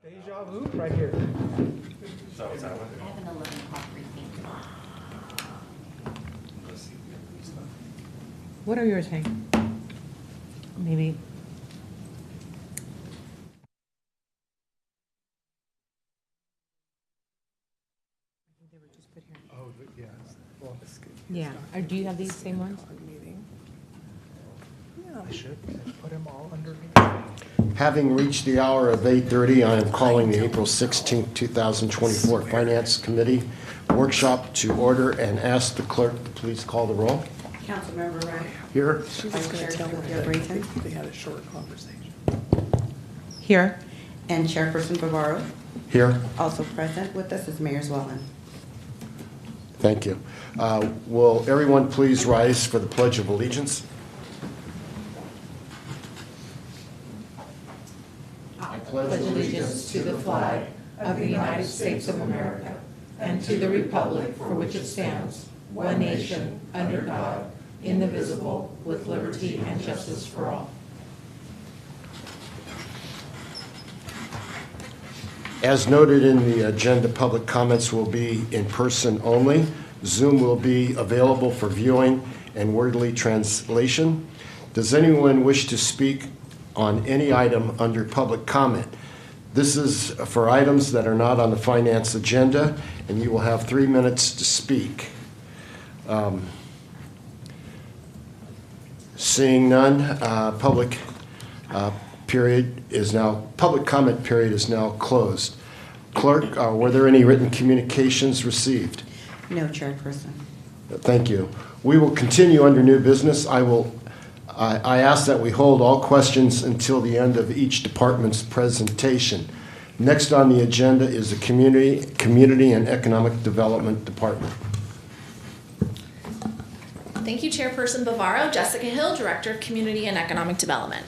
Deja vu right here. So is that one? I have an 11 o'clock briefing. Let's see if we have these stuff. What are yours saying? Maybe. They were just put here. Oh, yes. Well, it's good. Yeah. Do you have these same ones? Meeting. Yeah, I should put them all underneath. Having reached the hour of 8:30, I am calling the April 16, 2024 Finance Committee workshop to order and ask the clerk to please call the roll. Councilmember Wright. Here. Vice Chair Cynthia Brayton. They had a short conversation. Here. And Chairperson Bavaro. Here. Also present with us is Mayor Zwellen. Thank you. Will everyone please rise for the Pledge of Allegiance? I pledge allegiance to the flag of the United States of America and to the republic for which it stands, one nation, under God, indivisible, with liberty and justice for all. As noted in the agenda, public comments will be in person only. Zoom will be available for viewing and wordly translation. Does anyone wish to speak on any item under public comment? This is for items that are not on the finance agenda, and you will have 3 minutes to speak. Seeing none, public comment period is now closed. Clerk, were there any written communications received? No, Chairperson. Thank you. We will continue under new business. I ask that we hold all questions until the end of each department's presentation. Next on the agenda is the Community and Economic Development Department. Thank you, Chairperson Bavaro. Jessica Hill, Director of Community and Economic Development.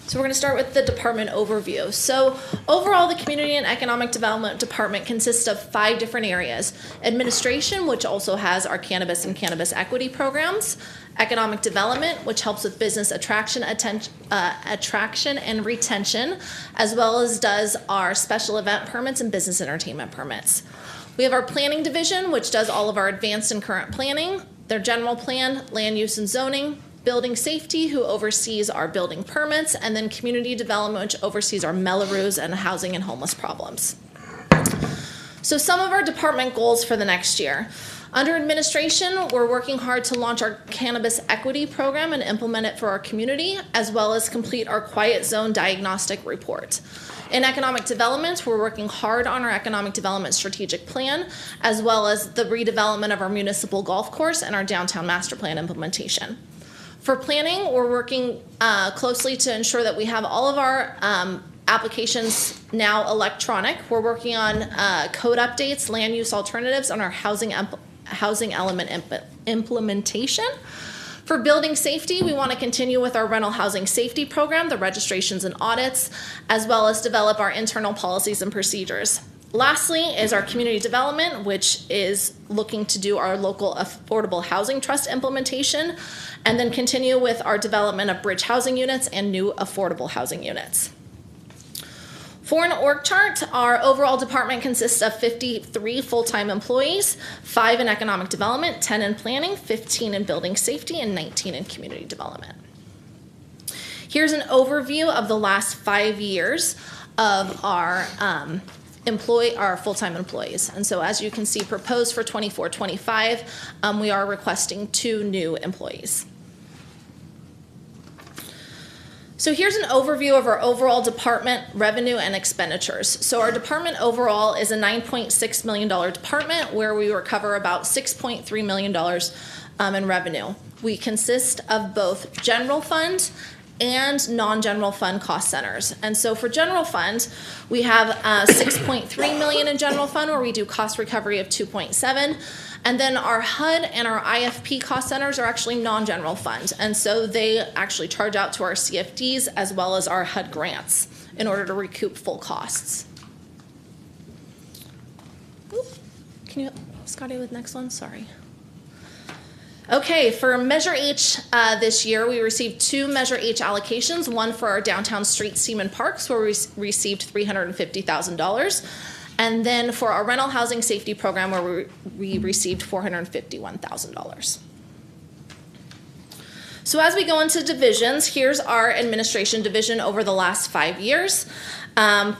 So we're going to start with the department overview. So overall, the Community and Economic Development Department consists of 5 different areas. Administration, which also has our cannabis and cannabis equity programs. Economic development, which helps with business attraction and retention, as well as does our special event permits and business entertainment permits. We have our planning division, which does all of our advanced and current planning, their general plan, land use and zoning, building safety, who oversees our building permits, and then community development, which oversees our Melrose and housing and homeless problems. So some of our department goals for the next year. Under administration, we're working hard to launch our cannabis equity program and implement it for our community, as well as complete our quiet zone diagnostic report. In economic development, we're working hard on our economic development strategic plan, as well as the redevelopment of our municipal golf course and our downtown master plan implementation. For planning, we're working closely to ensure that we have all of our applications now electronic. We're working on code updates, land use alternatives, on our housing element implementation. For building safety, we want to continue with our rental housing safety program, the registrations and audits, as well as develop our internal policies and procedures. Lastly is our community development, which is looking to do our local affordable housing trust implementation, and then continue with our development of bridge housing units and new affordable housing units. For an org chart, our overall department consists of 53 full-time employees, 5 in economic development, 10 in planning, 15 in building safety, and 19 in community development. Here's an overview of the last 5 years of our full-time employees. And so as you can see, proposed for 24-25, we are requesting 2 new employees. So here's an overview of our overall department revenue and expenditures. So our department overall is a $9.6 million department where we recover about $6.3 million in revenue. We consist of both general fund and non-general fund cost centers. And so for general fund, we have $6.3 million in general fund where we do cost recovery of 2.7. And then our HUD and our IFP cost centers are actually non-general fund. And so they actually charge out to our CFDs as well as our HUD grants in order to recoup full costs. Can you, Scotty, with next one? Sorry. Okay, for Measure H this year, we received 2 Measure H allocations, one for our downtown streets team and parks, where we received $350,000, and then for our rental housing safety program, where we received $451,000. So as we go into divisions, here's our administration division over the last 5 years.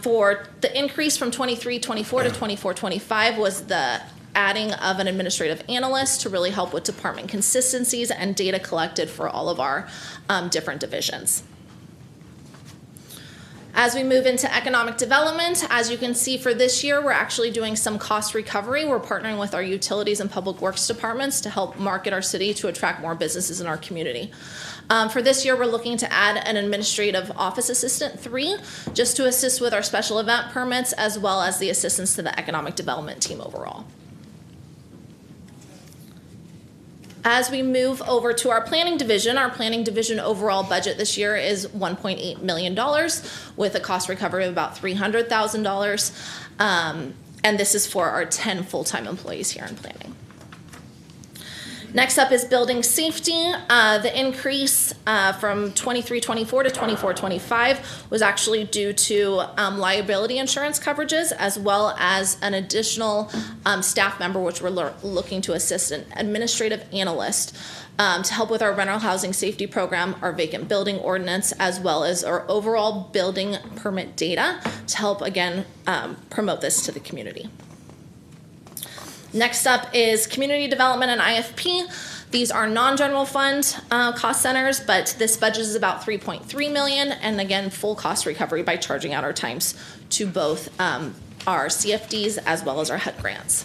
For the increase from 23-24 to 24-25 was the adding of an administrative analyst to really help with department consistencies and data collected for all of our different divisions. As we move into economic development, as you can see for this year, we're actually doing some cost recovery. We're partnering with our utilities and public works departments to help market our city to attract more businesses in our community. For this year, we're looking to add an administrative office assistant 3, just to assist with our special event permits, as well as the assistance to the economic development team overall. As we move over to our planning division overall budget this year is $1.8 million with a cost recovery of about $300,000. And this is for our 10 full-time employees here in planning. Next up is building safety. The increase from 23-24 to 24-25 was actually due to liability insurance coverages, as well as an additional staff member, which we're looking to assist an administrative analyst to help with our rental housing safety program, our vacant building ordinance, as well as our overall building permit data to help, again, promote this to the community. Next up is community development and IFP. These are non-general fund cost centers, but this budget is about $3.3 million, and again, full cost recovery by charging out our times to both our CFDs as well as our HUD grants.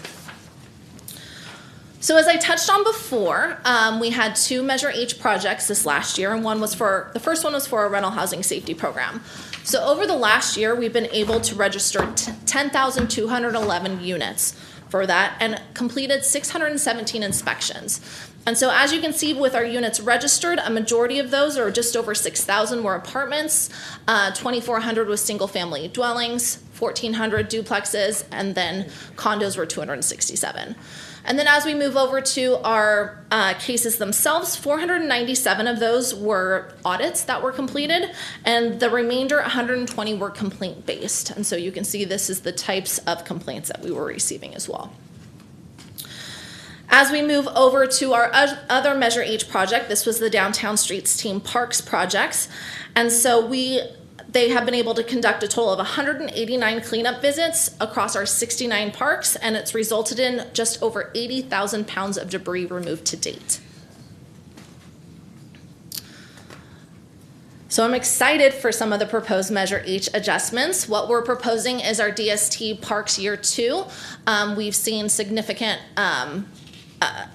So as I touched on before, we had 2 Measure H projects this last year, and the first one was for our rental housing safety program. So over the last year, we've been able to register 10,211 units for that and completed 617 inspections. And so as you can see with our units registered, a majority of those, or just over 6,000, were apartments, 2,400 was single family dwellings, 1,400 duplexes, and then condos were 267. And then as we move over to our cases themselves, 497 of those were audits that were completed, and the remainder, 120, were complaint-based. And so you can see this is the types of complaints that we were receiving as well. As we move over to our other Measure H project, this was the Downtown Streets Team Parks projects. And so they have been able to conduct a total of 189 cleanup visits across our 69 parks, and it's resulted in just over 80,000 pounds of debris removed to date. So I'm excited for some of the proposed Measure H adjustments. What we're proposing is our DST Parks Year 2. We've seen significant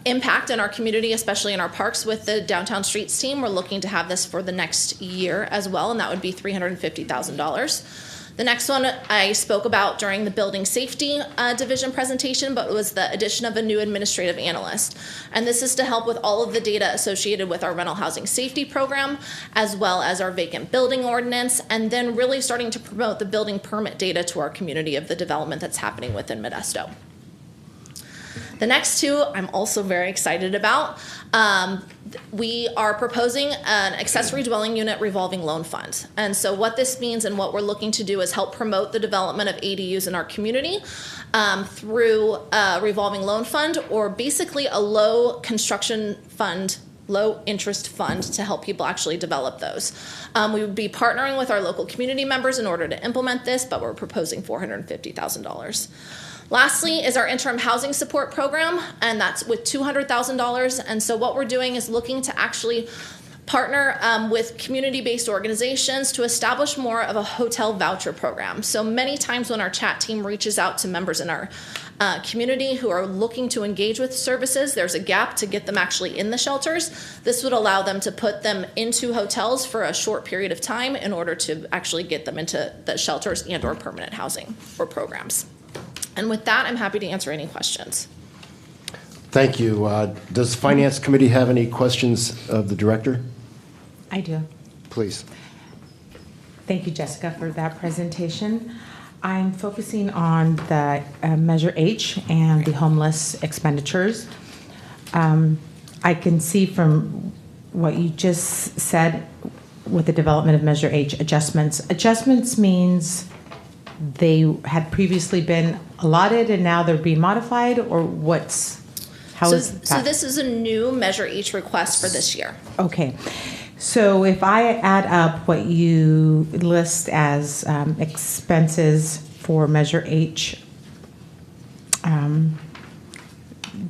impact in our community, especially in our parks with the Downtown Streets team. We're looking to have this for the next year as well, and that would be $350,000. The next one I spoke about during the building safety division presentation, but it was the addition of a new administrative analyst. And this is to help with all of the data associated with our rental housing safety program, as well as our vacant building ordinance, and then really starting to promote the building permit data to our community of the development that's happening within Modesto. The next 2 I'm also very excited about. We are proposing an accessory dwelling unit revolving loan fund. And so what this means and what we're looking to do is help promote the development of ADUs in our community through a revolving loan fund, or basically a low construction fund, low interest fund to help people actually develop those. We would be partnering with our local community members in order to implement this, but we're proposing $450,000. Lastly is our interim housing support program, and that's with $200,000. And so what we're doing is looking to actually partner with community-based organizations to establish more of a hotel voucher program. So many times when our chat team reaches out to members in our community who are looking to engage with services, there's a gap to get them actually in the shelters. This would allow them to put them into hotels for a short period of time in order to actually get them into the shelters and or permanent housing or programs. And with that, I'm happy to answer any questions. Thank you. Does the Finance Committee have any questions of the Director? I do. Please. Thank you, Jessica, for that presentation. I'm focusing on the Measure H and the homeless expenditures. I can see from what you just said with the development of Measure H adjustments. Adjustments means they had previously been allotted and now they're being modified, or how So, is that? so this is a new Measure H request for this year. Okay. So if I add up what you list as expenses for Measure H,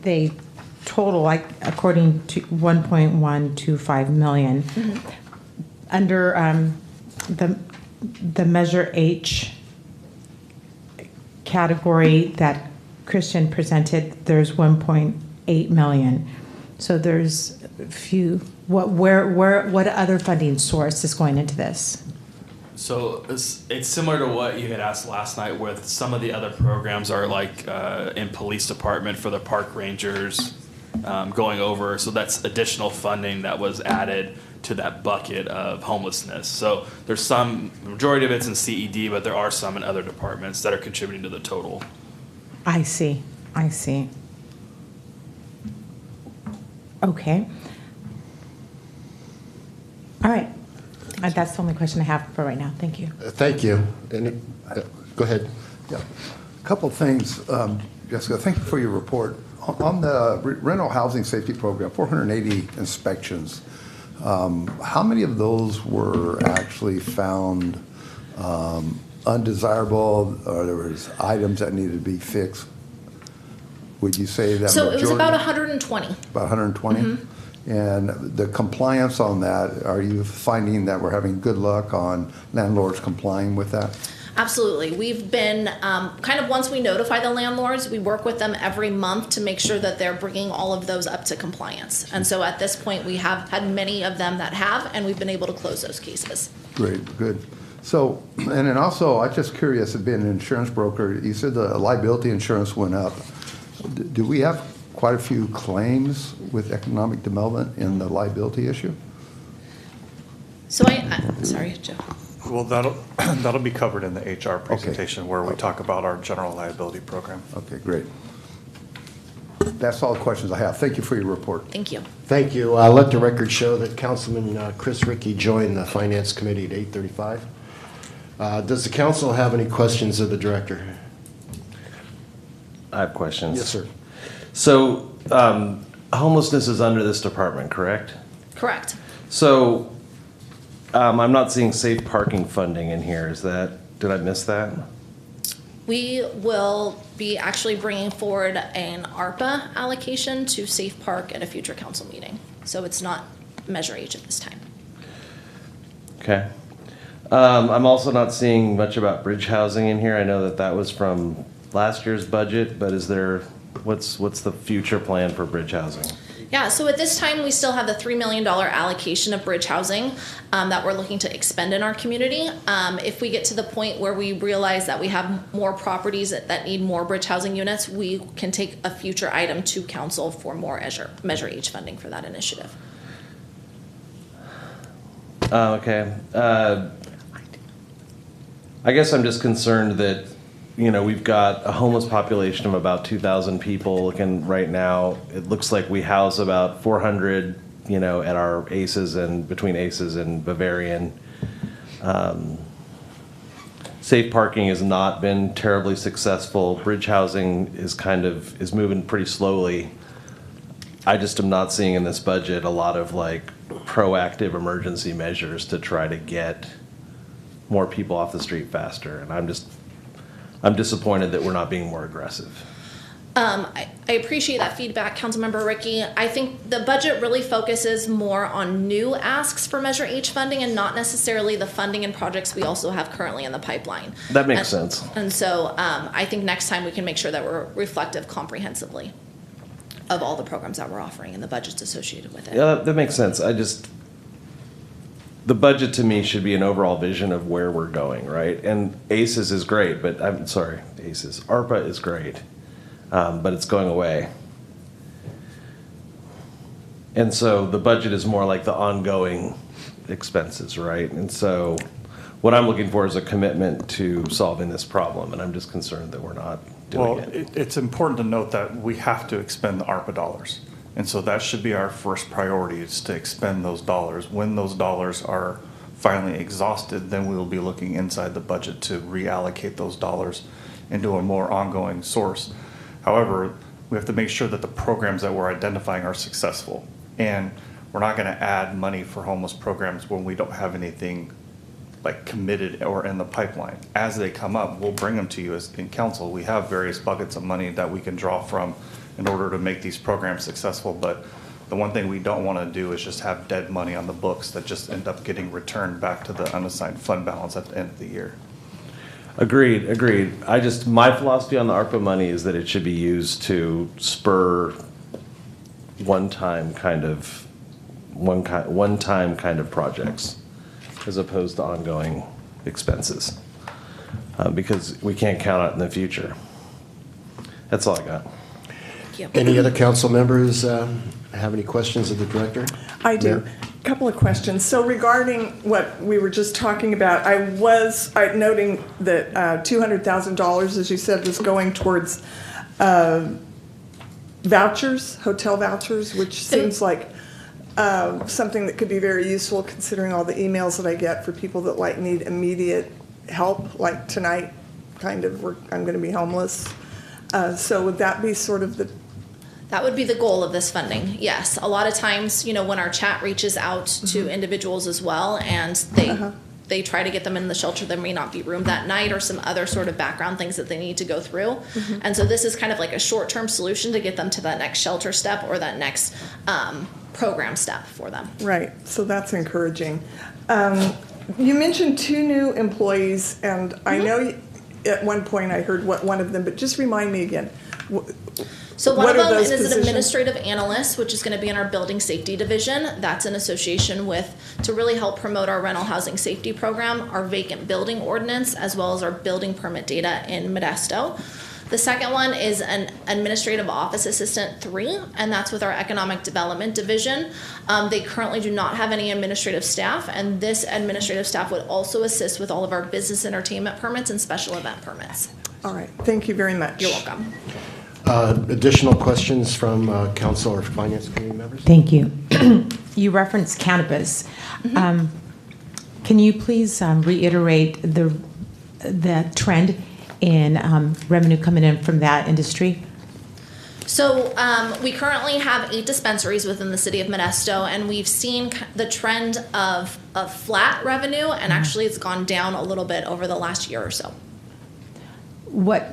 they total, like, according to 1.125 million. Under the Measure H category that Christian presented, there's 1.8 million. So there's a few. What other funding source is going into this? So it's similar to what you had asked last night with some of the other programs are like in police department for the park rangers going over. So that's additional funding that was added to that bucket of homelessness. So there's some, majority of it's in CED, but there are some in other departments that are contributing to the total. I see. Okay. All right. That's the only question I have for right now. Thank you. Thank you. Go ahead. Yeah. A couple of things, Jessica, thank you for your report. On the rental housing safety program, 480 inspections, how many of those were actually found undesirable, or there was items that needed to be fixed? Would you say that So it was about majority- 120. About 120? And the compliance on that, are you finding that we're having good luck on landlords complying with that? Absolutely. We've been, kind of once we notify the landlords, we work with them every month to make sure that they're bringing all of those up to compliance. And so at this point, we have had many of them that have, and we've been able to close those cases. Great, good. So, and then also, I'm just curious, being an insurance broker, you said the liability insurance went up. Do we have quite a few claims with economic development in the liability issue? So sorry, Joe. Well, that'll be covered in the HR presentation where we talk about our general liability program. Okay, great. That's all the questions I have. Thank you for your report. Thank you. Thank you. Let the record show that Councilman Chris Rickey joined the Finance Committee at 8:35. Does the council have any questions of the director? I have questions. Yes, sir. So, homelessness is under this department, correct? Correct. So, I'm not seeing safe parking funding in here. Did I miss that? We will be actually bringing forward an ARPA allocation to Safe Park at a future council meeting. So it's not Measure H at this time. Okay. I'm also not seeing much about bridge housing in here. I know that was from last year's budget, but what's the future plan for bridge housing? Yeah, so at this time, we still have the $3 million allocation of bridge housing that we're looking to expend in our community. If we get to the point where we realize that we have more properties that need more bridge housing units, we can take a future item to council for more Measure H funding for that initiative. Okay. I guess I'm just concerned that, we've got a homeless population of about 2,000 people, and right now it looks like we house about 400, at our ACEs and between ACEs and Bavarian. Safe parking has not been terribly successful. Bridge housing is moving pretty slowly. I just am not seeing in this budget a lot of proactive emergency measures to try to get more people off the street faster, and I'm disappointed that we're not being more aggressive. I appreciate that feedback, Councilmember Rickey. I think the budget really focuses more on new asks for Measure H funding and not necessarily the funding and projects we also have currently in the pipeline. That makes sense. And so I think next time we can make sure that we're reflective comprehensively of all the programs that we're offering and the budgets associated with it. Yeah, that makes sense. The budget to me should be an overall vision of where we're going, right? And ACES is great, but ARPA is great, but it's going away. And so the budget is more like the ongoing expenses, right? And so what I'm looking for is a commitment to solving this problem, and I'm just concerned that we're not doing it. It's important to note that we have to expend the ARPA dollars. And so that should be our first priority, is to expend those dollars. When those dollars are finally exhausted, then we will be looking inside the budget to reallocate those dollars into a more ongoing source. However, we have to make sure that the programs that we're identifying are successful. And we're not going to add money for homeless programs when we don't have anything like committed or in the pipeline. As they come up, we'll bring them to you as in council. We have various buckets of money that we can draw from in order to make these programs successful. But the one thing we don't want to do is just have dead money on the books that just end up getting returned back to the unassigned fund balance at the end of the year. Agreed. My philosophy on the ARPA money is that it should be used to spur one-time kind of projects as opposed to ongoing expenses, because we can't count on it in the future. That's all I got. Any other council members have any questions of the director? I do. Mayor? Couple of questions. So regarding what we were just talking about, I noting that $200,000, as you said, was going towards vouchers, hotel vouchers, which seems like something that could be very useful considering all the emails that I get for people that like need immediate help, like tonight, kind of, I'm going to be homeless. So would that be sort of the... That would be the goal of this funding, yes. A lot of times, you know, when our chat reaches out to individuals as well, and they try to get them in the shelter, there may not be room that night or some other sort of background things that they need to go through. And so this is kind of like a short-term solution to get them to that next shelter step or that next program step for them. Right, so that's encouraging. You mentioned 2 new employees, and I know at one point I heard one of them, but just remind me again. So one What of are them those is an positions? administrative analyst, which is going to be in our building safety division. That's in association with, to really help promote our rental housing safety program, our vacant building ordinance, as well as our building permit data in Modesto. The second one is an administrative office assistant 3, and that's with our economic development division. They currently do not have any administrative staff, and this administrative staff would also assist with all of our business entertainment permits and special event permits. All right, thank you very much. You're welcome. Additional questions from council or finance committee members? Thank you. You referenced cannabis. Can you please reiterate the trend in revenue coming in from that industry? So we currently have 8 dispensaries within the city of Modesto, and we've seen the trend of flat revenue, and actually it's gone down a little bit over the last year or so. What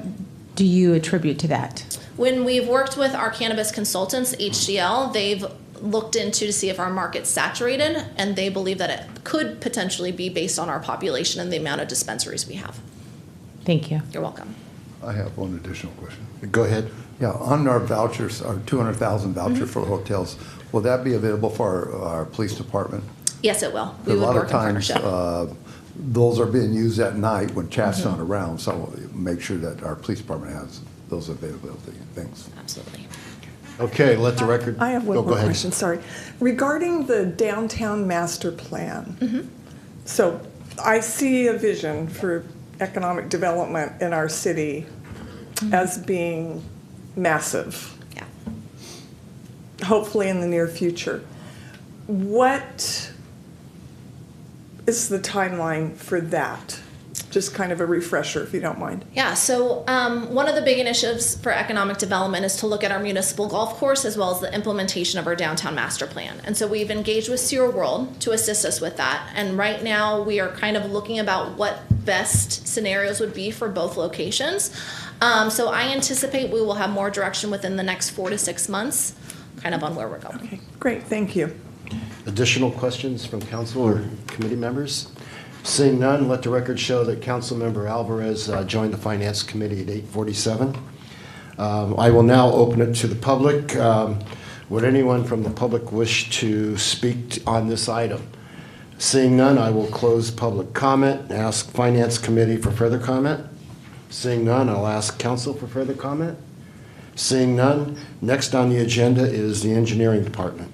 do you attribute to that? When we've worked with our cannabis consultants, HCL, they've looked into to see if our market's saturated, and they believe that it could potentially be based on our population and the amount of dispensaries we have. Thank you. You're welcome. I have one additional question. Go ahead. Yeah, on our vouchers, our 200,000 voucher for hotels, will that be available for our police department? Yes, it will. We A would lot work of in times, partnership. those are being used at night when chat's not around, so make sure that our police department has those availability. Thanks. Absolutely. Okay, let the record. I have one Oh, go more ahead. question, sorry. Regarding the downtown master plan, so I see a vision for economic development in our city as being massive, Yeah. hopefully in the near future. What is the timeline for that? Just kind of a refresher, if you don't mind. Yeah, so one of the big initiatives for economic development is to look at our municipal golf course as well as the implementation of our downtown master plan. And so we've engaged with Sewer World to assist us with that. And right now we are kind of looking about what best scenarios would be for both locations. So I anticipate we will have more direction within the next 4 to 6 months, kind of on where we're going. Okay, great, thank you. Additional questions from council or committee members? Seeing none, let the record show that Councilmember Alvarez joined the Finance Committee at 8:47. I will now open it to the public. Would anyone from the public wish to speak on this item? Seeing none, I will close public comment and ask Finance Committee for further comment. Seeing none, I'll ask council for further comment. Seeing none, next on the agenda is the Engineering Department.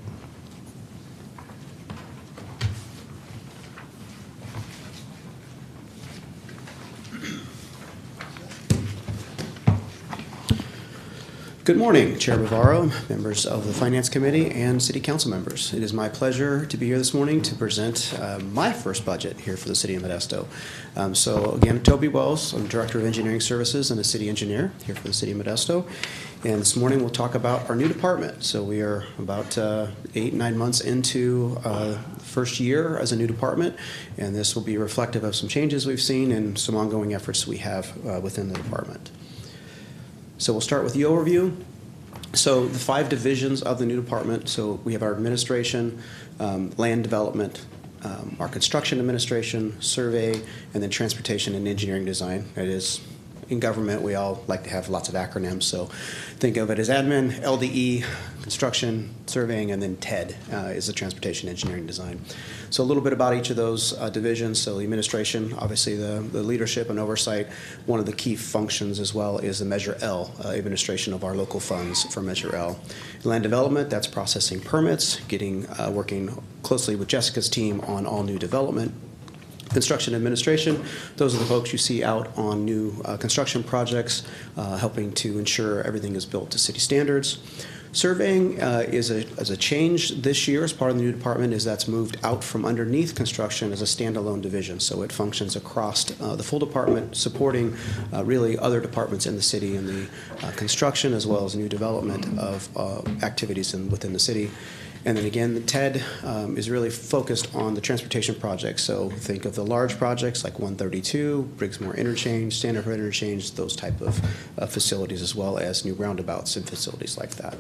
Good morning, Chair Bavaro, members of the Finance Committee, and City Council members. It is my pleasure to be here this morning to present my first budget here for the City of Modesto. So again, Toby Wells, I'm Director of Engineering Services and a City Engineer here for the City of Modesto. And this morning we'll talk about our new department. So we are about 8-9 months into the first year as a new department, and this will be reflective of some changes we've seen and some ongoing efforts we have within the department. So we'll start with the overview. So the 5 divisions of the new department. So we have our administration, land development, our construction administration, survey, and then transportation and engineering design. That is, in government, we all like to have lots of acronyms. So think of it as admin, LDE, construction, surveying, and then TED is the transportation engineering design. So a little bit about each of those divisions. So the administration, obviously the leadership and oversight. One of the key functions as well is the Measure L, administration of our local funds for Measure L. Land development, that's processing permits, working closely with Jessica's team on all new development. Construction administration, those are the folks you see out on new construction projects, helping to ensure everything is built to city standards. Surveying is a change this year as part of the new department, is that's moved out from underneath construction as a standalone division. So it functions across the full department, supporting really other departments in the city in the construction as well as new development of activities within the city. And then again, the TED is really focused on the transportation projects. So think of the large projects like 132, Briggsmore Interchange, Standard Road Interchange, those type of facilities, as well as new roundabouts and facilities like that.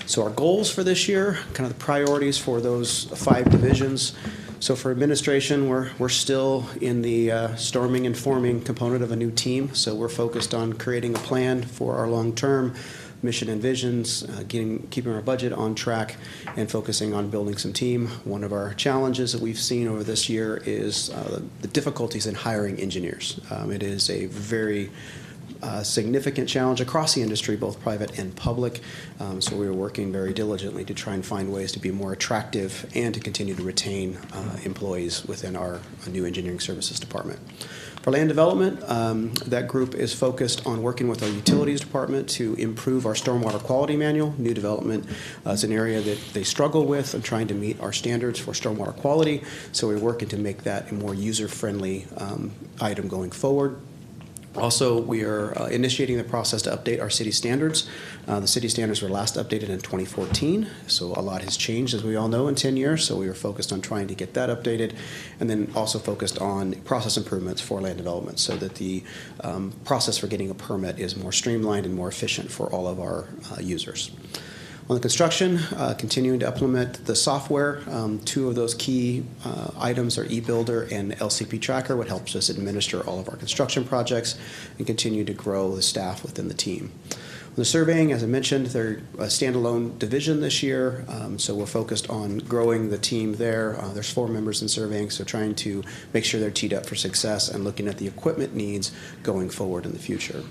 So our goals for this year, kind of the priorities for those 5 divisions. So for administration, we're still in the storming and forming component of a new team. So we're focused on creating a plan for our long-term mission and visions, keeping our budget on track, and focusing on building some team. One of our challenges that we've seen over this year is the difficulties in hiring engineers. It is a very significant challenge across the industry, both private and public. So we are working very diligently to try and find ways to be more attractive and to continue to retain employees within our new engineering services department. For land development, that group is focused on working with our utilities department to improve our stormwater quality manual. New development is an area that they struggle with and trying to meet our standards for stormwater quality. So we're working to make that a more user-friendly item going forward. Also, we are initiating the process to update our city standards. The city standards were last updated in 2014, so a lot has changed, as we all know, in 10 years, so we are focused on trying to get that updated, and then also focused on process improvements for land development so that the process for getting a permit is more streamlined and more efficient for all of our users. On the construction, continuing to implement the software. 2 of those key items are eBuilder and LCP Tracker, what helps us administer all of our construction projects and continue to grow the staff within the team. On the surveying, as I mentioned, they're a standalone division this year, so we're focused on growing the team there. There's 4 members in surveying, so trying to make sure they're teed up for success and looking at the equipment needs going forward in the future.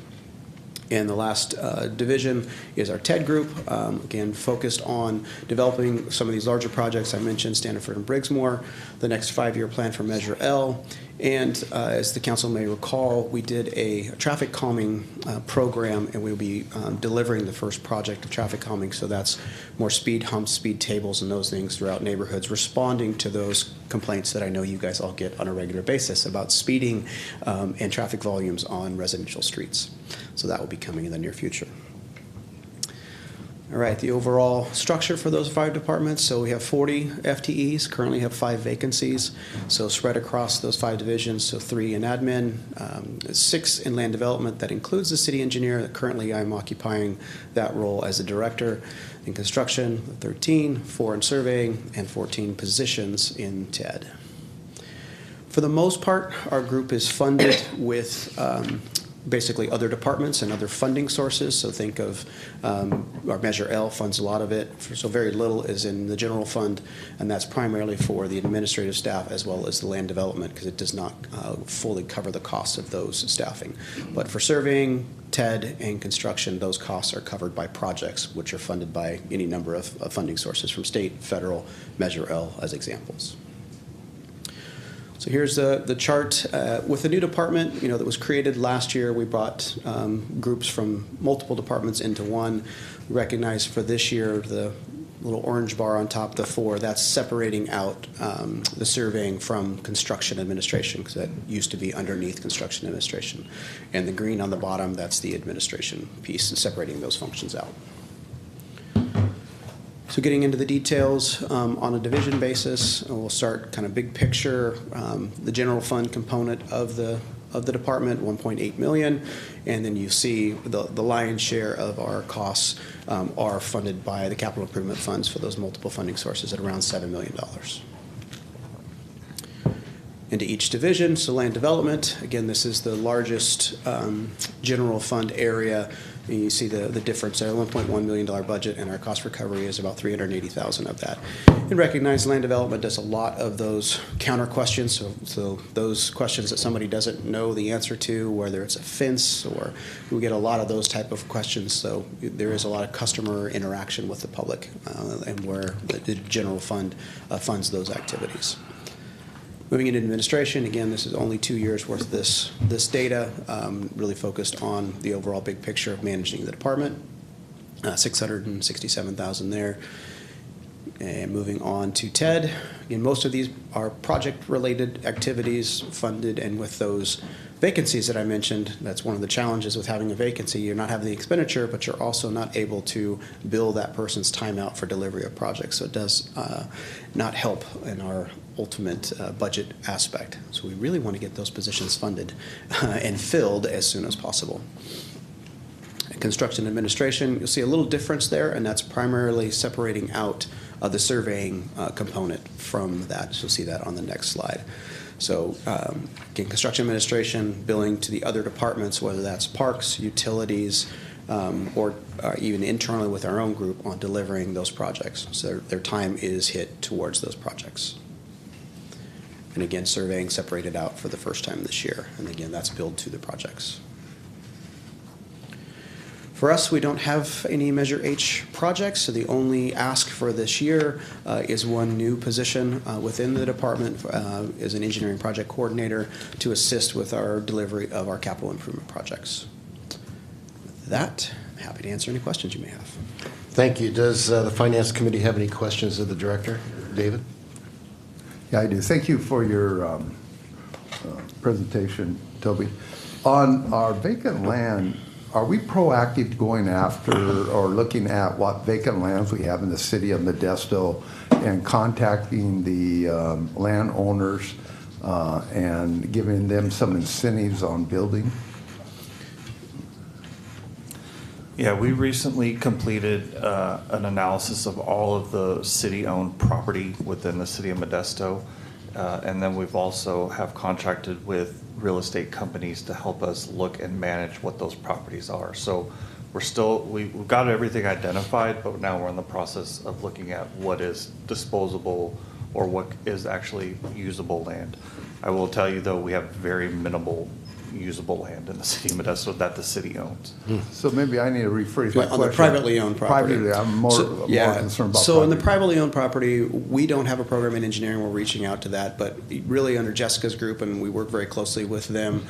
And the last division is our TED group, again, focused on developing some of these larger projects I mentioned, Standiford and Briggsmore, the next 5-year plan for Measure L. And as the council may recall, we did a traffic calming program, and we'll be delivering the first project of traffic calming. So that's more speed humps, speed tables, and those things throughout neighborhoods, responding to those complaints that I know you guys all get on a regular basis about speeding and traffic volumes on residential streets. So that will be coming in the near future. All right, the overall structure for those 5 departments. So we have 40 FTEs, currently have 5 vacancies. So spread across those 5 divisions, so 3 in admin, 6 in land development. That includes the city engineer. Currently I'm occupying that role as a director. In construction, 13, 4 in surveying, and 14 positions in TED. For the most part, our group is funded with basically other departments and other funding sources. So think of our Measure L funds a lot of it. So very little is in the general fund, and that's primarily for the administrative staff as well as the land development, because it does not fully cover the costs of those staffing. But for surveying, TED, and construction, those costs are covered by projects, which are funded by any number of funding sources from state, federal, Measure L as examples. So here's the chart. With the new department, that was created last year, we brought groups from multiple departments into one. We recognize for this year, the little orange bar on top, the 4, that's separating out the surveying from construction administration, because that used to be underneath construction administration. And the green on the bottom, that's the administration piece, and separating those functions out. So getting into the details on a division basis, we'll start kind of big picture. The general fund component of the department, 1.8 million, and then you see the lion's share of our costs are funded by the capital improvement funds for those multiple funding sources at around $7 million. Into each division, so land development, again, this is the largest general fund area. And you see the difference there, $1.1 million budget, and our cost recovery is about $380,000 of that. And recognize land development does a lot of those counter questions, so those questions that somebody doesn't know the answer to, whether it's a fence, or we get a lot of those type of questions, so there is a lot of customer interaction with the public, and where the general fund funds those activities. Moving into administration, again, this is only 2 years worth of this data, really focused on the overall big picture of managing the department, $667,000 there. And moving on to TED, again, most of these are project-related activities funded, and with those vacancies that I mentioned, that's one of the challenges with having a vacancy. You're not having the expenditure, but you're also not able to bill that person's time out for delivery of projects. So it does not help in our ultimate budget aspect. So we really want to get those positions funded and filled as soon as possible. Construction administration, you'll see a little difference there, and that's primarily separating out the surveying component from that. So you'll see that on the next slide. So again, construction administration, billing to the other departments, whether that's parks, utilities, or even internally with our own group on delivering those projects. So their time is hit towards those projects. And again, surveying separated out for the first time this year. And again, that's billed to the projects. For us, we don't have any Measure H projects, so the only ask for this year is one new position within the department as an engineering project coordinator to assist with our delivery of our capital improvement projects. With that, I'm happy to answer any questions you may have. Thank you. Does the Finance Committee have any questions of the Director? David? Yeah, I do. Thank you for your presentation, Toby. On our vacant land, are we proactive going after or looking at what vacant lands we have in the city of Modesto and contacting the landowners and giving them some incentives on building? Yeah, we recently completed an analysis of all of the city-owned property within the city of Modesto. And then we've also have contracted with real estate companies to help us look and manage what those properties are. So we've got everything identified, but now we're in the process of looking at what is disposable or what is actually usable land. I will tell you though, we have very minimal usable land in the city of Modesto that the city owns. So maybe I need to rephrase my question. On the privately owned property. Privately, I'm more concerned about So in the property. privately owned property, we don't have a program in engineering. We're reaching out to that, but really under Jessica's group, and we work very closely with them,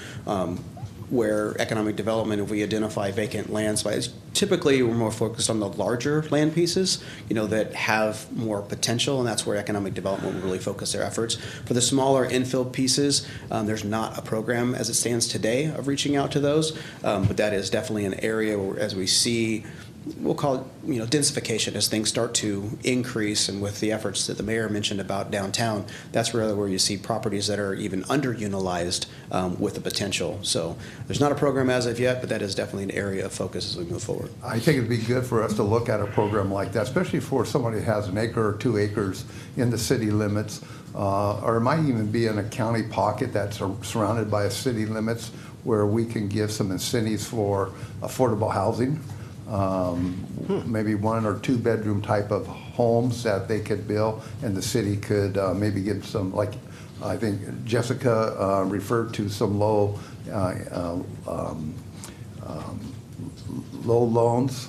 where economic development, if we identify vacant land spots, typically we're more focused on the larger land pieces, that have more potential, and that's where economic development will really focus their efforts. For the smaller infill pieces, there's not a program as it stands today of reaching out to those, but that is definitely an area where, as we see, we'll call it, densification as things start to increase, and with the efforts that the mayor mentioned about downtown, that's really where you see properties that are even underutilized with the potential. So there's not a program as of yet, but that is definitely an area of focus as we move forward. I think it'd be good for us to look at a program like that, especially for somebody who has an acre or 2 acres in the city limits, or it might even be in a county pocket that's surrounded by a city limits, where we can give some incentives for affordable housing. Maybe 1 or 2 bedroom type of homes that they could build, and the city could maybe give some, like I think Jessica referred to some low loans,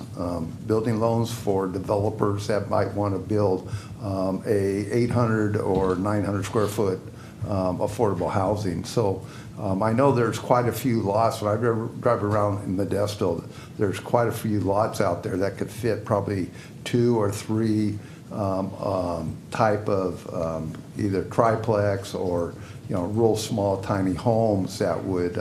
building loans for developers that might want to build a 800 or 900 square foot affordable housing. So I know there's quite a few lots. When I drive around in Modesto, there's quite a few lots out there that could fit probably 2 or 3 type of either triplex or, you know, real small, tiny homes that would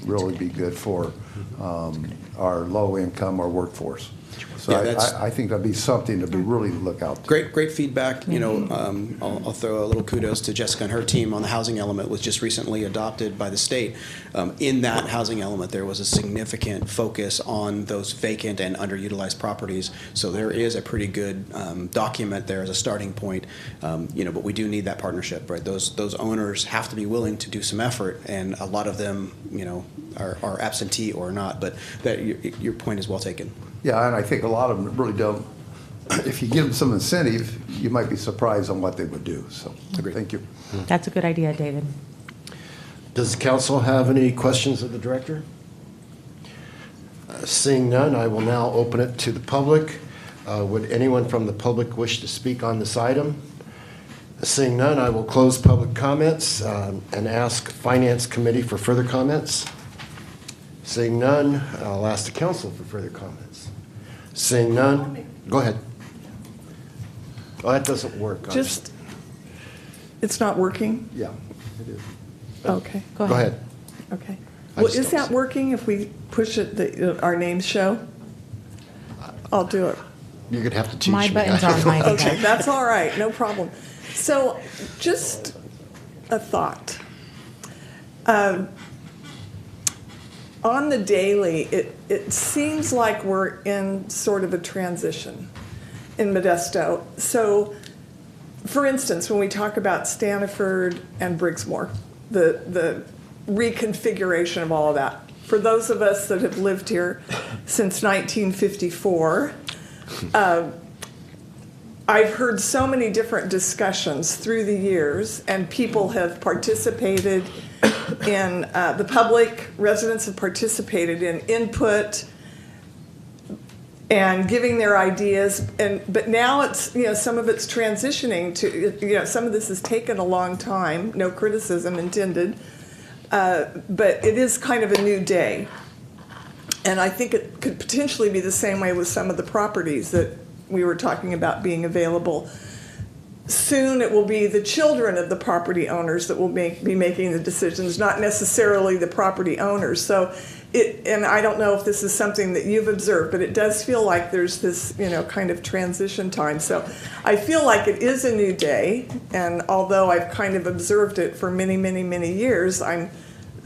really be good for our low income or workforce. So Yeah, I think that'd be something to be really look out to. Great feedback. You know, I'll throw a little kudos to Jessica and her team on the housing element, was just recently adopted by the state. In that housing element, there was a significant focus on those vacant and underutilized properties. So there is a pretty good document there as a starting point. You know, but we do need that partnership, right? Those owners have to be willing to do some effort, and a lot of them, you know, are absentee or not. But your point is well taken. Yeah, and I think a lot of them really don't. If you give them some incentive, you might be surprised on what they would do. So, Agreed. Thank you. That's a good idea, David. Does the council have any questions of the director? Seeing none, I will now open it to the public. Would anyone from the public wish to speak on this item? Seeing none, I will close public comments and ask Finance Committee for further comments. Seeing none, I'll ask the council for further comments. Seeing none, go ahead. Oh, that doesn't work. Just, it's not working? Yeah, it is. Okay, Go ahead. okay. I Well, just is don't that see- working if we push it, our names show? I'll do it. You're going to have to teach me. My buttons aren't mine. Okay, that's all right, no problem. So, just a thought. On the daily, it seems like we're in sort of a transition in Modesto. So, for instance, when we talk about Staniford and Briggsmore, the reconfiguration of all of that, for those of us that have lived here since 1954, I've heard so many different discussions through the years, and people have participated in, the public, residents have participated in input and giving their ideas, but now it's, you know, some of it's transitioning to, you know, some of this has taken a long time, no criticism intended, but it is kind of a new day. And I think it could potentially be the same way with some of the properties that we were talking about being available. Soon it will be the children of the property owners that will be making the decisions, not necessarily the property owners. So and I don't know if this is something that you've observed, but it does feel like there's this, you know, kind of transition time. So I feel like it is a new day, and although I've kind of observed it for many, many, many years, I'm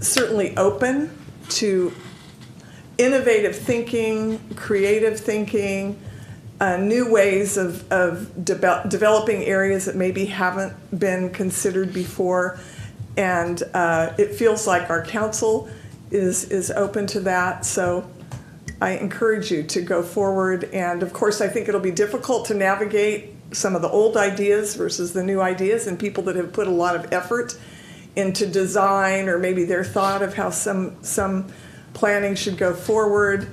certainly open to innovative thinking, creative thinking, new ways of developing areas that maybe haven't been considered before. And it feels like our council is open to that. So I encourage you to go forward. And of course, I think it'll be difficult to navigate some of the old ideas versus the new ideas, and people that have put a lot of effort into design, or maybe their thought of how some planning should go forward.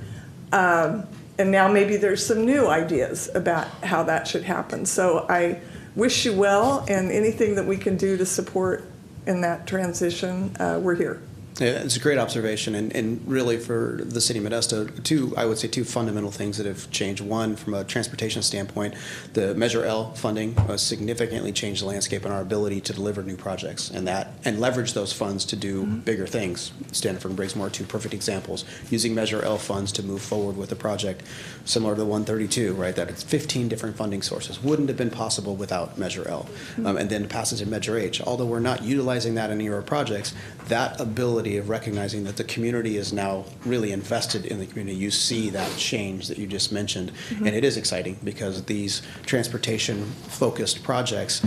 And now maybe there's some new ideas about how that should happen. So I wish you well, and anything that we can do to support in that transition, we're here. Yeah, it's a great observation, and really for the city of Modesto, I would say two fundamental things that have changed. One, from a transportation standpoint, the Measure L funding significantly changed the landscape and our ability to deliver new projects, and leverage those funds to do bigger things. Stanford and Briggsmore are two perfect examples. Using Measure L funds to move forward with a project similar to the 132, right? That it's 15 different funding sources. Wouldn't have been possible without Measure L. And then the passage of Measure H. Although we're not utilizing that in any of our projects, that ability of recognizing that the community is now really invested in the community. You see that change that you just mentioned, and it is exciting because these transportation-focused projects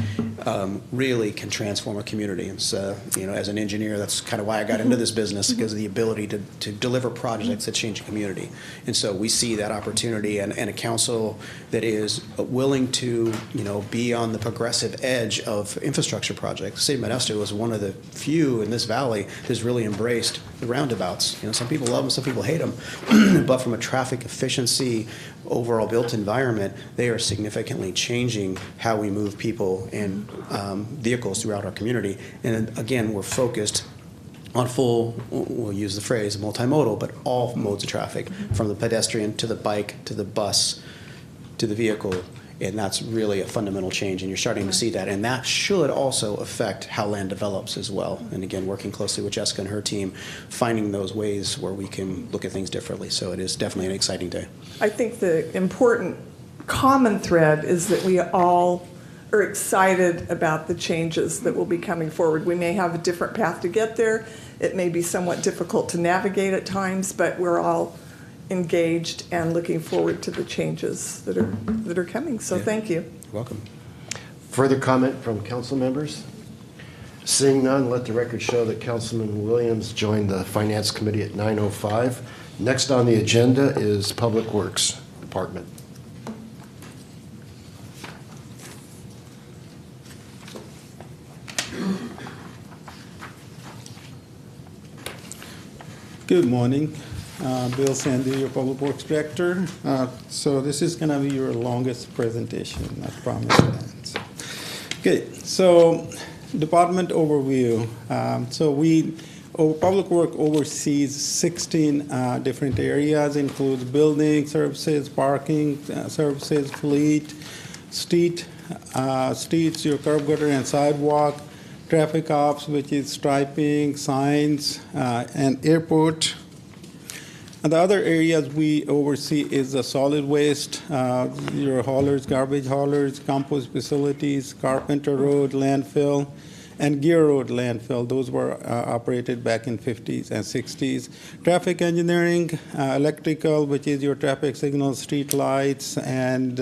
really can transform a community. And so, you know, as an engineer, that's kind of why I got into this business, because of the ability to deliver projects that change a community. And so we see that opportunity, and a council that is willing to, you know, be on the progressive edge of infrastructure projects. The city of Modesto is one of the few in this valley that's really embraced the roundabouts. Some people love them, some people hate them. But from a traffic efficiency, overall built environment, they are significantly changing how we move people and vehicles throughout our community. And again, we're focused on full, we'll use the phrase multimodal, but all modes of traffic, from the pedestrian to the bike to the bus to the vehicle. And that's really a fundamental change, and you're starting to see that. And that should also affect how land develops as well. And again, working closely with Jessica and her team, finding those ways where we can look at things differently. So it is definitely an exciting day. I think the important common thread is that we all are excited about the changes that will be coming forward. We may have a different path to get there. It may be somewhat difficult to navigate at times, but we're all engaged and looking forward to the changes that are coming. So thank you. You're welcome. Further comment from council members? Seeing none, let the record show that Councilman Williams joined the Finance Committee at 9:05. Next on the agenda is Public Works Department. Good morning. Bill Sandy, your Public Works Director. So this is going to be your longest presentation, I promise that. Okay, so department overview. Public Work oversees 16 different areas, includes building services, parking services, fleet, streets, your curb gutter and sidewalk, traffic ops, which is striping, signs, and airport. And the other areas we oversee is the solid waste, your haulers, garbage haulers, compost facilities, Carpenter Road landfill, and Gear Road landfill. Those were operated back in 50s and 60s. Traffic engineering, electrical, which is your traffic signals, street lights, and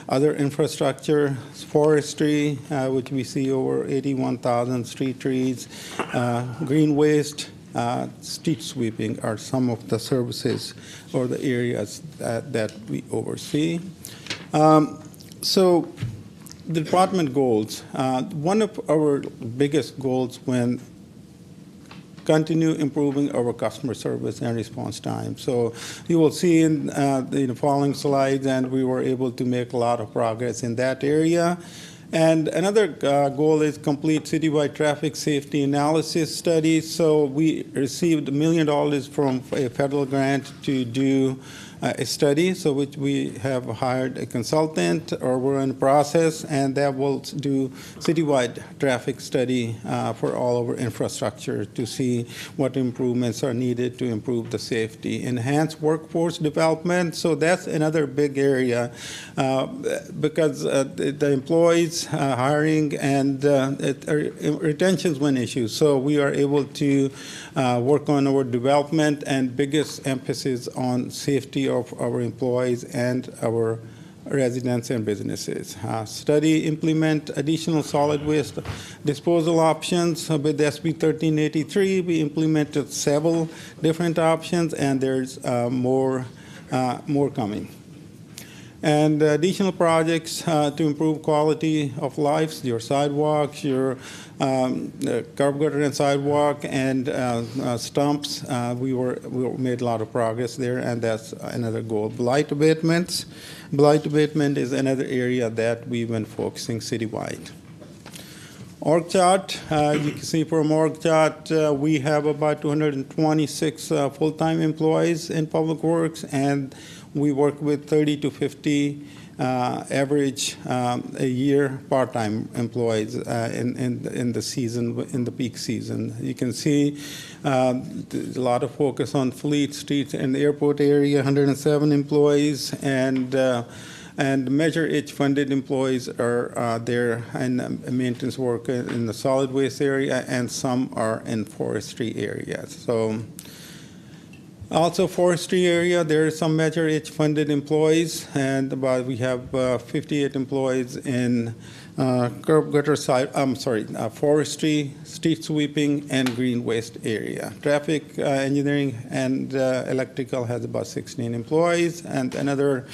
other infrastructure. Forestry, which we see over 81,000 street trees. Green waste, street sweeping are some of the services or the areas that we oversee. So the department goals. One of our biggest goals when continue improving our customer service and response time. So you will see in the following slides, and we were able to make a lot of progress in that area. And another goal is complete citywide traffic safety analysis study. So we received $1 million from a federal grant to do a study, so which we have hired a consultant, or we're in the process, and that will do citywide traffic study for all of our infrastructure to see what improvements are needed to improve the safety. Enhance workforce development, so that's another big area because the employees hiring and retention is one issue. So we are able to work on our development and biggest emphasis on safety of our employees and our residents and businesses. Study, implement additional solid waste disposal options. With SB 1383, we implemented several different options, and there's more coming. And additional projects to improve quality of life, your sidewalks, your curb gutter and sidewalk, and stumps. We made a lot of progress there, and that's another goal. Blight abatements. Blight abatement is another area that we've been focusing citywide. Org chart, you can see from org chart, we have about 226 full-time employees in Public Works, and we work with 30 to 50 average a year part-time employees in the season, in the peak season. You can see there's a lot of focus on fleet, streets, and the airport area, 107 employees, and Measure H funded employees are there in maintenance work in the solid waste area, and some are in forestry areas. So also forestry area, there are some Measure H funded employees, and we have 58 employees in curb gutter forestry, street sweeping, and green waste area. Traffic engineering and electrical has about 16 employees, and another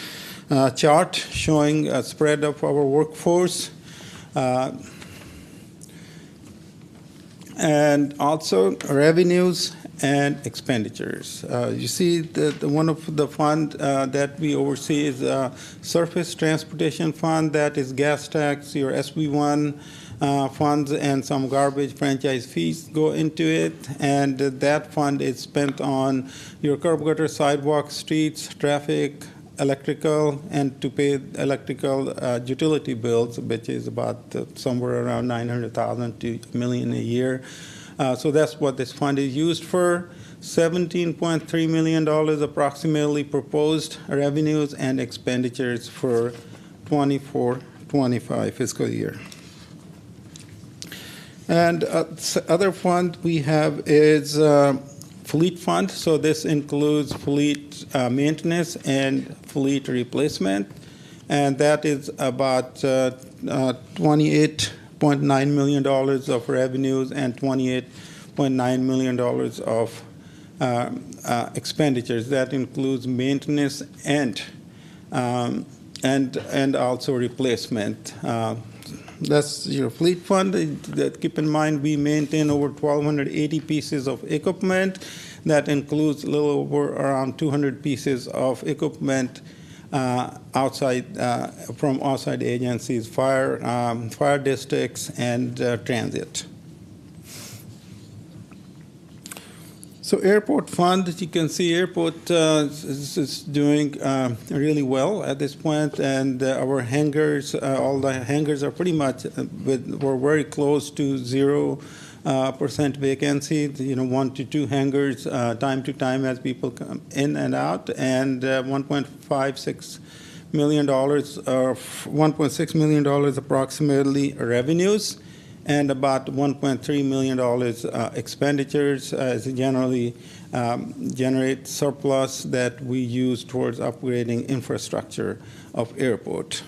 chart showing a spread of our workforce. and also revenues and expenditures. You see, one of the fund that we oversee is Surface Transportation Fund. That is gas tax, your SB1 funds, and some garbage franchise fees go into it. And that fund is spent on your curb gutter, sidewalk, streets, traffic, electrical, and to pay electrical utility bills, which is about somewhere around $900,000 to $1 million a year. So that's what this fund is used for. $17.3 million approximately proposed revenues and expenditures for 24-25 fiscal year. And other fund we have is fleet fund. So this includes fleet maintenance and fleet replacement. And that is about $28.9 million of revenues and $28.9 million of expenditures. That includes maintenance and also replacement. That's your fleet fund. Keep in mind, we maintain over 1,280 pieces of equipment. That includes a little over around 200 pieces of equipment from outside agencies, fire districts, and transit. So airport fund, as you can see, airport is doing really well at this point, and our hangars, all the hangars are pretty much, we're very close to 0% vacancy, 1 to 2 hangars time to time as people come in and out, and $1.56 million, $1.6 million approximately revenues, and about $1.3 million expenditures generally generate surplus that we use towards upgrading infrastructure of airport.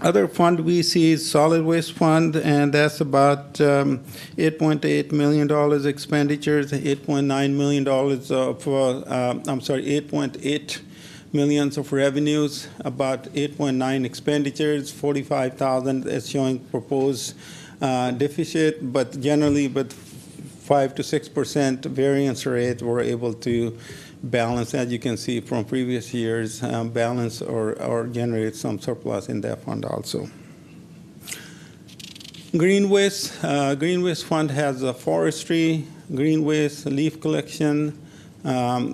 Other fund we see is solid waste fund, and that's about $8.8 million expenditures, $8.9 million of, 8.8 millions of revenues, about 8.9 expenditures, 45,000 is showing proposed deficit, but generally with 5 to 6% variance rate, we're able to balance, as you can see from previous years, balance or generate some surplus in that fund also. Green waste fund has a forestry, green waste, leaf collection,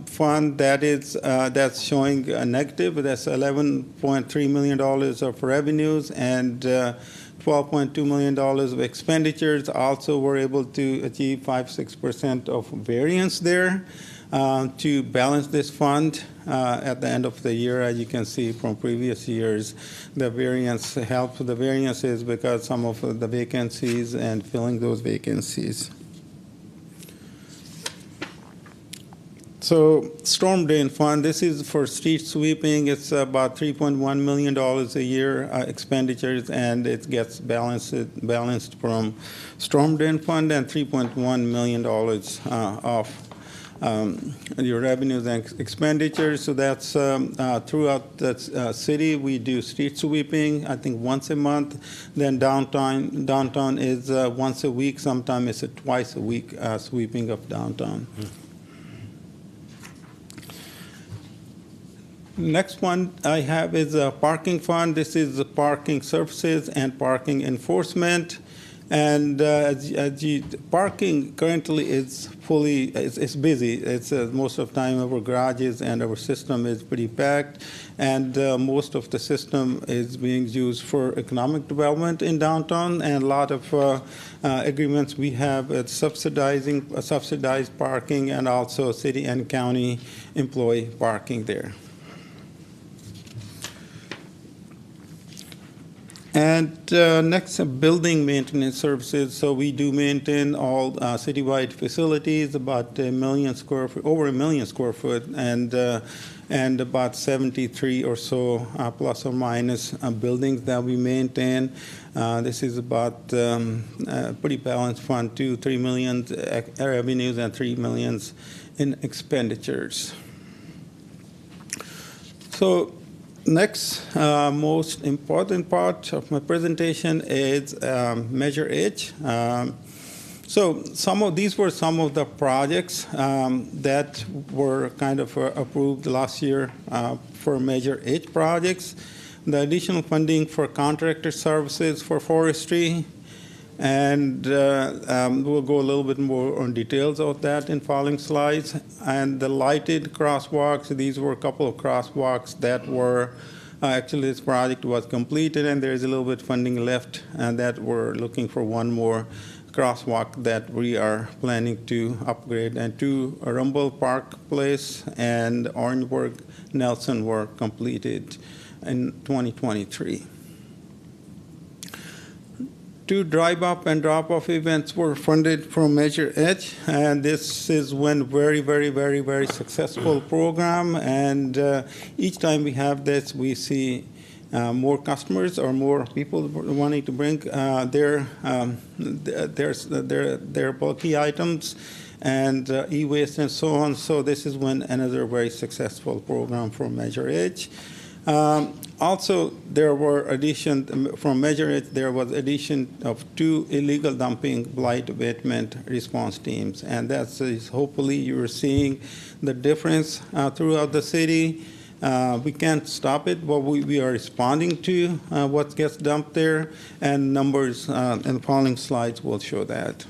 fund that's showing a negative. That's $11.3 million of revenues and $12.2 million of expenditures. Also, we're able to achieve 5-6% of variance there to balance this fund at the end of the year. As you can see from previous years, the variance helps. The variance is because some of the vacancies and filling those vacancies. So storm drain fund, this is for street sweeping. It's about $3.1 million a year expenditures, and it gets balanced from storm drain fund, and $3.1 million of your revenues and expenditures. So that's throughout the city. We do street sweeping, I think once a month. Then downtown is once a week. Sometimes it's twice a week sweeping of downtown. Next one I have is a parking fund. This is the parking services and parking enforcement. And parking currently is it's busy. It's most of the time our garages and our system is pretty packed, and most of the system is being used for economic development in downtown, and a lot of agreements we have at subsidized parking, and also city and county employee parking there. And next, building maintenance services. So we do maintain all citywide facilities, about over 1 million square foot, and about 73 or so plus or minus buildings that we maintain. This is about pretty balanced fund, 2-3 million revenues and 3 million in expenditures. So Next, most important part of my presentation is Measure H. So these were some of the projects that were kind of approved last year for Measure H projects. The additional funding for contractor services for forestry, and we'll go a little bit more on details of that in following slides. And the lighted crosswalks, these were a couple of crosswalks that were, actually this project was completed and there's a little bit funding left, and that we're looking for one more crosswalk that we are planning to upgrade. And two, Rumble Park Place and Orangeburg Nelson were completed in 2023. Two drive-up and drop-off events were funded from Measure H, and this is one very, very, very, very successful program. And each time we have this, we see more customers or more people wanting to bring their bulky items and e-waste and so on. So this is another very successful program for Measure H. Also, there were from Measure H, there was addition of 2 illegal dumping blight abatement response teams. And that's hopefully you're seeing the difference throughout the city. We can't stop it, but we are responding to what gets dumped there, and numbers in the following slides will show that.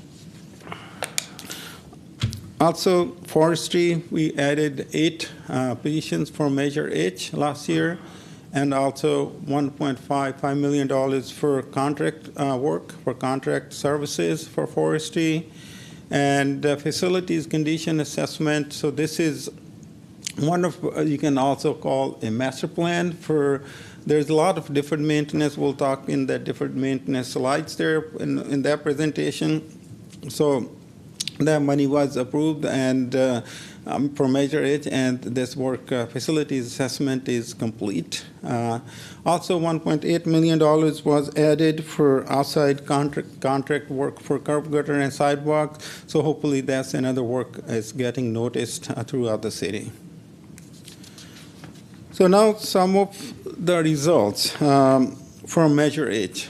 Also, forestry, we added 8 positions for Measure H last year, and also $1.55 million for contract work, for contract services for forestry, and facilities condition assessment. So this is one of, you can also call a master plan for, there's a lot of different maintenance. We'll talk in the different maintenance slides there in that presentation. So that money was approved and for Measure H, and this work facilities assessment is complete. Also, $1.8 million was added for outside contract work for curb gutter and sidewalks. So hopefully that's another work is getting noticed throughout the city. So now some of the results from Measure H.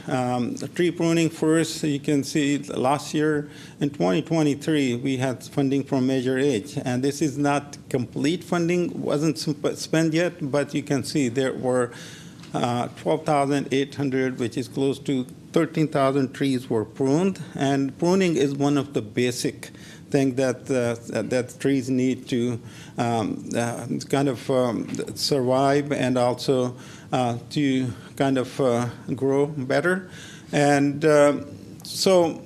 Tree pruning first, you can see last year in 2023, we had funding from Measure H, and this is not complete funding, wasn't spent yet, but you can see there were 12,800, which is close to 13,000 trees were pruned, and pruning is one of the basic thing that trees need to kind of survive and also to kind of grow better. And so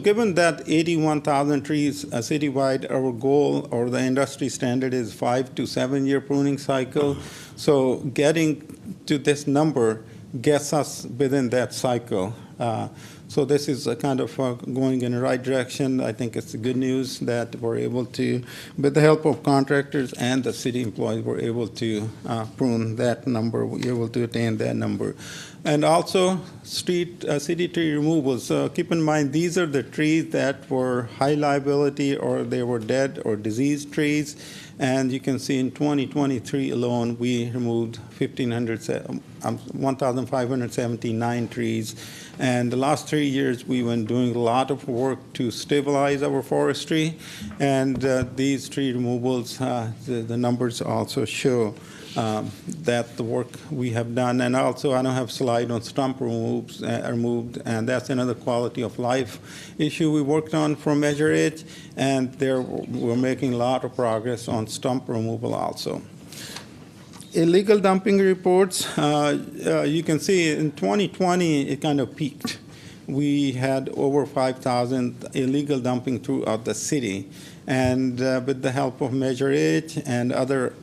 given that 81,000 trees citywide, our goal or the industry standard is 5 to 7 year pruning cycle. So getting to this number gets us within that cycle. So this is kind of going in the right direction. I think it's good news that we're able to, with the help of contractors and the city employees, we're able to prune that number, we're able to attain that number. And also city tree removals. Keep in mind, these are the trees that were high liability or they were dead or diseased trees. And you can see in 2023 alone, we removed 1,579 trees. And the last 3 years, we've been doing a lot of work to stabilize our forestry. And these tree removals, the numbers also show that the work we have done. And also, I don't have a slide on stump removed, and that's another quality of life issue we worked on for Measure H. And there we're making a lot of progress on stump removal also. Illegal dumping reports, you can see in 2020, it kind of peaked. We had over 5,000 illegal dumping throughout the city. And with the help of Measure H and other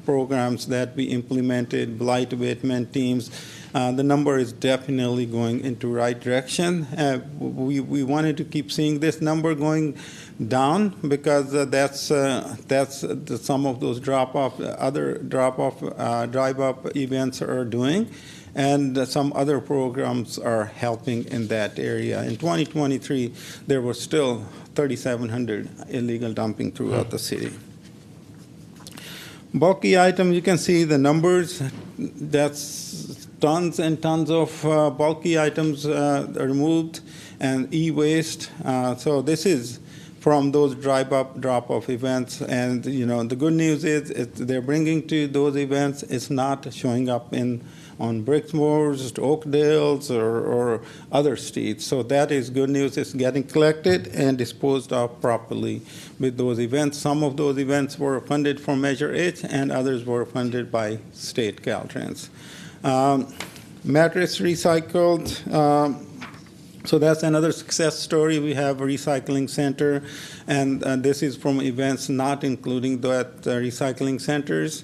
programs that we implemented, blight abatement teams, the number is definitely going into the right direction. We wanted to keep seeing this number going down because that's some of those drive-up events are doing. And some other programs are helping in that area. In 2023, there were still 3,700 illegal dumping throughout the city. Bulky items, you can see the numbers. That's tons and tons of bulky items removed, and e-waste. So this is from those drop-off events. And the good news is they're bringing to those events. It's not showing up on Bricksmoors, Oakdales, or other streets. So that is good news. It's getting collected and disposed of properly with those events. Some of those events were funded from Measure H, and others were funded by state Caltrans. Mattress recycled. So that's another success story. We have a recycling center, and this is from events not including that recycling centers.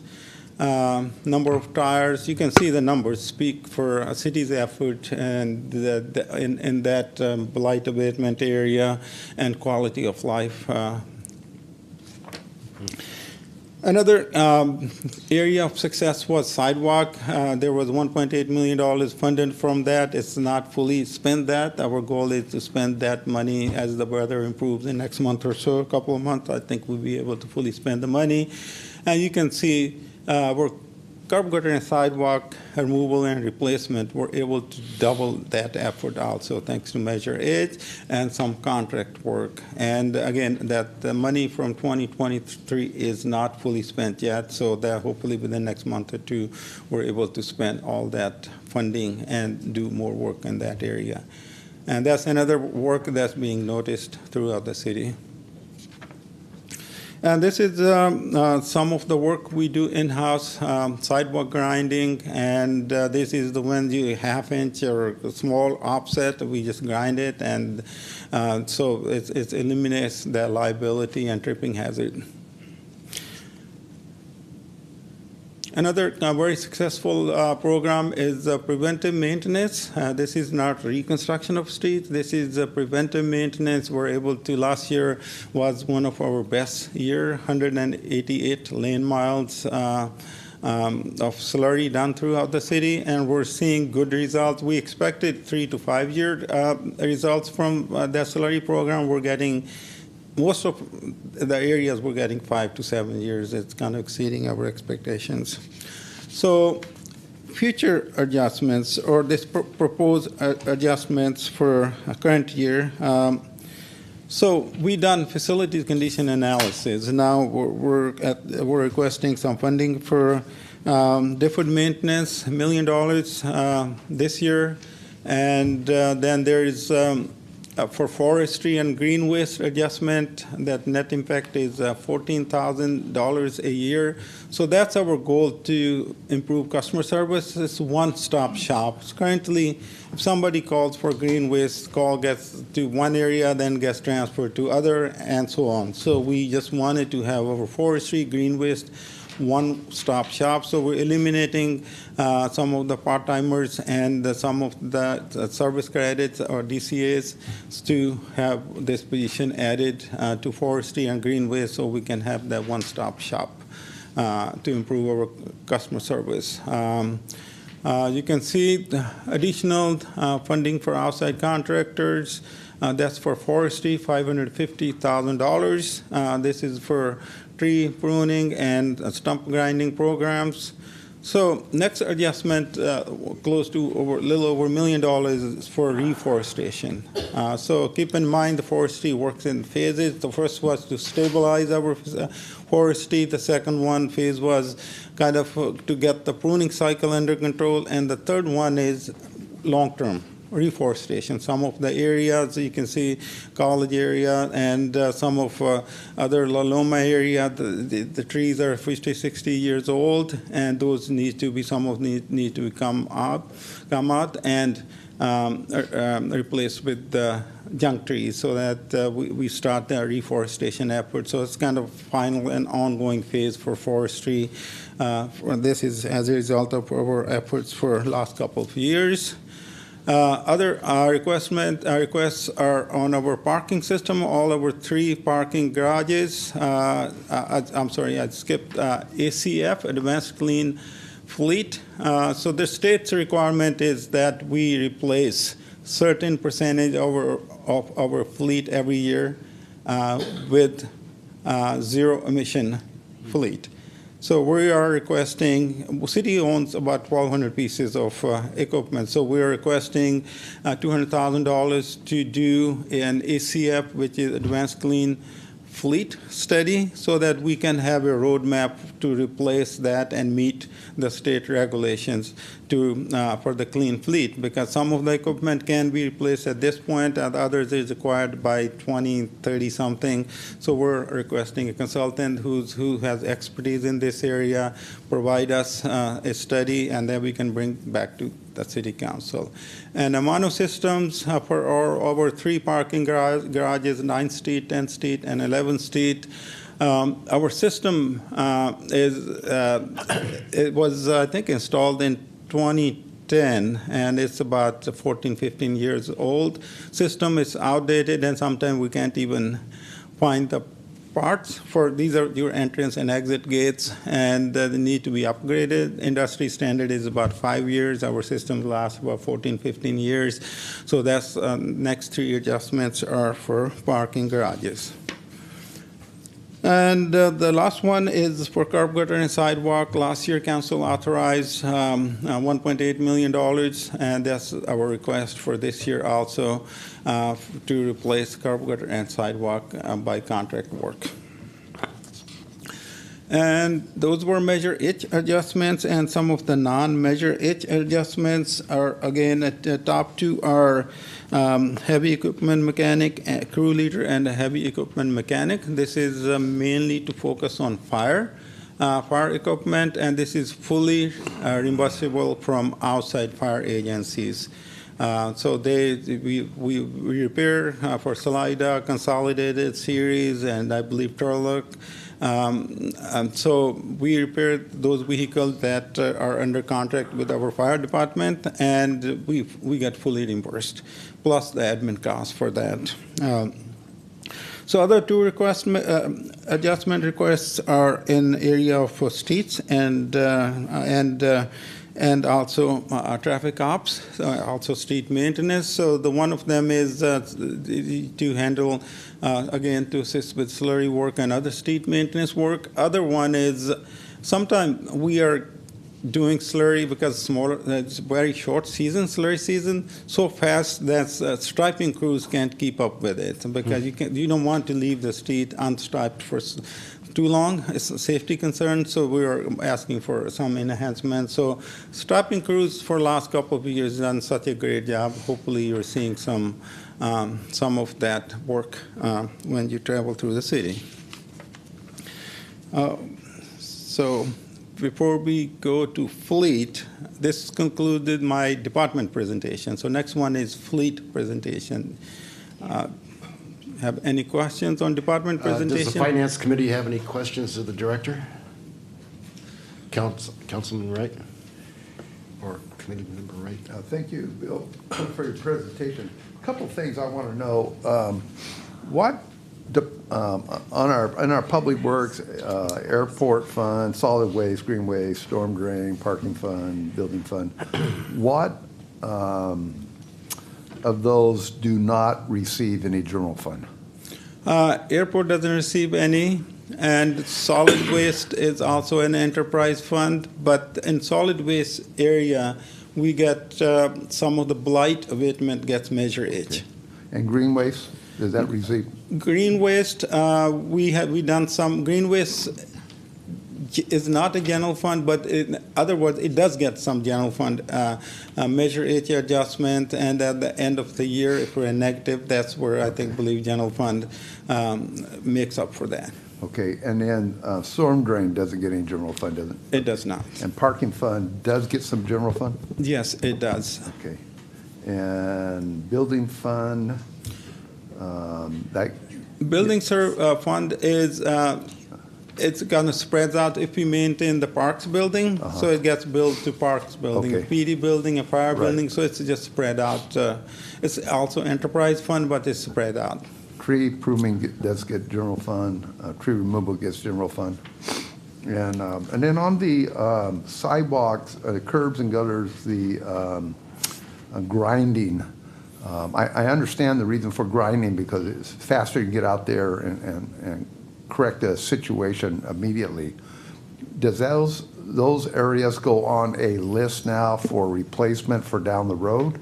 Number of tires, you can see the numbers speak for a city's effort and in that blight abatement area and quality of life. Another area of success was sidewalk. There was $1.8 million funded from that. It's not fully spent that. Our goal is to spend that money as the weather improves in next month or so, a couple of months. I think we'll be able to fully spend the money. And you can see we're curb gutter and sidewalk removal and replacement, we're able to double that effort also thanks to Measure H and some contract work. And again, that the money from 2023 is not fully spent yet, so that hopefully within the next month or two, we're able to spend all that funding and do more work in that area. And that's another work that's being noticed throughout the city. And this is some of the work we do in-house, sidewalk grinding, and this is the one you half-inch or a small offset. We just grind it, and so it eliminates the liability and tripping hazard. Another very successful program is preventive maintenance. This is not reconstruction of streets. This is preventive maintenance. We're able to, last year was one of our best year, 188 lane miles of slurry done throughout the city, and we're seeing good results. We expected 3 to 5 year results from that slurry program. We're getting most of the areas we're getting 5 to 7 years. It's kind of exceeding our expectations. So future adjustments or this proposed adjustments for current year. So we done facilities condition analysis. Now we're requesting some funding for deferred maintenance, $1 million this year. And then there is for forestry and green waste adjustment, that net impact is $14,000 a year. So that's our goal, to improve customer service. It's one-stop shop. Currently, if somebody calls for green waste, call gets to one area, then gets transferred to other, and so on. So we just wanted to have our forestry, green waste, one-stop shop. So we're eliminating some of the part-timers and some of the service credits or DCAs to have this position added to forestry and green waste, so we can have that one-stop shop to improve our customer service. You can see the additional funding for outside contractors. That's for forestry, $550,000. This is for tree pruning and stump grinding programs. So next adjustment, close to a little over $1 million is for reforestation. So keep in mind the forestry works in phases. The first was to stabilize our forestry. The second phase was kind of to get the pruning cycle under control. And the third one is long-term reforestation. Some of the areas, you can see college area and some of other La Loma area, the trees are 50, 60 years old, and those need to be, need to come out and replaced with junk trees, so that we start the reforestation effort. So it's kind of final and ongoing phase for forestry. This is as a result of our efforts for last couple of years. Other requests are on our parking system. All our 3 parking garages. I'm sorry, I skipped ACF, Advanced Clean Fleet. So the state's requirement is that we replace certain percentage of our fleet every year with zero emission fleet. So we are requesting, city owns about 1,200 pieces of equipment. So we are requesting $200,000 to do an ACF, which is Advanced Clean Fleet Study, so that we can have a roadmap to replace that and meet the state regulations for the clean fleet, because some of the equipment can be replaced at this point and others is required by 2030 something. So we're requesting a consultant who has expertise in this area provide us a study, and then we can bring back to the city council. And amount of systems for our 3 parking garages, 9th Street, 10th Street, and 11th Street. Our system it was, I think, installed in 2010, and it's about 14, 15 years old. System is outdated, and sometimes we can't even find the parts for these are your entrance and exit gates, and they need to be upgraded. Industry standard is about 5 years. Our systems last about 14, 15 years. So that's next 3 adjustments are for parking garages. And the last one is for curb gutter and sidewalk. Last year, council authorized $1.8 million, and that's our request for this year also to replace curb gutter and sidewalk by contract work. And those were Measure H adjustments, and some of the non-Measure H adjustments are, again, at the top 2 are heavy equipment mechanic, crew leader, and a heavy equipment mechanic. This is mainly to focus on fire equipment, and this is fully reimbursable from outside fire agencies. So we repair for Salida, Consolidated Series, and I believe Turlock. So we repair those vehicles that are under contract with our fire department, and we get fully reimbursed, plus the admin costs for that. So other 2 adjustment requests are in area of streets and also traffic ops, also street maintenance. So the one of them is to handle, again, to assist with slurry work and other street maintenance work. Other one is sometimes we are doing slurry because it's very short season, slurry season, so fast that striping crews can't keep up with it, because you don't want to leave the street unstriped for too long. It's a safety concern, so we are asking for some enhancements. So striping crews for the last couple of years done such a great job. Hopefully you're seeing some of that work when you travel through the city. So before we go to fleet, this concluded my department presentation. So next one is fleet presentation. Have any questions on department presentation? Does the Finance Committee have any questions of the Director? Councilman Wright? Or Committee Member Wright? Thank you, Bill, for your presentation. A couple of things I want to know. On our public works, airport fund, solid waste, green waste, storm drain, parking fund, building fund, what of those do not receive any general fund? Airport doesn't receive any, and solid waste is also an enterprise fund, but in solid waste area, we get some of the blight abatement gets Measure H. Okay. And green waste, does that receive? Green waste, we done some. Green waste is not a general fund, but in other words, it does get some general fund Measure H adjustment, and at the end of the year, if we're negative, that's where I believe general fund makes up for that. Okay, and then storm drain doesn't get any general fund, does it? It does not. And parking fund does get some general fund? Yes, it does. Okay. And building fund, that? Building fund is, it's kind of spreads out if we maintain the parks building, so it gets billed to parks building, Okay. a PD building, a fire Right. building, so it's just spread out. It's also enterprise fund, but it's spread out. Tree pruning does get general fund, tree removal gets general fund. And then on the sidewalks, curbs and gutters, the grinding, I understand the reason for grinding because it's faster to get out there and correct a situation immediately. does those areas go on a list now for replacement for down the road?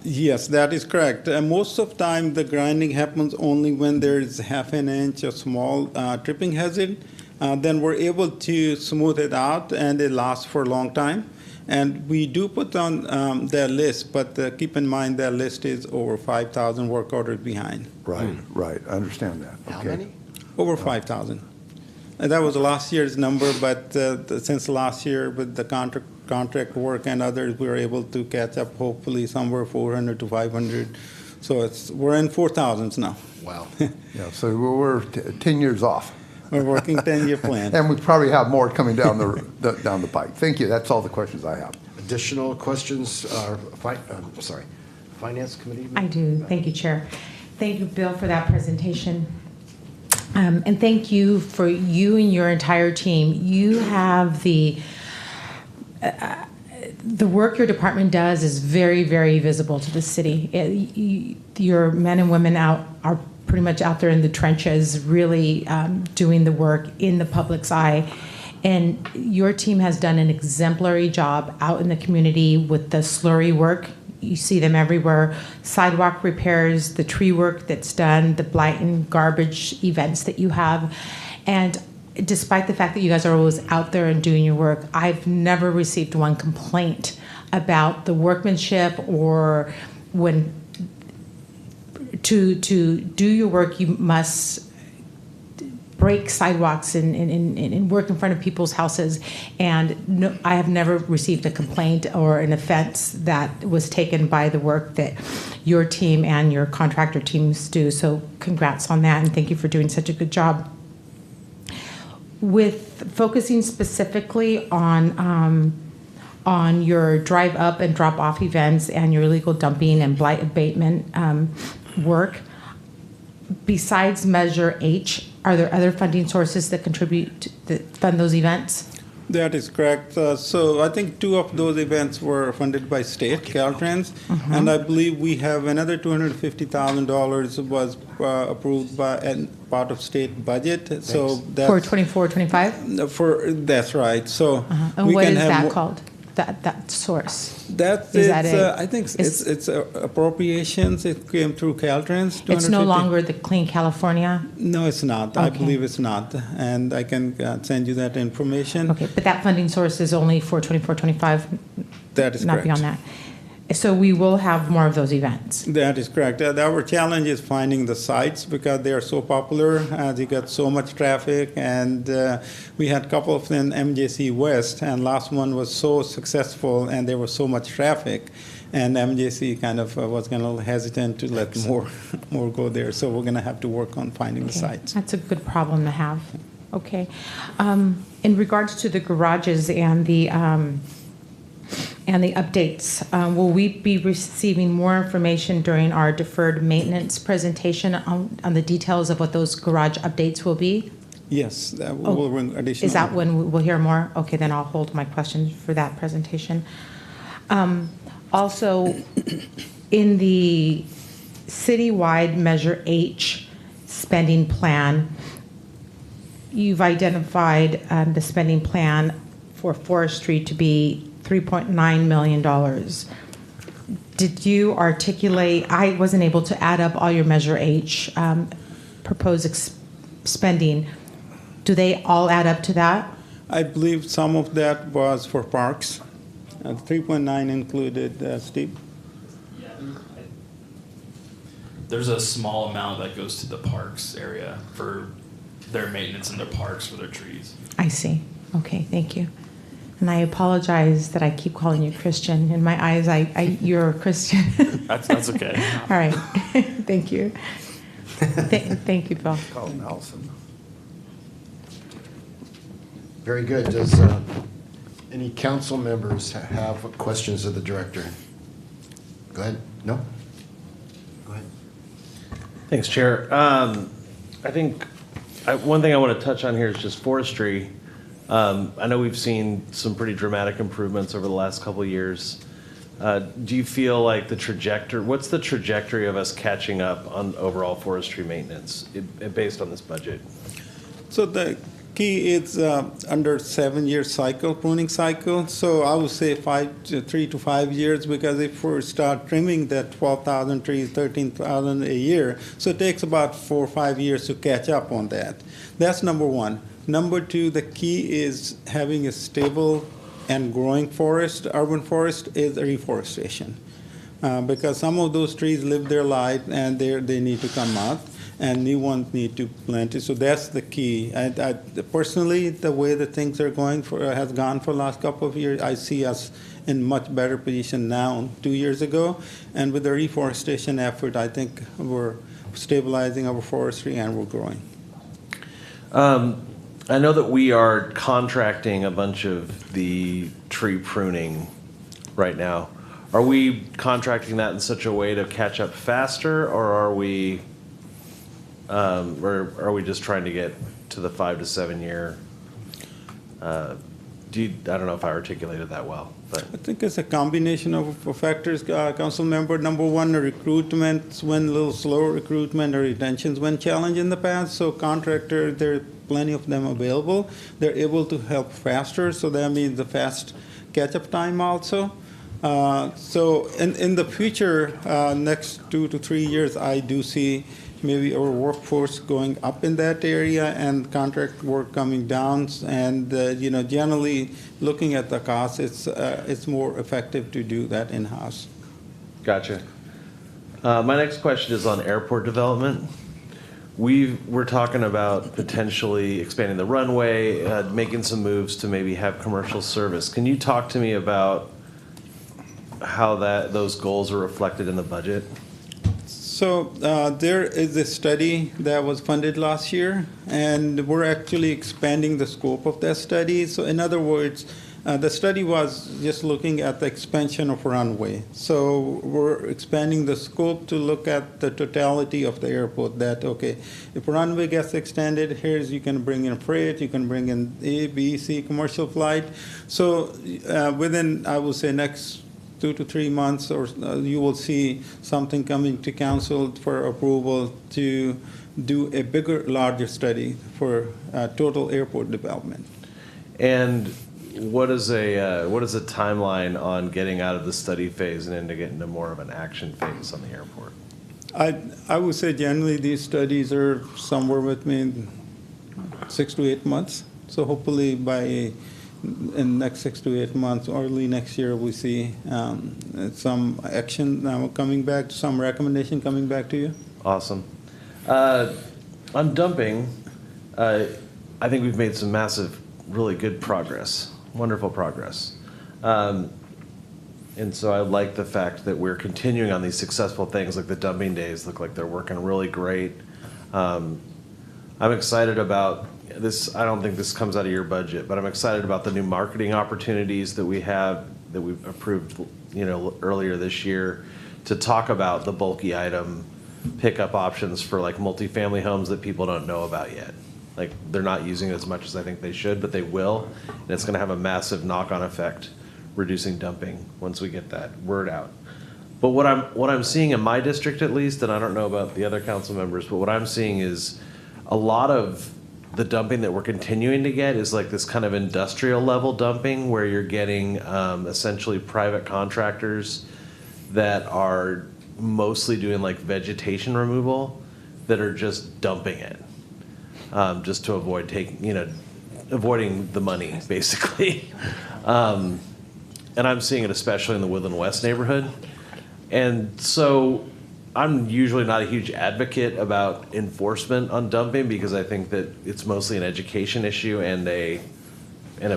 Yes, that is correct. Most of time, the grinding happens only when there is half an inch of small tripping hazard. Then we're able to smooth it out, and it lasts for a long time. And we do put on their list, but keep in mind that list is over 5,000 work orders behind. Right, right, I understand that. How Okay. many? Over 5,000. And that was last year's number, but since last year with the contract work and others, we were able to catch up hopefully somewhere 400 to 500. So we're in 4,000s now. Wow. Yeah, so we're 10 years off. We're working 10-year plan. And we probably have more coming down down the pike. Thank you, that's all the questions I have. Additional questions, Finance Committee? I do. Thank you, Chair. Thank you, Bill, for that presentation. And thank you for you and your entire team. You have the work your department does is very, very visible to the city. Your men and women are pretty much out there in the trenches, really doing the work in the public's eye. And your team has done an exemplary job out in the community with the slurry work. You see them everywhere. Sidewalk repairs, the tree work that's done, the blight and garbage events that you have. And despite the fact that you guys are always out there and doing your work, I've never received one complaint about the workmanship or when to do your work, you must break sidewalks and work in front of people's houses. And no, I have never received a complaint or an offense that was taken by the work that your team and your contractor teams do. So congrats on that, and thank you for doing such a good job. With focusing specifically on your drive up and drop off events and your illegal dumping and blight abatement work, besides Measure H, are there other funding sources that fund those events? That is correct. So I think 2 of those events were funded by state, Caltrans, and I believe we have another $250,000 was approved by and part of state budget. So that's For 24, 25? That's right. So And we what can is have that more- called? That source? That Is is, that a- I think it's appropriations. It came through Caltrans. It's no 250. longer the Clean California? No, it's not. I Okay. believe it's not, and I can send you that information. Okay, but that funding source is only for 24, 25? That is Not correct. beyond that? So we will have more of those events? That is correct. Our challenge is finding the sites because they are so popular. They got so much traffic, and we had a couple of them in MJC West, and last one was so successful, and there was so much traffic, and MJC kind of was kind of hesitant to let more go there. So we're going to have to work on finding the Okay, sites. that's a good problem to have. Okay. In regards to the garages and the updates, will we be receiving more information during our deferred maintenance presentation on the details of what those garage updates will be? Yes, that will bring additional. Is that when we'll hear more? Okay, then I'll hold my questions for that presentation. Also, in the citywide Measure H spending plan, you've identified the spending plan for forestry to be $3.9 million. Did you articulate, I wasn't able to add up all your Measure H proposed spending. Do they all add up to that? I believe some of that was for parks. 3.9 included, Steve? There's a small amount that goes to the parks area for their maintenance in their parks for their trees. I see. Okay, thank you. And I apologize that I keep calling you Christian. In my eyes, you're a Christian. That's okay. All right. Thank you. Thank you, Bill. Call him Allison. Very good. Does any council members have questions of the director? Go ahead. No? Go ahead. Thanks, Chair. I think one thing I want to touch on here is just forestry. I know we've seen some pretty dramatic improvements over the last couple of years. Do you feel like what's the trajectory of us catching up on overall forestry maintenance based on this budget? So the key is under 7-year cycle, pruning cycle. So I would say 3 to 5 years, because if we start trimming that 12,000 trees, 13,000 a year, so it takes about 4 or 5 years to catch up on that. That's number one. Number two, the key is having a stable and growing forest. Urban forest is reforestation. Because some of those trees live their life and they need to come out, and new ones need to plant it. So that's the key. I personally, the way that things are going has gone for the last couple of years, I see us in much better position now 2 years ago. And with the reforestation effort, I think we're stabilizing our forestry and we're growing. I know that we are contracting a bunch of the tree pruning right now. Are we contracting that in such a way to catch up faster, or are we just trying to get to the 5 to 7 year? I don't know if I articulated that well, but I think it's a combination of factors, council member. Number one, the recruitment went a little slower, recruitment or retentions went challenged in the past. So contractor, there are plenty of them available. They're able to help faster, so that means the fast catch-up time also. So in the future, next 2 to 3 years, I do see maybe our workforce going up in that area and contract work coming down. And generally looking at the cost, it's more effective to do that in-house. gotcha. My next question is on airport development. We're talking about potentially expanding the runway, making some moves to maybe have commercial service. Can you talk to me about how those goals are reflected in the budget? So there is a study that was funded last year, and we're actually expanding the scope of that study. So in other words, the study was just looking at the expansion of runway. So we're expanding the scope to look at the totality of the airport, that, okay, if runway gets extended, you can bring in freight, you can bring in A, B, C, commercial flight. So within, I would say, next 2 to 3 months, or you will see something coming to council for approval to do a bigger, larger study for total airport development. And what is a timeline on getting out of the study phase and into getting to more of an action phase on the airport? I would say generally these studies are somewhere between 6 to 8 months. So hopefully in the next 6 to 8 months, early next year, we see some action coming back, some recommendation coming back to you. Awesome. On dumping, I think we've made some massive, really good progress, wonderful progress. And so I like the fact that we're continuing on these successful things, like the dumping days look like they're working really great. I'm excited about this. I don't think this comes out of your budget, but I'm excited about the new marketing opportunities that we have, that we've approved, earlier this year, to talk about the bulky item pickup options for like multifamily homes that people don't know about yet. Like, they're not using it as much as I think they should, but they will, and it's going to have a massive knock-on effect, reducing dumping once we get that word out. But what I'm seeing in my district, at least, and I don't know about the other council members, but what I'm seeing is a lot of the dumping that we're continuing to get is like this kind of industrial level dumping, where you're getting essentially private contractors that are mostly doing like vegetation removal, that are just dumping it, just to avoid avoiding the money, basically. And I'm seeing it especially in the Woodland West neighborhood. And so I'm usually not a huge advocate about enforcement on dumping, because I think that it's mostly an education issue and a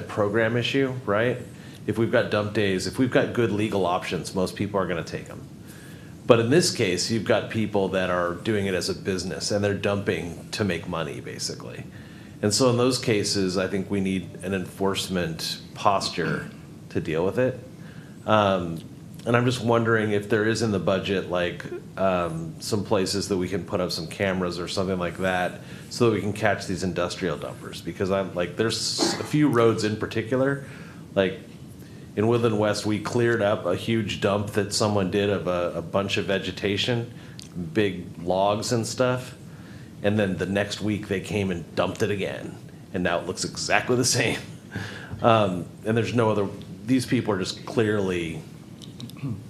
program issue, right? If we've got dump days, if we've got good legal options, most people are going to take them. But in this case, you've got people that are doing it as a business, and they're dumping to make money, basically. And so in those cases, I think we need an enforcement posture to deal with it. And I'm just wondering if there is in the budget, like some places that we can put up some cameras or something like that, so that we can catch these industrial dumpers. Because there's a few roads in particular, like in Woodland West, we cleared up a huge dump that someone did of a bunch of vegetation, big logs and stuff. And then the next week they came and dumped it again. and now it looks exactly the same. And there's no other, these people are just clearly,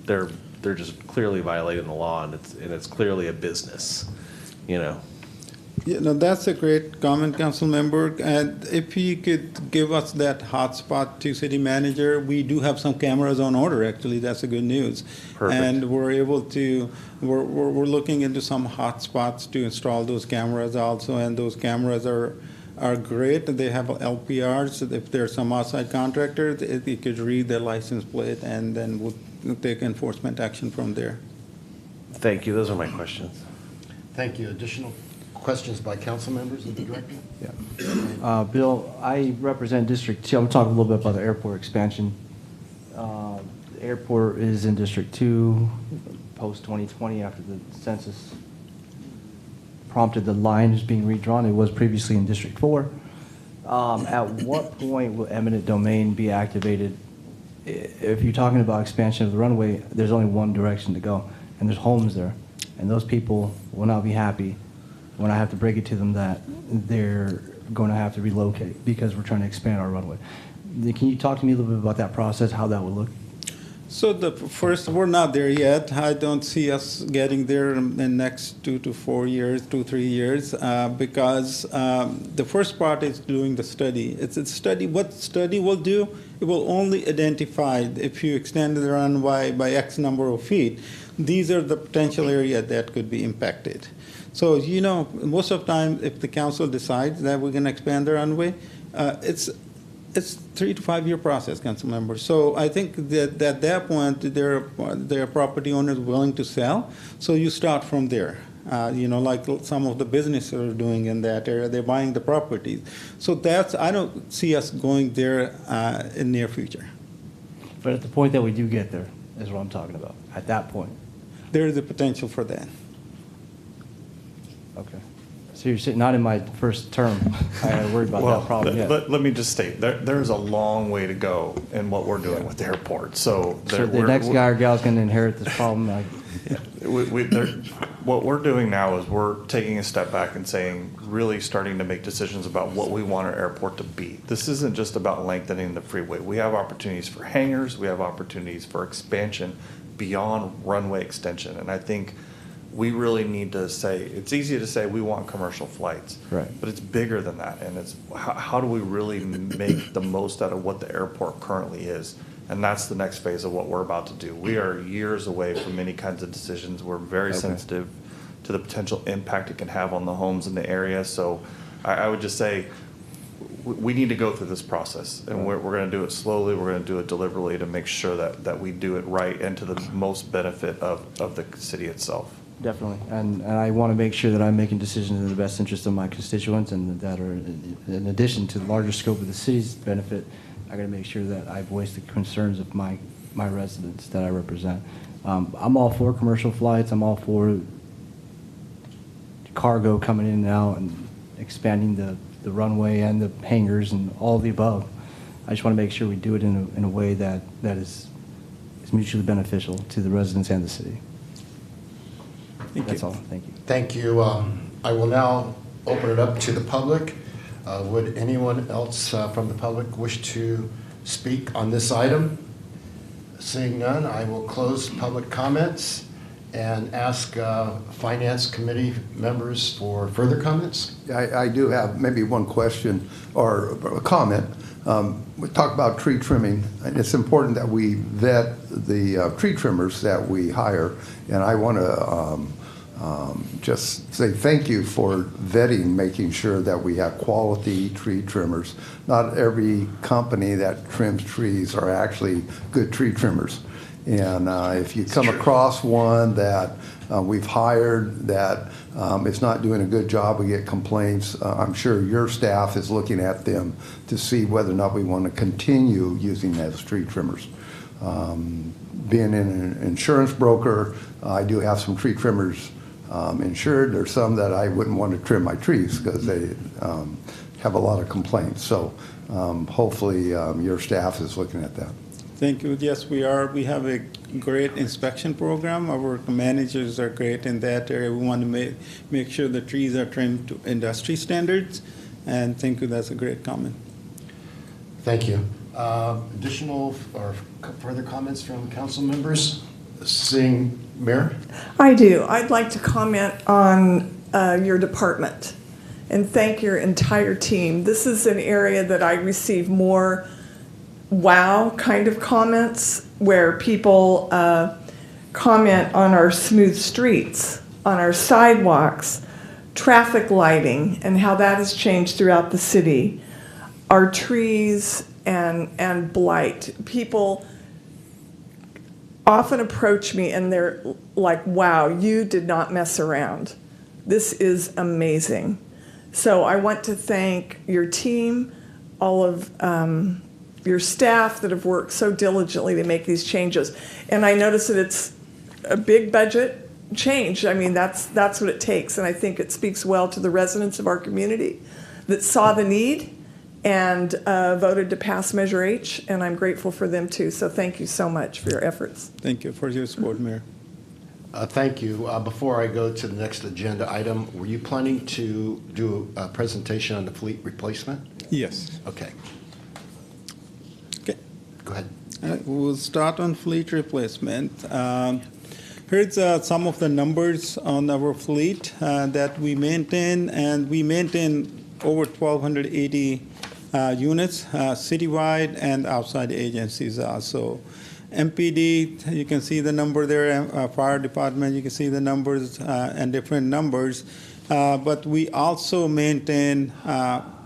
they're just clearly violating the law, and it's clearly a business, you know. Yeah, no, that's a great comment, council member. And if you could give us that hotspot to city manager, we do have some cameras on order, actually. That's a good news. Perfect. And we're able to, we're looking into some hotspots to install those cameras also, and those cameras are great. They have LPRs. If there's some outside contractor, you could read their license plate, and then we'll take enforcement action from there. Thank you. Those are my questions. Thank you. Additional questions by council members of the director? Yeah. Bill, I represent District 2. I'm going to talk a little bit about the airport expansion. The airport is in District 2, post-2020, after the census prompted the lines being redrawn. It was previously in District 4. At what point will eminent domain be activated? If you're talking about expansion of the runway, there's only one direction to go, and there's homes there. And those people will not be happy when I have to break it to them that they're going to have to relocate because we're trying to expand our runway. Can you talk to me a little bit about that process, how that would look? So we're not there yet. I don't see us getting there in the next 2 to 4 years, 3 years, because the first part is doing the study. It's a study. What study will do? It will only identify if you extend the runway by X number of feet. These are the potential area that could be impacted. So, you know, most of the time, if the council decides that we're going to expand the runway, it's 3 to 5 year process, council members. So I think that at that point, there are property owners willing to sell. So you start from there. You know, like some of the businesses are doing in that area, they're buying the properties. So I don't see us going there in near future. But at the point that we do get there is what I'm talking about, at that point. There is a potential for that. Okay. So you're saying, not in my first term, I had worried about that problem yet. Let me just state, there's a long way to go in what we're doing with the airport, so. So the next guy or gal's going to inherit this problem? What we're doing now is we're taking a step back and saying, really starting to make decisions about what we want our airport to be. This isn't just about lengthening the freeway. We have opportunities for hangars, we have opportunities for expansion beyond runway extension, and I think we really need to say, it's easy to say we want commercial flights. Right. But it's bigger than that, and it's how do we really make the most out of what the airport currently is? And that's the next phase of what we're about to do. We are years away from many kinds of decisions. We're very sensitive to the potential impact it can have on the homes in the area. So I would just say we need to go through this process, and we're going to do it slowly. We're going to do it deliberately to make sure that we do it right and to the most benefit of the city itself. Definitely. And I want to make sure that I'm making decisions in the best interest of my constituents, and that are, in addition to the larger scope of the city's benefit, I got to make sure that I voice the concerns of my residents that I represent. I'm all for commercial flights. I'm all for cargo coming in and out and expanding the runway and the hangars and all of the above. I just want to make sure we do it in a way that is mutually beneficial to the residents and the city. That's all. Thank you. Thank you. I will now open it up to the public. Would anyone else from the public wish to speak on this item? Seeing none, I will close public comments and ask Finance Committee members for further comments. I do have maybe one question or a comment. We talk about tree trimming, and it's important that we vet the tree trimmers that we hire. And I want to just say thank you for vetting, making sure that we have quality tree trimmers. Not every company that trims trees are actually good tree trimmers. And if you come across one that we've hired that is not doing a good job, we get complaints. I'm sure your staff is looking at them to see whether or not we want to continue using those tree trimmers. Being an insurance broker, I do have some tree trimmers insured. There's some that I wouldn't want to trim my trees because they have a lot of complaints. So hopefully your staff is looking at that. Thank you. Yes, we are. We have a great inspection program. Our managers are great in that area. We want to make sure the trees are trimmed to industry standards. And thank you, that's a great comment. Thank you. Additional or further comments from council members? Seeing Mayor? I do. I'd like to comment on your department and thank your entire team. This is an area that I receive more wow kind of comments where people comment on our smooth streets, on our sidewalks, traffic lighting, and how that has changed throughout the city, our trees and blight. People often approach me and they're like, wow, you did not mess around. This is amazing. So I want to thank your team, all of your staff that have worked so diligently to make these changes. And I notice that it's a big budget change. I mean, that's what it takes. And I think it speaks well to the residents of our community that saw the need and voted to pass Measure H, and I'm grateful for them too. So thank you so much for your efforts. Thank you for your support, Mayor. Thank you. Before I go to the next agenda item, were you planning to do a presentation on the fleet replacement? Yes. Okay. Okay. Go ahead. We'll start on fleet replacement. Here's some of the numbers on our fleet that we maintain, and we maintain over 1,280 units citywide and outside agencies also. MPD, you can see the number there, fire department, you can see the numbers and different numbers. But we also maintain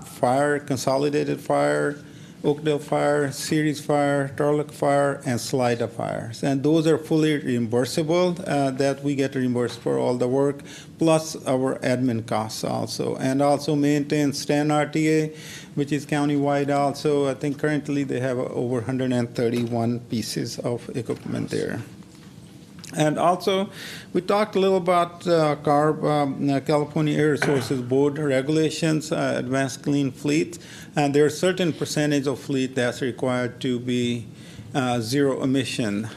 fire, consolidated fire, Oakdale Fire, Ceres Fire, Tarlock Fire, and Slida Fires. And those are fully reimbursable, that we get reimbursed for all the work, plus our admin costs also. And also maintain Stan RTA, which is countywide also. I think currently they have over 131 pieces of equipment there. And also, we talked a little about California Air Resources Board regulations, advanced clean fleet, and there are certain percentage of fleet that's required to be zero emission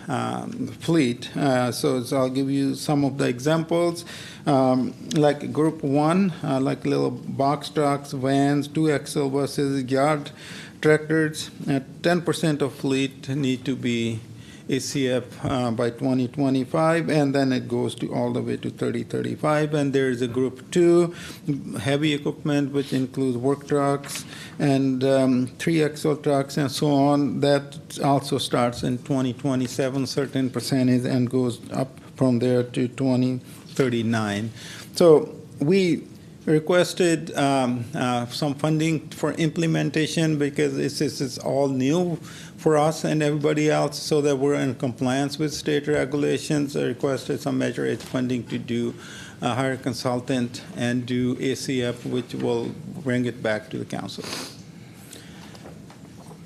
fleet. So I'll give you some of the examples. Like Group 1, like little box trucks, vans, 2XL buses, yard tractors, 10% of fleet need to be ACF by 2025, and then it goes to all the way to 3035. And there is a Group 2, heavy equipment, which includes work trucks and 3XL trucks and so on. That also starts in 2027, certain percentage, and goes up from there to 2039. So we requested some funding for implementation because this is all new for us and everybody else, so that we're in compliance with state regulations. I requested some Measure H funding to do hire a consultant and do ACF, which will bring it back to the council.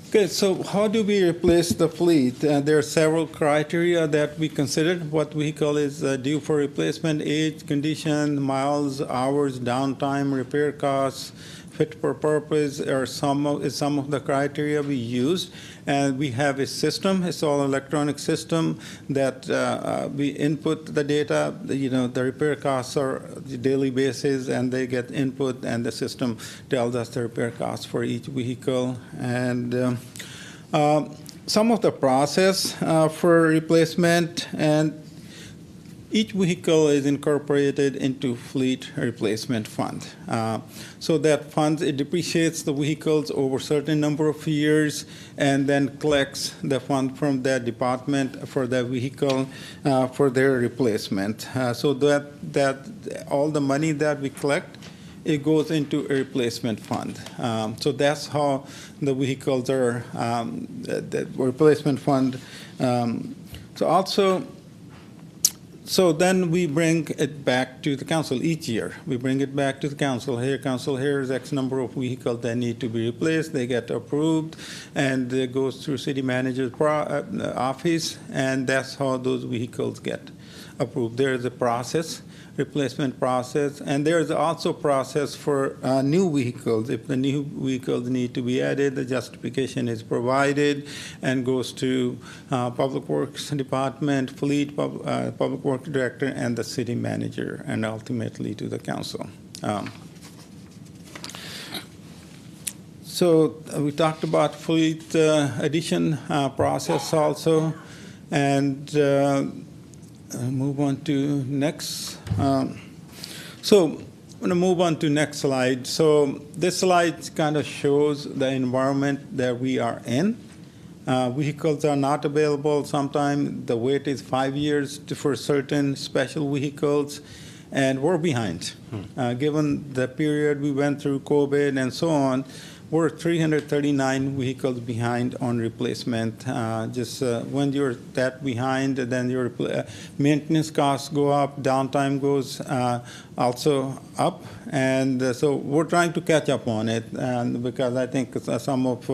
Okay, so how do we replace the fleet? There are several criteria that we considered. What vehicle is due for replacement: age, condition, miles, hours, downtime, repair costs, fit for purpose are some of the criteria we used. And we have a system, it's all electronic system that we input the data. The repair costs are the daily basis, and they get input, and the system tells us the repair costs for each vehicle. And some of the process for replacement, and each vehicle is incorporated into fleet replacement fund. So that fund, it depreciates the vehicles over a certain number of years and then collects the fund from that department for that vehicle for their replacement. So that all the money that we collect, it goes into a replacement fund. So that's how the vehicles are, the replacement fund. So then we bring it back to the council each year. We bring it back to the council. Council, here's X number of vehicles that need to be replaced. They get approved, and it goes through city manager's office, and that's how those vehicles get approved. There is a process, replacement process, and there is also process for new vehicles. If the new vehicles need to be added, the justification is provided and goes to Public Works Department, Fleet, Public Works Director, and the city manager, and ultimately to the council. So we talked about fleet addition process also, and move on to next. So I'm going to move on to next slide. So this slide kind of shows the environment that we are in. Vehicles are not available. Sometimes the wait is 5 years for certain special vehicles, and we're behind. Given the period we went through COVID and so on, we're 339 vehicles behind on replacement. When you're that behind, then your maintenance costs go up, downtime goes also up, and so we're trying to catch up on it. And because I think some of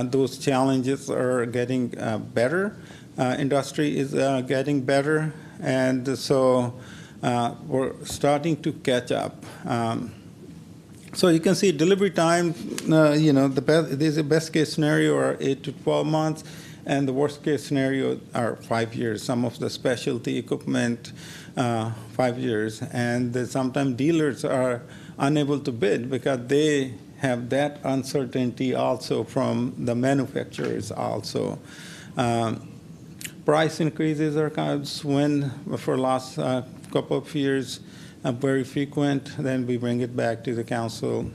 those challenges are getting better, industry is getting better, and so we're starting to catch up. So you can see delivery time, there's a best case scenario are 8 to 12 months, and the worst case scenario are 5 years. Some of the specialty equipment, 5 years. And sometimes dealers are unable to bid because they have that uncertainty also from the manufacturers also. Price increases are kind of when for last couple of years, very frequent, then we bring it back to the council.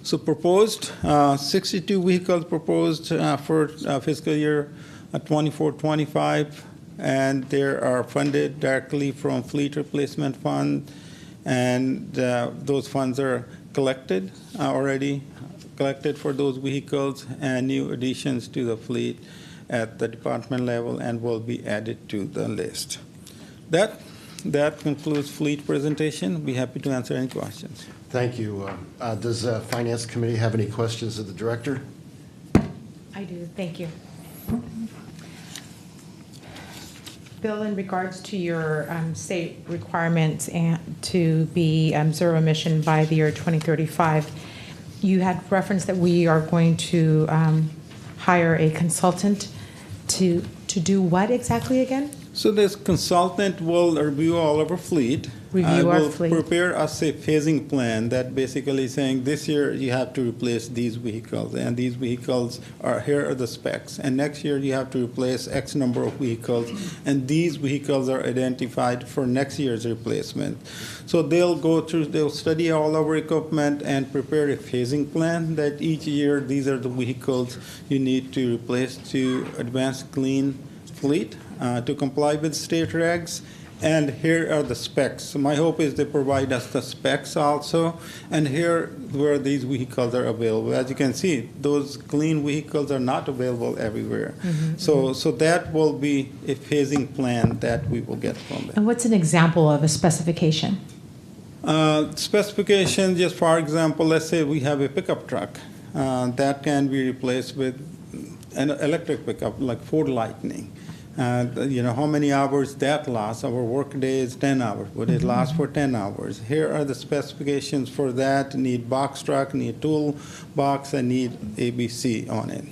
So proposed, 62 vehicles proposed for fiscal year 24-25, and they are funded directly from Fleet Replacement Fund, and those funds are collected already, collected for those vehicles, and new additions to the fleet at the department level and will be added to the list. That concludes fleet presentation. Be happy to answer any questions. Thank you. Does the Finance Committee have any questions of the Director? I do, thank you. Bill, in regards to your state requirements and to be zero emission by the year 2035, you had referenced that we are going to hire a consultant to do what exactly again? So this consultant will review all of our fleet. Review our will fleet. Prepare us a phasing plan that basically saying this year you have to replace these vehicles, and these vehicles are here are the specs, and next year you have to replace X number of vehicles, and these vehicles are identified for next year's replacement. So they'll study all our equipment and prepare a phasing plan that each year these are the vehicles you need to replace to advance clean fleet. To comply with state regs, and here are the specs. So my hope is they provide us the specs also, and here where these vehicles are available. As you can see, those clean vehicles are not available everywhere. So that will be a phasing plan that we will get from them. And what's an example of a specification? Specification, just for example, let's say we have a pickup truck that can be replaced with an electric pickup like Ford Lightning. How many hours that lasts? Our work day is 10 hours. Would it last for 10 hours? Here are the specifications for that. Need box truck, need tool box, and need ABC on it.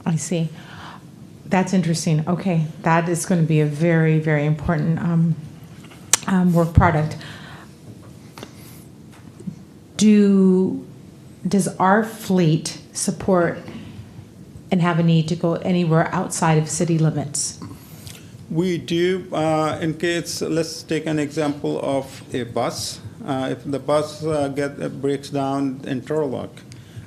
I see. That's interesting. Okay, that is going to be a very, very important work product. Does our fleet support and have a need to go anywhere outside of city limits? We do. In case, let's take an example of a bus. If the bus breaks down in Turlock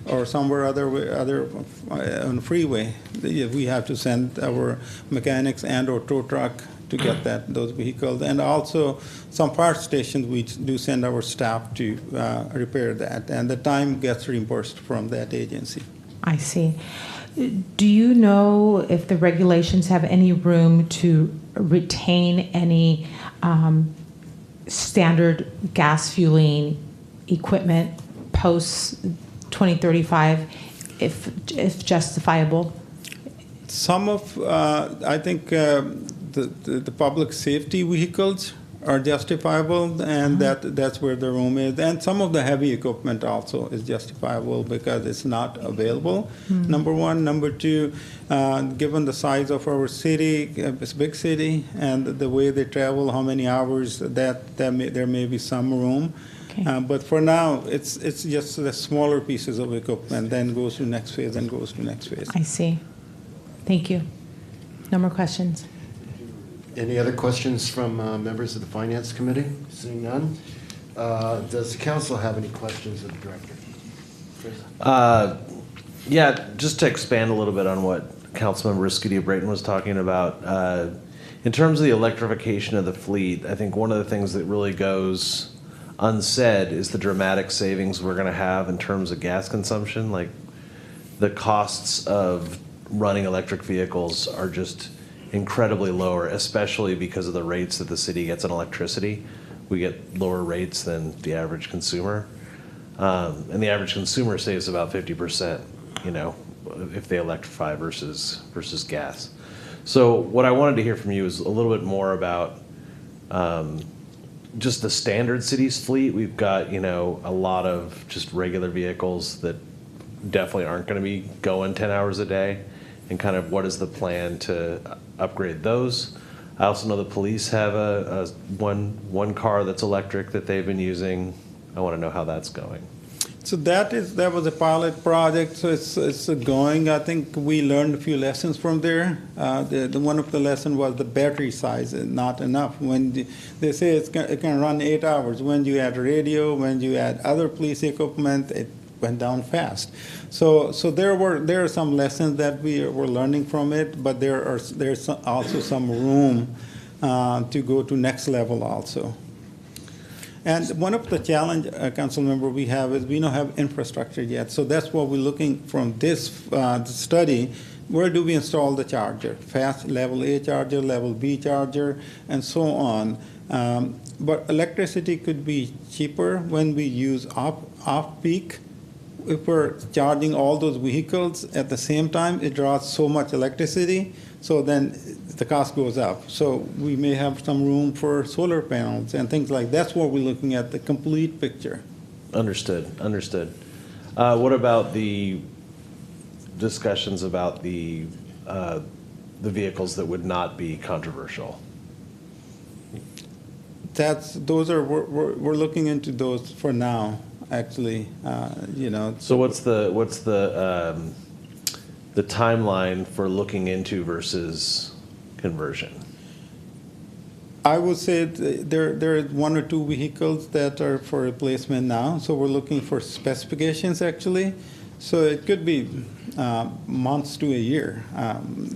or somewhere other on the freeway, we have to send our mechanics and or tow truck to get those vehicles. And also some parts stations, we do send our staff to repair that, and the time gets reimbursed from that agency. I see. Do you know if the regulations have any room to retain any standard gas fueling equipment post 2035, if justifiable? Some of, I think, the public safety vehicles are justifiable, and that's where the room is. And some of the heavy equipment also is justifiable because it's not available, number one. Number two, given the size of our city, it's a big city, and the way they travel, how many hours, there may be some room. Okay. But for now, it's just the smaller pieces of equipment, then goes to next phase, and goes to next phase. I see. Thank you. No more questions. Any other questions from members of the Finance Committee? Seeing none. Does the council have any questions of the director? Chris? Yeah, just to expand a little bit on what Councilmember Escutia-Brayton was talking about. In terms of the electrification of the fleet, I think one of the things that really goes unsaid is the dramatic savings we're going to have in terms of gas consumption. Like, the costs of running electric vehicles are just incredibly lower, especially because of the rates that the city gets on electricity. We get lower rates than the average consumer. And the average consumer saves about 50%, you know, if they electrify versus gas. So what I wanted to hear from you is a little bit more about just the standard city's fleet. We've got, you know, a lot of just regular vehicles that definitely aren't going to be going 10 hours a day, and kind of what is the plan to upgrade those. I also know the police have a one car that's electric that they've been using. I want to know how that's going. So that was a pilot project, so it's going. I think we learned a few lessons from there. The one of the lessons was the battery size is not enough. When they say it can run 8 hours, when you add radio, when you add other police equipment, it went down fast. So there are some lessons that we were learning from it, but there's also some room to go to next level also. And one of the challenge, council member, we have is we don't have infrastructure yet. So that's what we're looking from this study. Where do we install the charger? Fast level A charger, level B charger, and so on. But electricity could be cheaper when we use off-peak. If we're charging all those vehicles at the same time, it draws so much electricity, so then the cost goes up. So we may have some room for solar panels and things like that. That's what we're looking at, the complete picture. Understood. What about the discussions about the vehicles that would not be controversial? We're looking into those for now. Actually, you know. So what's the timeline for looking into versus conversion? I would say there are 1 or 2 vehicles that are for replacement now. So we're looking for specifications actually. So it could be months to a year.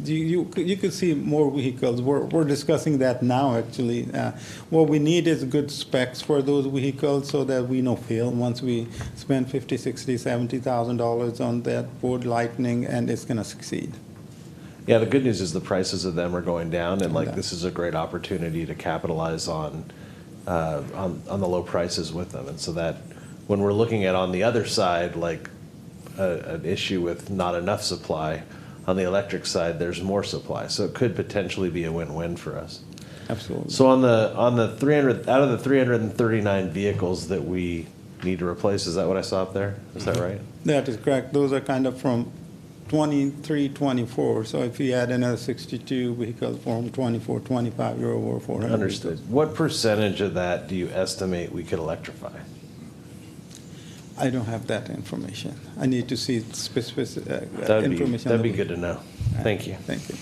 You could see more vehicles. We're discussing that now actually. What we need is good specs for those vehicles so that we don't fail once we spend $50,000, $60,000, $70,000 on that board lightning, and it's going to succeed. Yeah, the good news is the prices of them are going down, and like this is a great opportunity to capitalize on the low prices with them. And so that when we're looking at on the other side, like an issue with not enough supply, on the electric side there's more supply, so it could potentially be a win-win for us. Absolutely. So on the 300 out of the 339 vehicles that we need to replace, is that what I saw up there? Is that right? That is correct. Those are kind of from 23, 24. So if you add another 62 vehicles from 24, 25, you're over 400. Understood. vehicles. What percentage of that do you estimate we could electrify? I don't have that information. I need to see specific information. That'd be good to know. Thank you. Thank you.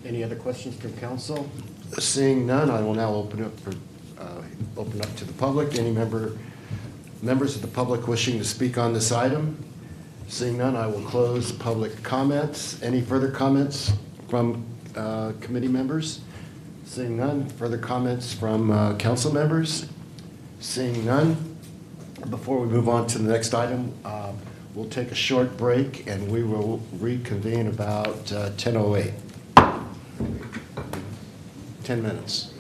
Any other questions from council? Seeing none, I will now open up to the public. Any members of the public wishing to speak on this item? Seeing none, I will close public comments. Any further comments from committee members? Seeing none, further comments from council members? Seeing none, before we move on to the next item, we'll take a short break and we will reconvene about 10:08. 10 minutes.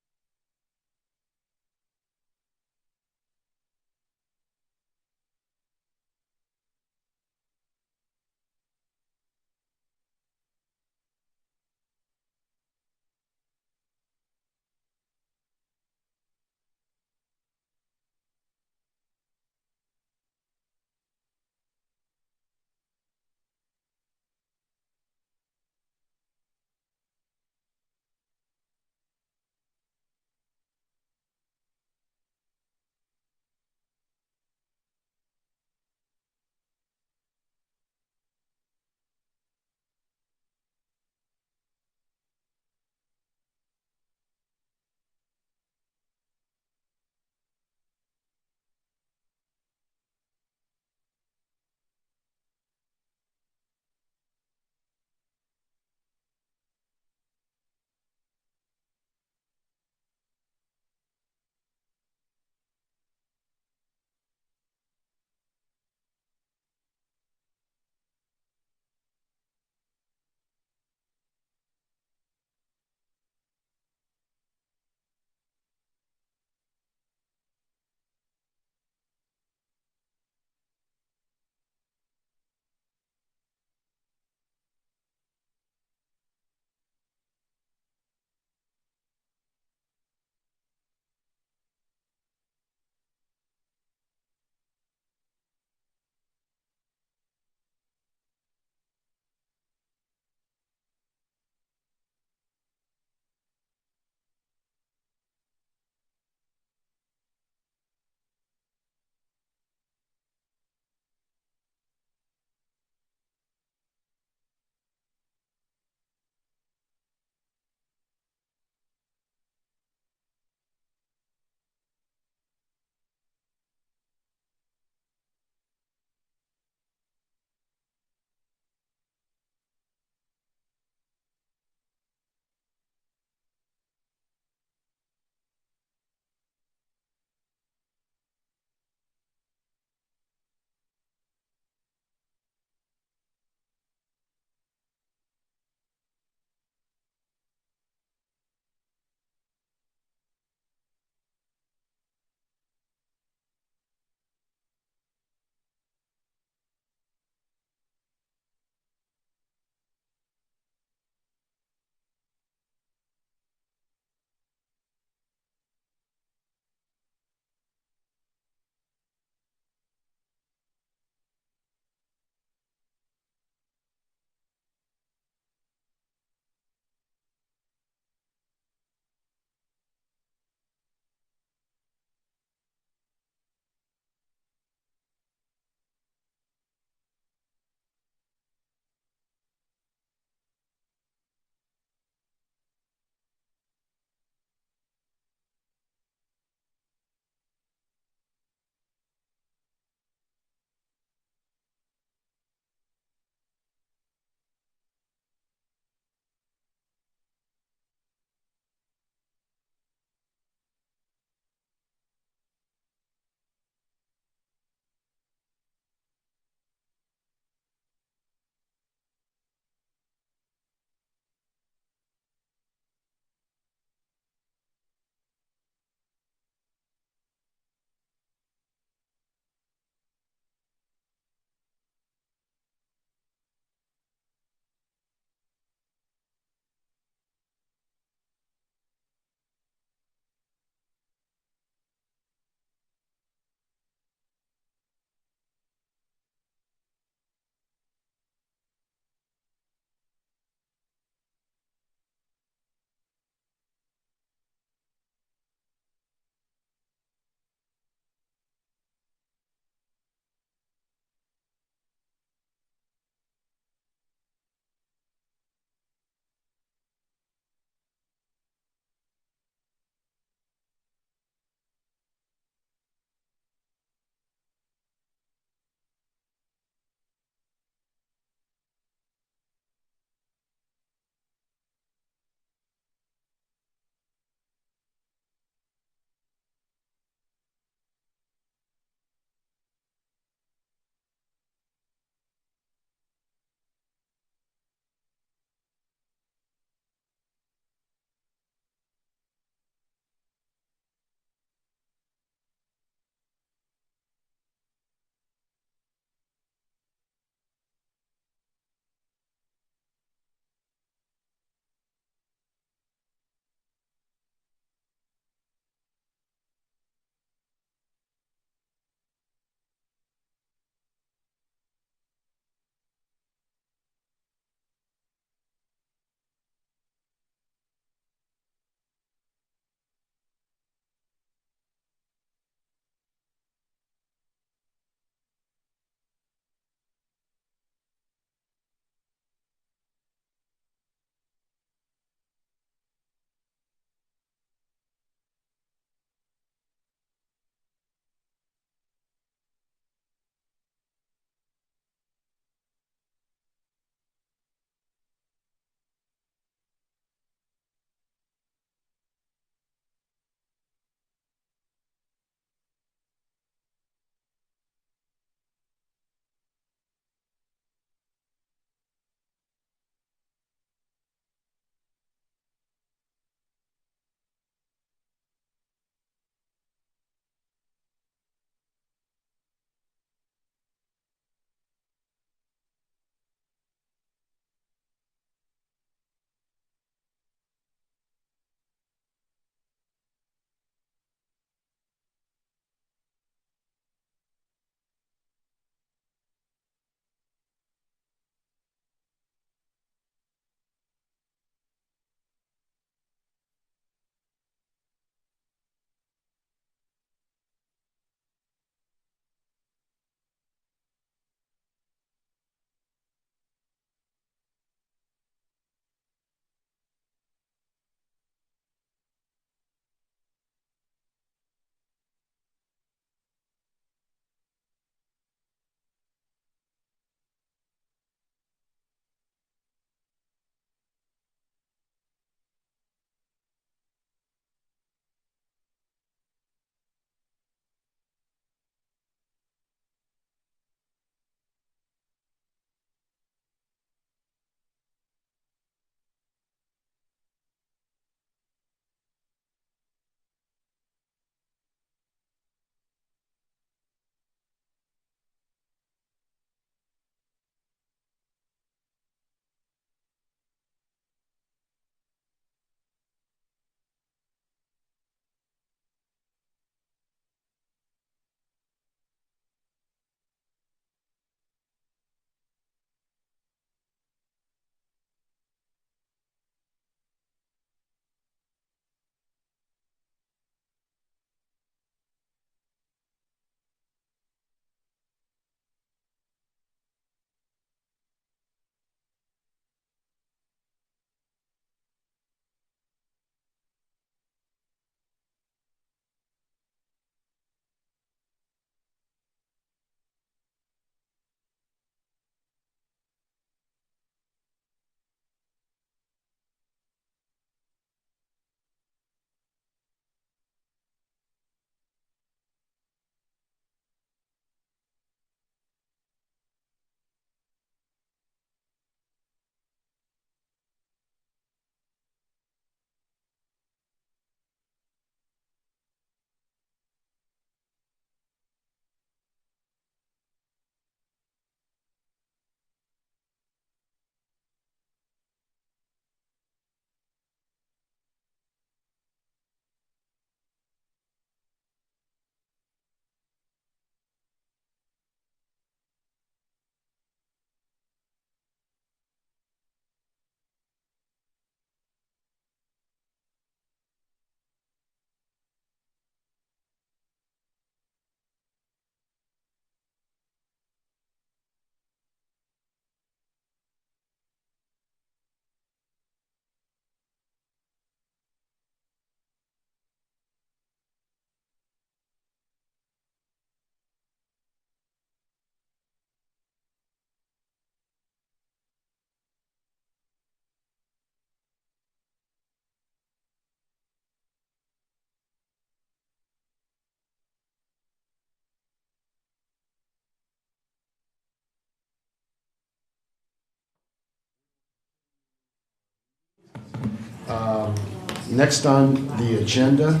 Next on the agenda,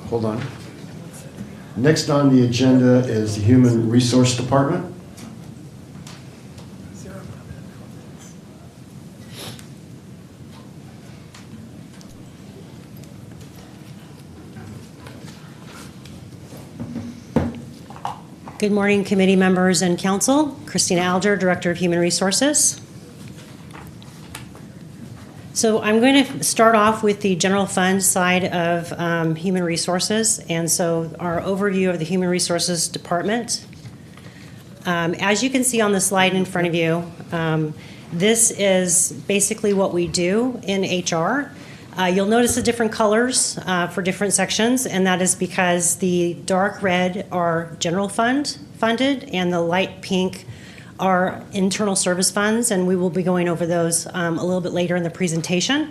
hold on. Next on the agenda is the Human Resource Department. Good morning, committee members and council. Christina Alger, Director of Human Resources. So I'm going to start off with the general fund side of human resources. And so our overview of the Human Resources Department. As you can see on the slide in front of you, this is basically what we do in HR. You'll notice the different colors for different sections, and that is because the dark red are general funded, and the light pink are internal service funds, and we will be going over those a little bit later in the presentation.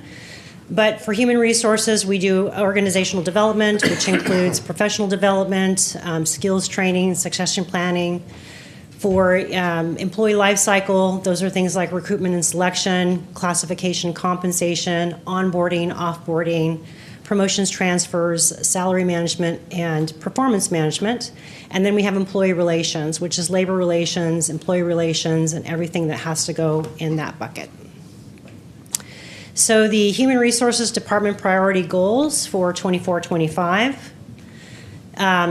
But for human resources, we do organizational development, which includes professional development, skills training, succession planning. For employee life cycle, those are things like recruitment and selection, classification, compensation, onboarding, offboarding, promotions, transfers, salary management, and performance management. And then we have employee relations, which is labor relations, employee relations, and everything that has to go in that bucket. So the Human Resources Department priority goals for 24-25.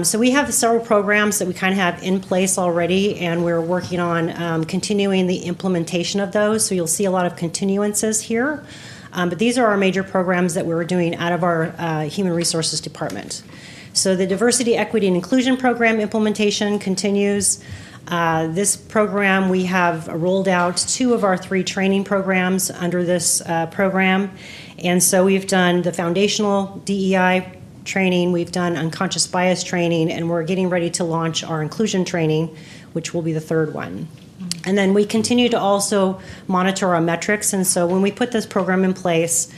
So we have several programs that we kind of have in place already, and we're working on continuing the implementation of those. So you'll see a lot of continuances here. But these are our major programs that we're doing out of our Human Resources Department. So the Diversity, Equity, and Inclusion Program implementation continues. This program, we have rolled out 2 of our 3 training programs under this program. And so we've done the foundational DEI training, we've done unconscious bias training, and we're getting ready to launch our inclusion training, which will be the 3rd one. And then we continue to also monitor our metrics. And so when we put this program in place,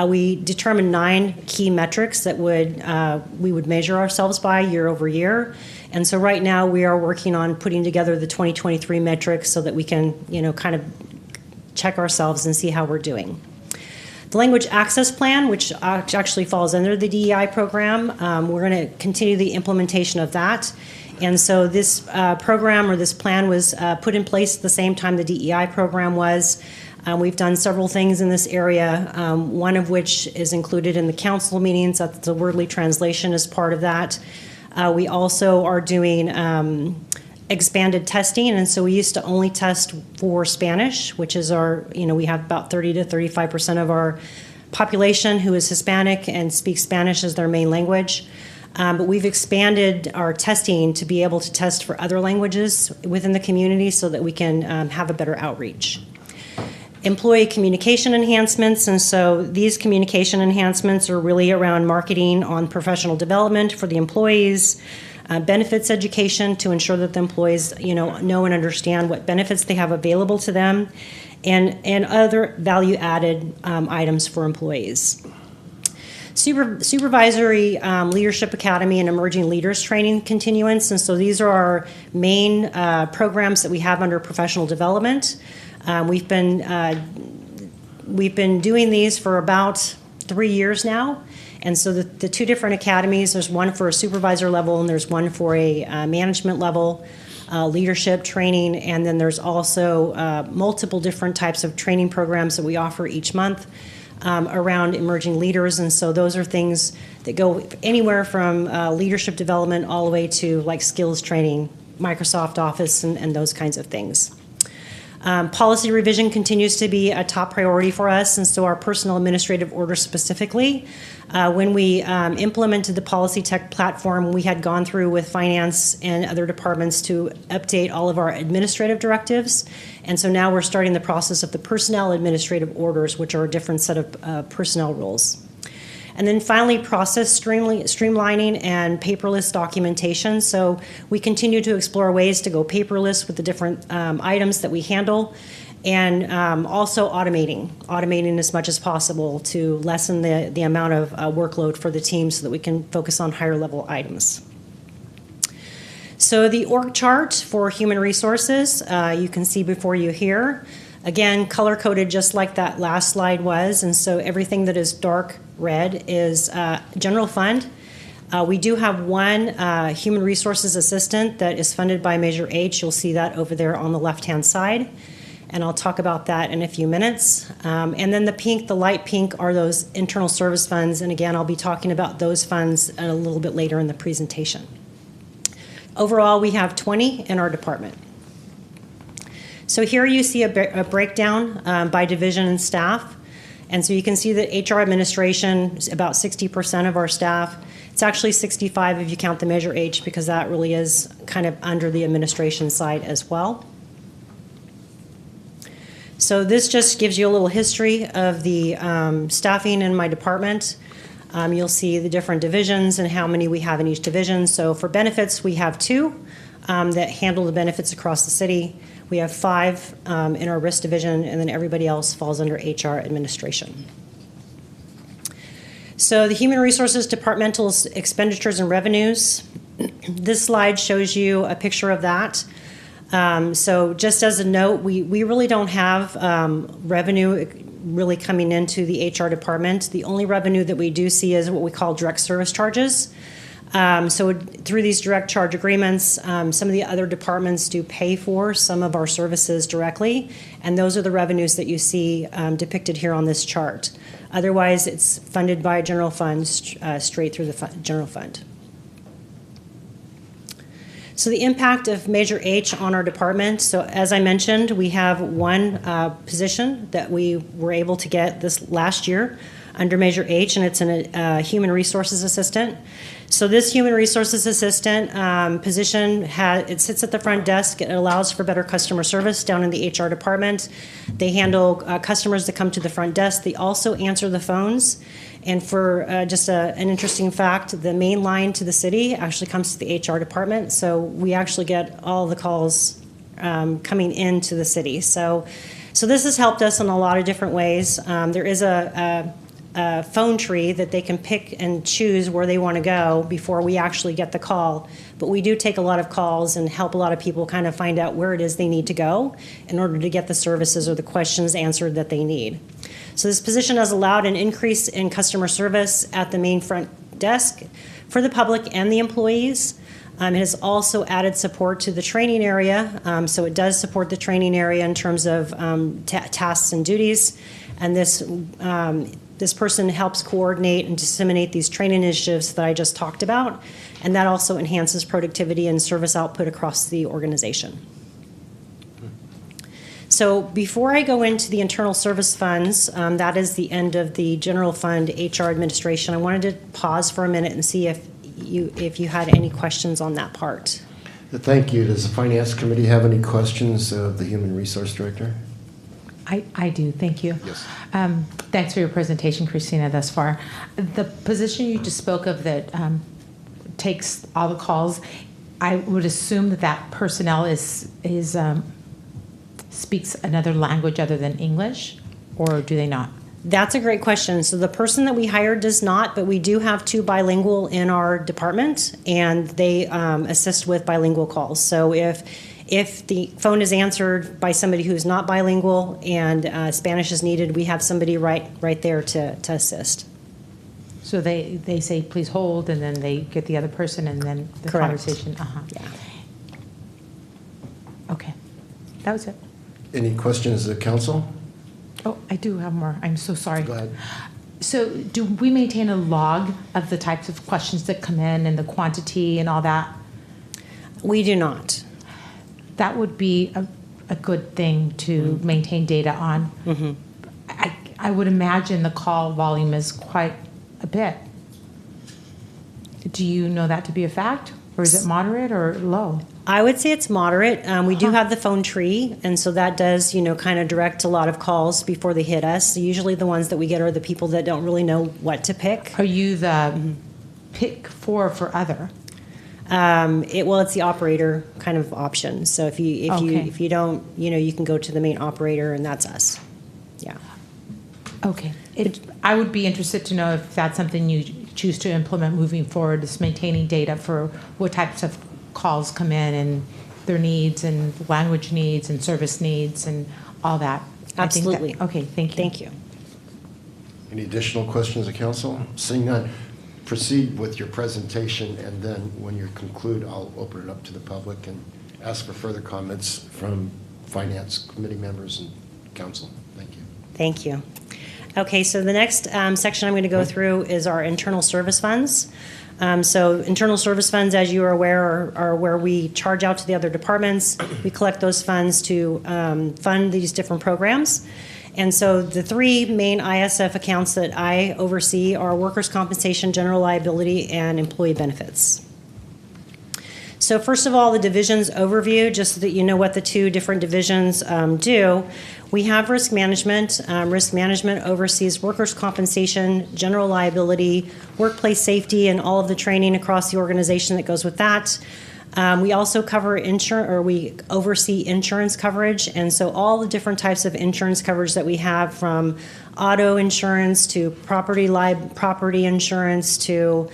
we determined 9 key metrics that we would measure ourselves by year over year. And so right now we are working on putting together the 2023 metrics so that we can, kind of check ourselves and see how we're doing. The Language Access Plan, which actually falls under the DEI program, we're going to continue the implementation of that. And so this program or this plan was put in place at the same time the DEI program was. We've done several things in this area, one of which is included in the council meetings. That's the wordly translation as part of that. We also are doing expanded testing, and so we used to only test for Spanish, which is our, we have about 30 to 35% of our population who is Hispanic and speaks Spanish as their main language. But we've expanded our testing to be able to test for other languages within the community so that we can have a better outreach. Employee communication enhancements, and so these communication enhancements are really around marketing on professional development for the employees, benefits education to ensure that the employees know and understand what benefits they have available to them, and other value-added items for employees. Supervisory Leadership Academy and Emerging Leaders Training continuance, and so these are our main programs that we have under professional development. We've been doing these for about 3 years now. And so the 2 different academies, there's one for a supervisor level and there's one for a management level leadership training. And then there's also multiple different types of training programs that we offer each month around emerging leaders. And so those are things that go anywhere from leadership development all the way to like skills training, Microsoft Office, and those kinds of things. Policy revision continues to be a top priority for us, and so our personnel administrative order specifically. When we implemented the policy tech platform, we had gone through with finance and other departments to update all of our administrative directives, and so now we're starting the process of the personnel administrative orders, which are a different set of personnel rules. And then finally, process streamlining and paperless documentation. So we continue to explore ways to go paperless with the different items that we handle, and also automating as much as possible to lessen the amount of workload for the team so that we can focus on higher level items. So the org chart for human resources, you can see before you here. Again, color-coded just like that last slide was, and so everything that is dark red is general fund. We do have one human resources assistant that is funded by Measure H. You'll see that over there on the left-hand side, and I'll talk about that in a few minutes. And then the pink, the light pink, are those internal service funds, and again, I'll be talking about those funds a little bit later in the presentation. Overall, we have 20 in our department. So here you see a breakdown by division and staff. And so you can see that HR administration is about 60% of our staff. It's actually 65 if you count the Measure H, because that really is kind of under the administration side as well. So this just gives you a little history of the staffing in my department. You'll see the different divisions and how many we have in each division. So for benefits, we have 2 that handle the benefits across the city. We have 5 in our risk division, and then everybody else falls under HR administration. So the Human Resources Departmental expenditures and revenues. This slide shows you a picture of that. So just as a note, we really don't have revenue really coming into the HR department. The only revenue that we do see is what we call direct service charges. So through these direct charge agreements, some of the other departments do pay for some of our services directly, and those are the revenues that you see depicted here on this chart. Otherwise, it's funded by general funds straight through the general fund. So the impact of Measure H on our department. So as I mentioned, we have one position that we were able to get this last year under Measure H, and it's a human resources assistant. So this human resources assistant position, it sits at the front desk. It allows for better customer service down in the HR department. They handle customers that come to the front desk. They also answer the phones. And for just an interesting fact, the main line to the city actually comes to the HR department. So we actually get all the calls coming into the city. So this has helped us in a lot of different ways. There is a phone tree that they can pick and choose where they want to go before we actually get the call. But we do take a lot of calls and help a lot of people kind of find out where it is they need to go in order to get the services or the questions answered that they need. So this position has allowed an increase in customer service at the main front desk for the public and the employees. It has also added support to the training area. So it does support the training area in terms of tasks and duties. And this person helps coordinate and disseminate these training initiatives that I just talked about, and that also enhances productivity and service output across the organization. So before I go into the internal service funds, that is the end of the general fund HR administration. I wanted to pause for a minute and see if you had any questions on that part. Thank you. Does the Finance Committee have any questions of the Human Resource Director? I do, thank you. Yes. Thanks for your presentation, Christina, thus far. The position you just spoke of that takes all the calls, I would assume that personnel speaks another language other than English, or do they not? That's a great question. So the person that we hired does not, but we do have 2 bilingual in our department, and they assist with bilingual calls. So if the phone is answered by somebody who's not bilingual and Spanish is needed, we have somebody right there to assist. So they say, please hold, and then they get the other person, and then the Correct. conversation. Yeah. Okay. That was it. Any questions of the council? Oh, I do have more. I'm so sorry. Go ahead. So do we maintain a log of the types of questions that come in and the quantity and all that? We do not. That would be a good thing to maintain data on. Mm-hmm. I would imagine the call volume is quite a bit. Do you know that to be a fact? Or is it moderate or low? I would say it's moderate. We do have the phone tree, and so that does, kind of direct a lot of calls before they hit us. So usually the ones that we get are the people that don't really know what to pick. Are you the pick for other? It's the operator kind of option. So if you don't, you can go to the main operator, and that's us. Yeah. Okay. I would be interested to know if that's something you choose to implement moving forward, is maintaining data for what types of calls come in and their needs and language needs and service needs and all that. I think that- Absolutely. Okay, thank you. Thank you. Any additional questions of council? Seeing none, proceed with your presentation, and then when you conclude, I'll open it up to the public and ask for further comments from finance committee members and council. Thank you. Thank you. Okay, so the next section I'm going to go through is our internal service funds. So internal service funds, as you are aware, are where we charge out to the other departments. We collect those funds to fund these different programs. And so the three main ISF accounts that I oversee are workers' compensation, general liability, and employee benefits. So first of all, the divisions overview, just so that you know what the two different divisions do. We have risk management. Risk management oversees workers' compensation, general liability, workplace safety, and all of the training across the organization that goes with that. We also cover we oversee insurance coverage, and so all the different types of insurance coverage that we have, from auto insurance to property insurance to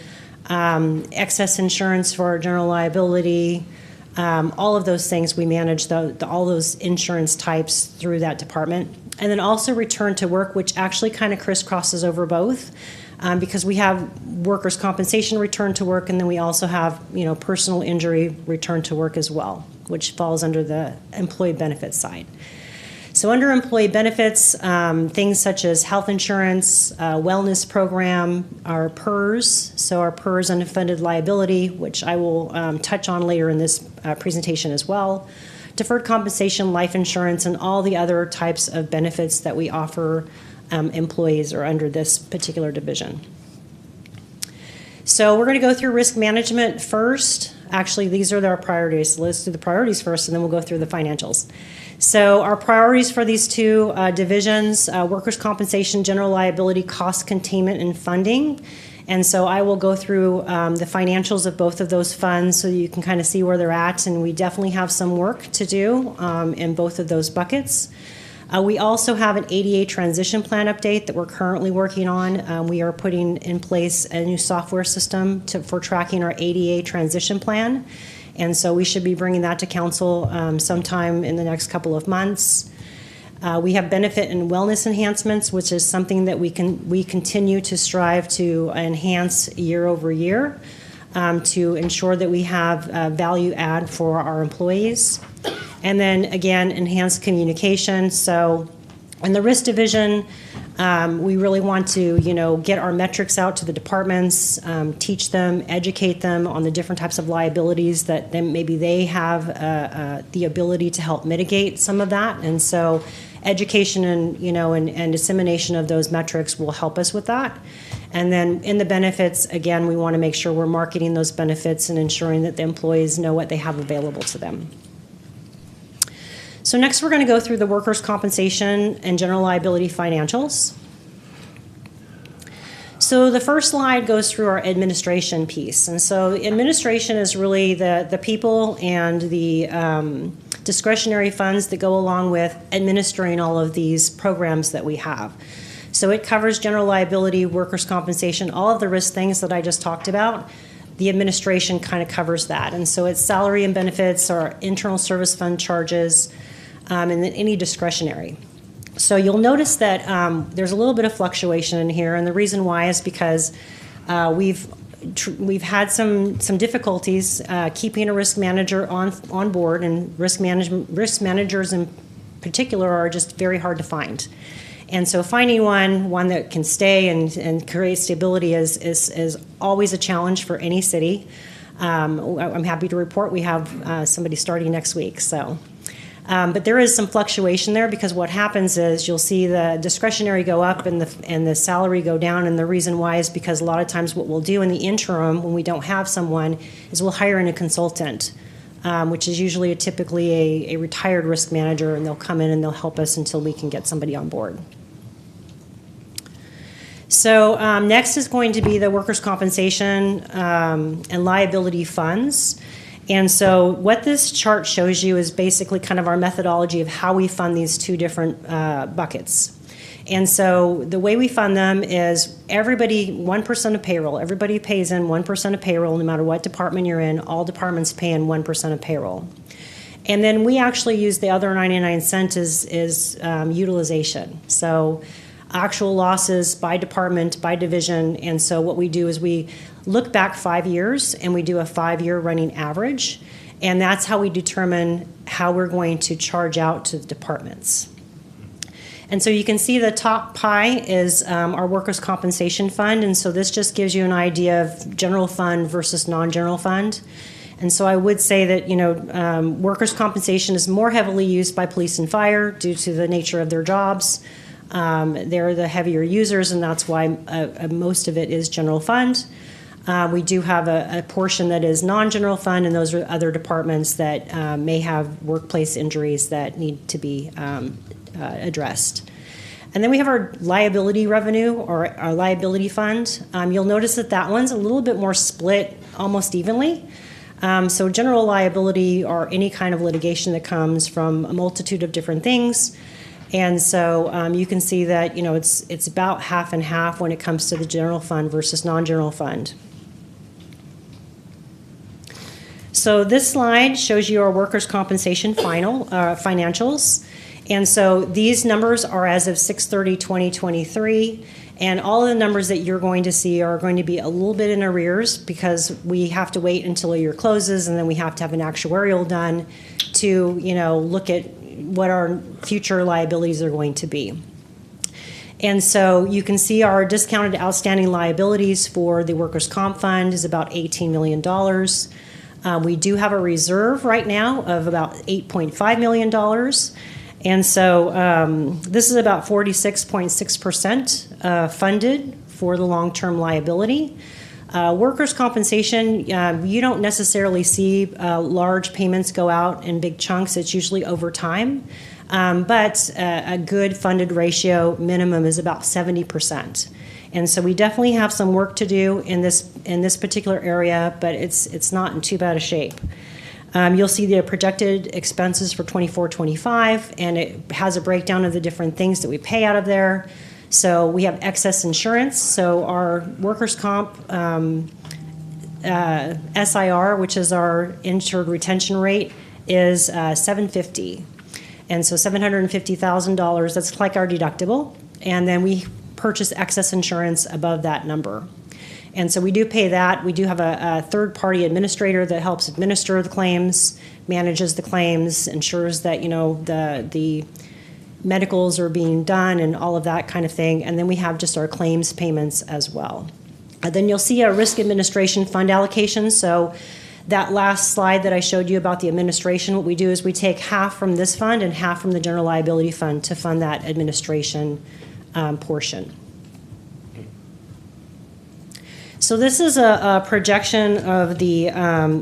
excess insurance for general liability. All of those things, we manage all those insurance types through that department. And then also return to work, which actually kind of crisscrosses over both, because we have workers' compensation return to work, and then we also have, personal injury return to work as well, which falls under the employee benefits side. So under employee benefits, things such as health insurance, wellness program, our PERS, so our PERS unfunded liability, which I will touch on later in this presentation as well, deferred compensation, life insurance, and all the other types of benefits that we offer employees are under this particular division. So we're going to go through risk management first. Actually, these are our priorities. So let's do the priorities first, and then we'll go through the financials. So our priorities for these two divisions, workers' compensation, general liability, cost containment, and funding. And so I will go through the financials of both of those funds so you can kind of see where they're at. And we definitely have some work to do in both of those buckets. We also have an ADA transition plan update that we're currently working on. We are putting in place a new software system for tracking our ADA transition plan. And so we should be bringing that to council sometime in the next couple of months. We have benefit and wellness enhancements, which is something that we continue to strive to enhance year over year to ensure that we have value add for our employees. And then again, enhanced communication. So in the risk division, we really want to, get our metrics out to the departments, teach them, educate them on the different types of liabilities that then maybe they have the ability to help mitigate some of that. And so education and, and dissemination of those metrics will help us with that. And then in the benefits, again, we want to make sure we're marketing those benefits and ensuring that the employees know what they have available to them. So next we're going to go through the workers' compensation and general liability financials. So the first slide goes through our administration piece. And so administration is really the people and the discretionary funds that go along with administering all of these programs that we have. So it covers general liability, workers' compensation, all of the risk things that I just talked about. The administration kind of covers that. And so it's salary and benefits, our internal service fund charges, and then any discretionary. So you'll notice that there's a little bit of fluctuation in here, and the reason why is because we've had some difficulties keeping a risk manager on board, and risk managers in particular are just very hard to find. And so finding one that can stay and create stability is always a challenge for any city. I'm happy to report we have somebody starting next week. So. But there is some fluctuation there, because what happens is you'll see the discretionary go up and the salary go down, and the reason why is because a lot of times what we'll do in the interim when we don't have someone is we'll hire in a consultant, which is usually typically a retired risk manager, and they'll come in and they'll help us until we can get somebody on board. So next is going to be the workers' compensation and liability funds. And so what this chart shows you is basically kind of our methodology of how we fund these two different buckets. And so the way we fund them is everybody, 1% of payroll. Everybody pays in 1% of payroll no matter what department you're in. All departments pay in 1% of payroll. And then we actually use the other 99 cents is utilization. So actual losses by department, by division. And so what we do is we look back 5 years and we do a 5-year running average. And that's how we determine how we're going to charge out to the departments. And so you can see the top pie is our workers' compensation fund. And so this just gives you an idea of general fund versus non-general fund. And so I would say that, workers' compensation is more heavily used by police and fire due to the nature of their jobs. They're the heavier users, and that's why most of it is general fund. We do have a portion that is non-general fund, and those are other departments that may have workplace injuries that need to be addressed. And then we have our liability revenue, or our liability fund. You'll notice that one's a little bit more split almost evenly. So general liability, or any kind of litigation that comes from a multitude of different things. And so you can see that, it's about half and half when it comes to the general fund versus non-general fund. So this slide shows you our workers' compensation financials. And so these numbers are as of 6/30/2023. And all of the numbers that you're going to see are going to be a little bit in arrears because we have to wait until a year closes, and then we have to have an actuarial done to, look at what our future liabilities are going to be. And so you can see our discounted outstanding liabilities for the workers' comp fund is about $18 million. We do have a reserve right now of about $8.5 million. And so this is about 46.6% funded for the long-term liability. Workers' compensation, you don't necessarily see large payments go out in big chunks. It's usually over time. But a good funded ratio minimum is about 70%. And so we definitely have some work to do in this particular area, but it's not in too bad a shape. You'll see the projected expenses for 24-25, and it has a breakdown of the different things that we pay out of there. So we have excess insurance. So our workers' comp SIR, which is our insured retention rate, is $750. And so $750,000, that's like our deductible. And then we purchase excess insurance above that number. And so we do pay that. We do have a third-party administrator that helps administer the claims, manages the claims, ensures that, the medicals are being done and all of that kind of thing. And then we have just our claims payments as well. Then you'll see our risk administration fund allocation. So that last slide that I showed you about the administration, what we do is we take half from this fund and half from the general liability fund to fund that administration portion. So this is a projection of the,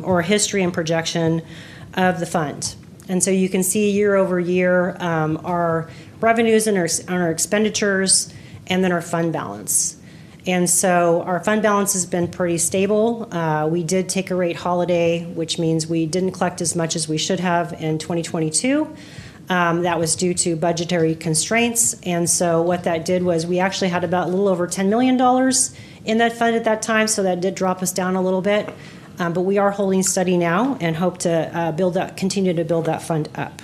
or a history and projection of the fund. And so you can see year over year our revenues and our expenditures, and then our fund balance. And so our fund balance has been pretty stable. We did take a rate holiday, which means we didn't collect as much as we should have in 2022. That was due to budgetary constraints. And so what that did was we actually had about a little over $10 million in that fund at that time, so that did drop us down a little bit. But we are holding steady now and hope to continue to build that fund up.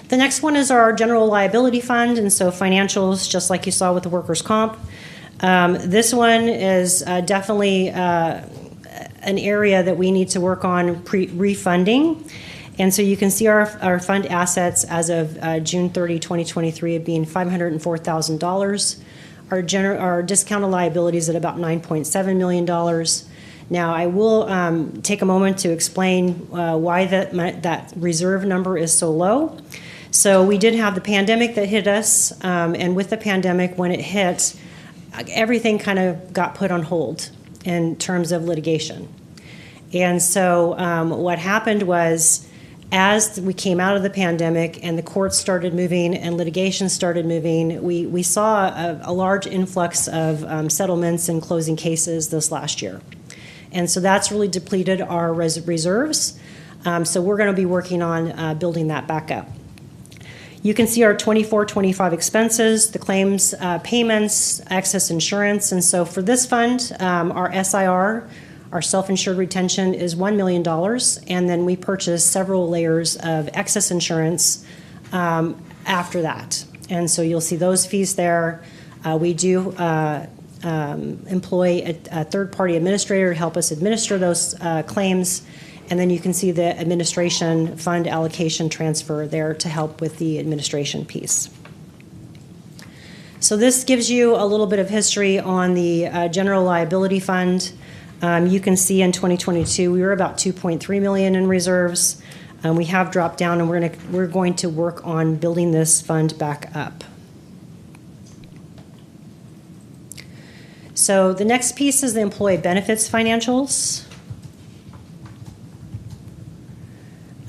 The next one is our general liability fund, and so financials, just like you saw with the workers' comp. This one is definitely an area that we need to work on refunding. And so you can see our fund assets as of June 30, 2023 of being $504,000. Our discounted liabilities at about $9.7 million. Now, I will take a moment to explain why that reserve number is so low. So we did have the pandemic that hit us, and with the pandemic, when it hit, everything kind of got put on hold in terms of litigation. And so what happened was, as we came out of the pandemic and the courts started moving and litigation started moving, we saw a large influx of settlements and closing cases this last year. And so that's really depleted our reserves. So we're going to be working on building that back up. You can see our 24-25 expenses, the claims payments, excess insurance. And so for this fund, our SIR, Our self-insured retention is $1 million, and then we purchase several layers of excess insurance after that. And so you'll see those fees there. We do employ a third-party administrator to help us administer those claims. And then you can see the administration fund allocation transfer there to help with the administration piece. So this gives you a little bit of history on the general liability fund. You can see in 2022 we were about 2.3 million in reserves. We have dropped down, and we're going to work on building this fund back up. So the next piece is the employee benefits financials.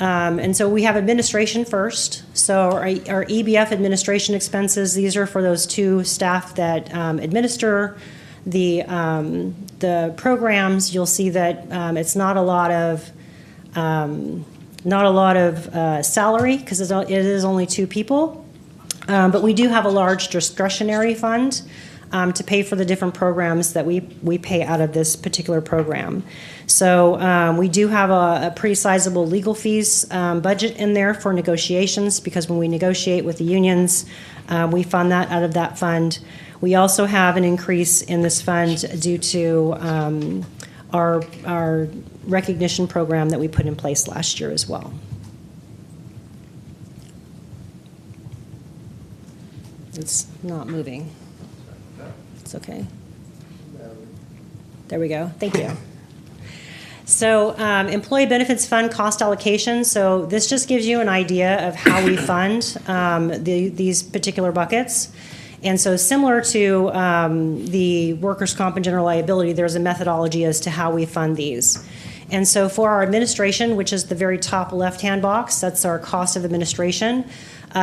And so we have administration first. So our EBF administration expenses, these are for those two staff that administer the programs. You'll see that it's not a lot of salary because it is only two people. But we do have a large discretionary fund to pay for the different programs that we pay out of this particular program. So we do have a pretty sizable legal fees budget in there for negotiations, because when we negotiate with the unions, we fund that out of that fund. We also have an increase in this fund due to our recognition program that we put in place last year as well. It's not moving. It's okay. There we go. Thank you. So employee benefits fund cost allocation. So this just gives you an idea of how we fund these particular buckets. And so similar to the workers' comp and general liability, there's a methodology as to how we fund these. And so for our administration, which is the very top left-hand box, that's our cost of administration.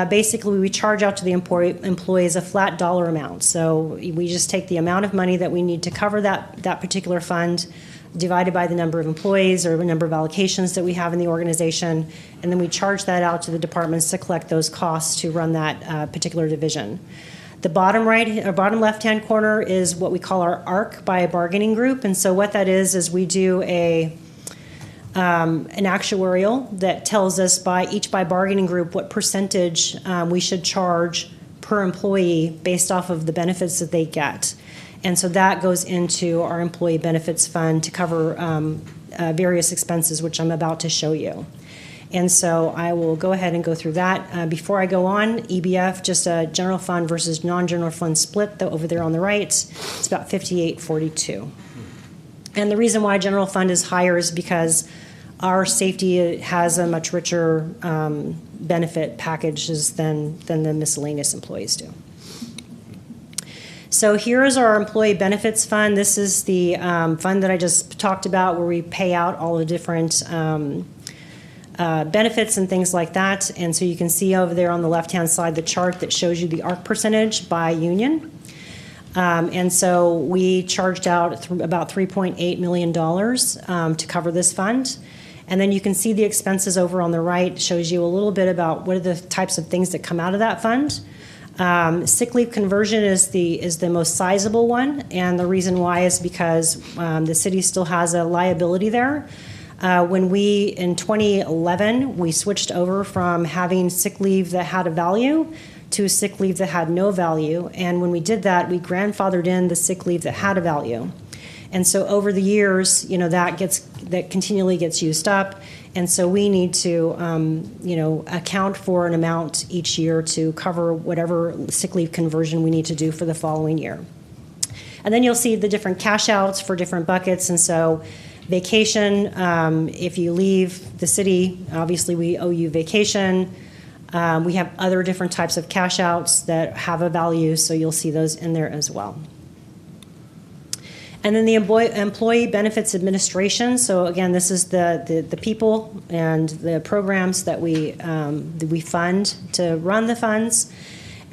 Basically, we charge out to the employees a flat dollar amount. So we just take the amount of money that we need to cover that particular fund, divided by the number of employees or the number of allocations that we have in the organization, and then we charge that out to the departments to collect those costs to run that particular division. The bottom right or bottom left-hand corner is what we call our ARC by bargaining group, and so what that is we do an actuarial that tells us each by bargaining group what percentage we should charge per employee based off of the benefits that they get. And so that goes into our employee benefits fund to cover various expenses, which I'm about to show you. And so I will go ahead and go through that. Before I go on, EBF, just a general fund versus non-general fund split, over there on the right, it's about 58-42. And the reason why general fund is higher is because our safety has a much richer benefit packages than the miscellaneous employees do. So here is our employee benefits fund. This is the fund that I just talked about, where we pay out all the different benefits and things like that. And so you can see over there on the left-hand side the chart that shows you the ARC percentage by union. And so we charged out about $3.8 million to cover this fund. And then you can see the expenses over on the right. It shows you a little bit about what are the types of things that come out of that fund. Sick leave conversion is the most sizable one, and the reason why is because the city still has a liability there. When in 2011, we switched over from having sick leave that had a value to sick leave that had no value, and when we did that, we grandfathered in the sick leave that had a value. And so over the years, that continually gets used up, and so we need to, account for an amount each year to cover whatever sick leave conversion we need to do for the following year. And then you'll see the different cash outs for different buckets, and so vacation, if you leave the city, obviously we owe you vacation. We have other different types of cash outs that have a value, so you'll see those in there as well. And then the employee benefits administration. So again, this is the people and the programs that we fund to run the funds.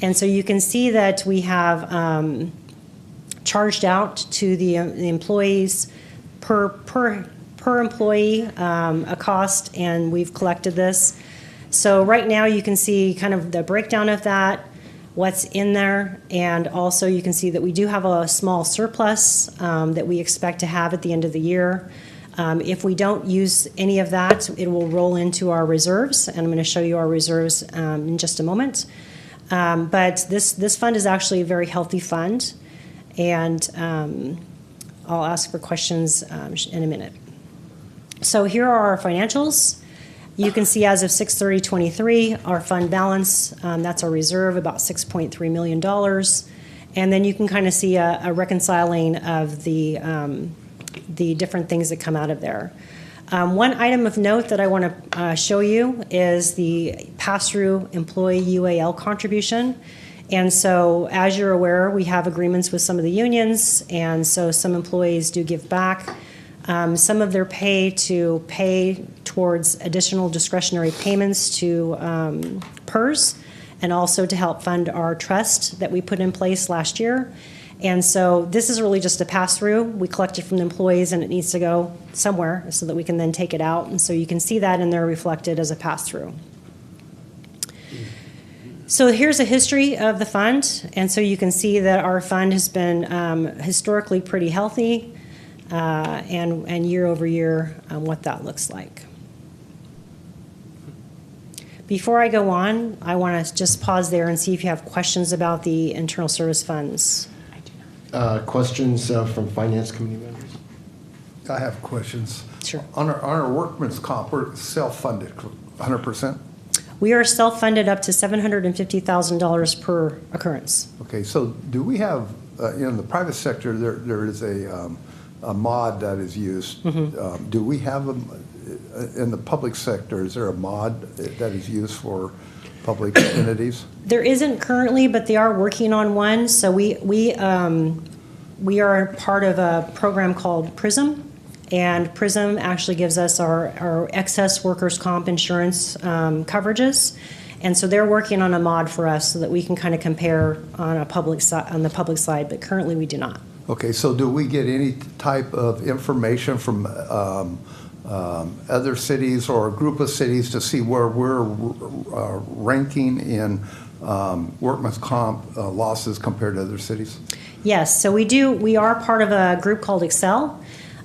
And so you can see that we have charged out to the employees per employee a cost, and we've collected this. So right now you can see kind of the breakdown of that. what's in there, and also you can see that we do have a small surplus that we expect to have at the end of the year. If we don't use any of that, it will roll into our reserves, and I'm going to show you our reserves in just a moment. But this fund is actually a very healthy fund, and I'll ask for questions in a minute. So here are our financials. You can see as of 6/30/23, our fund balance, that's our reserve, about $6.3 million. And then you can kind of see a reconciling of the different things that come out of there. One item of note that I want to show you is the pass-through employee UAL contribution. And so, as you're aware, we have agreements with some of the unions, and so some employees do give back some of their pay to pay towards additional discretionary payments to PERS, and also to help fund our trust that we put in place last year. And so this is really just a pass-through. We collect it from the employees, and it needs to go somewhere so that we can then take it out. And so you can see that in there reflected as a pass-through. So here's a history of the fund. And so you can see that our fund has been historically pretty healthy, and year over year what that looks like. Before I go on, I want to just pause there and see if you have questions about the internal service funds. Questions from Finance Committee members? I have questions. Sure. On our workman's comp, we're self-funded, 100%? We are self-funded up to $750,000 per occurrence. Okay, so do we have, in the private sector, there is a mod that is used. Mm-hmm. Do we have, in the public sector, is there a mod that is used for public entities? There isn't currently, but they are working on one. So we are part of a program called PRISM, and PRISM actually gives us our excess workers' comp insurance coverages. And so they're working on a mod for us so that we can kind of compare on the public side, but currently we do not. Okay, so do we get any type of information from other cities or a group of cities to see where we're ranking in workman's comp losses compared to other cities? Yes, so we do. We are part of a group called Excel.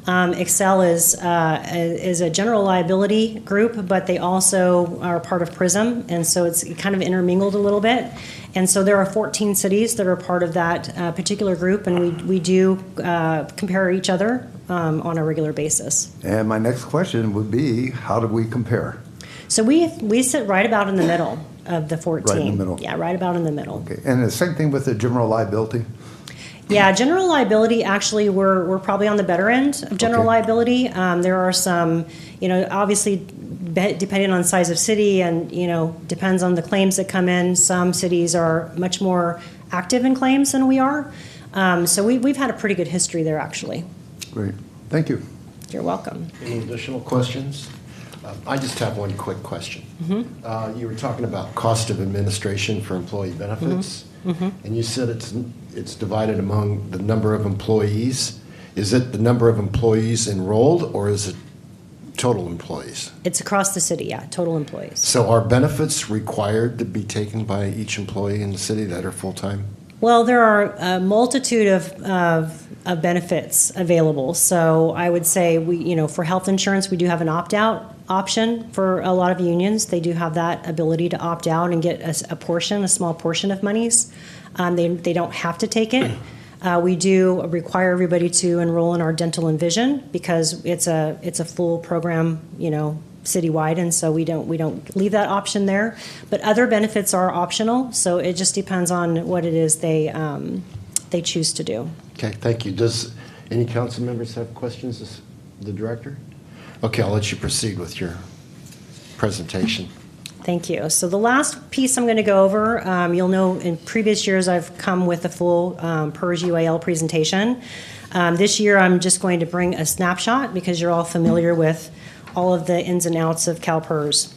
Excel is a general liability group, but they also are part of PRISM, and so it's kind of intermingled a little bit. And so there are 14 cities that are part of that particular group, and we do compare each other on a regular basis. And my next question would be, how do we compare? So we sit right about in the middle of the 14. Right in the middle. Yeah, right about in the middle. Okay, and the same thing with the general liability? Yeah, general liability, actually, we're probably on the better end of general liability. There are some, obviously, depending on size of city and, depends on the claims that come in. Some cities are much more active in claims than we are. So we've had a pretty good history there, actually. Great. Thank you. You're welcome. Any additional questions? I just have one quick question. Mm-hmm. You were talking about cost of administration for employee benefits, and you said it's divided among the number of employees. Is it the number of employees enrolled, or is it total employees? It's across the city, yeah, total employees. So are benefits required to be taken by each employee in the city that are full-time? Well, there are a multitude of benefits available. So I would say for health insurance, we do have an opt-out option for a lot of unions. They do have that ability to opt out and get a small portion of monies. They don't have to take it. We do require everybody to enroll in our dental and vision because it's a full program, citywide, and so we don't leave that option there. But other benefits are optional, so it just depends on what it is they choose to do. Okay, thank you. Does any council members have questions of the director? Okay, I'll let you proceed with your presentation. Thank you. So the last piece I'm going to go over, you'll know in previous years I've come with a full PERS UAL presentation. This year I'm just going to bring a snapshot because you're all familiar with all of the ins and outs of CalPERS.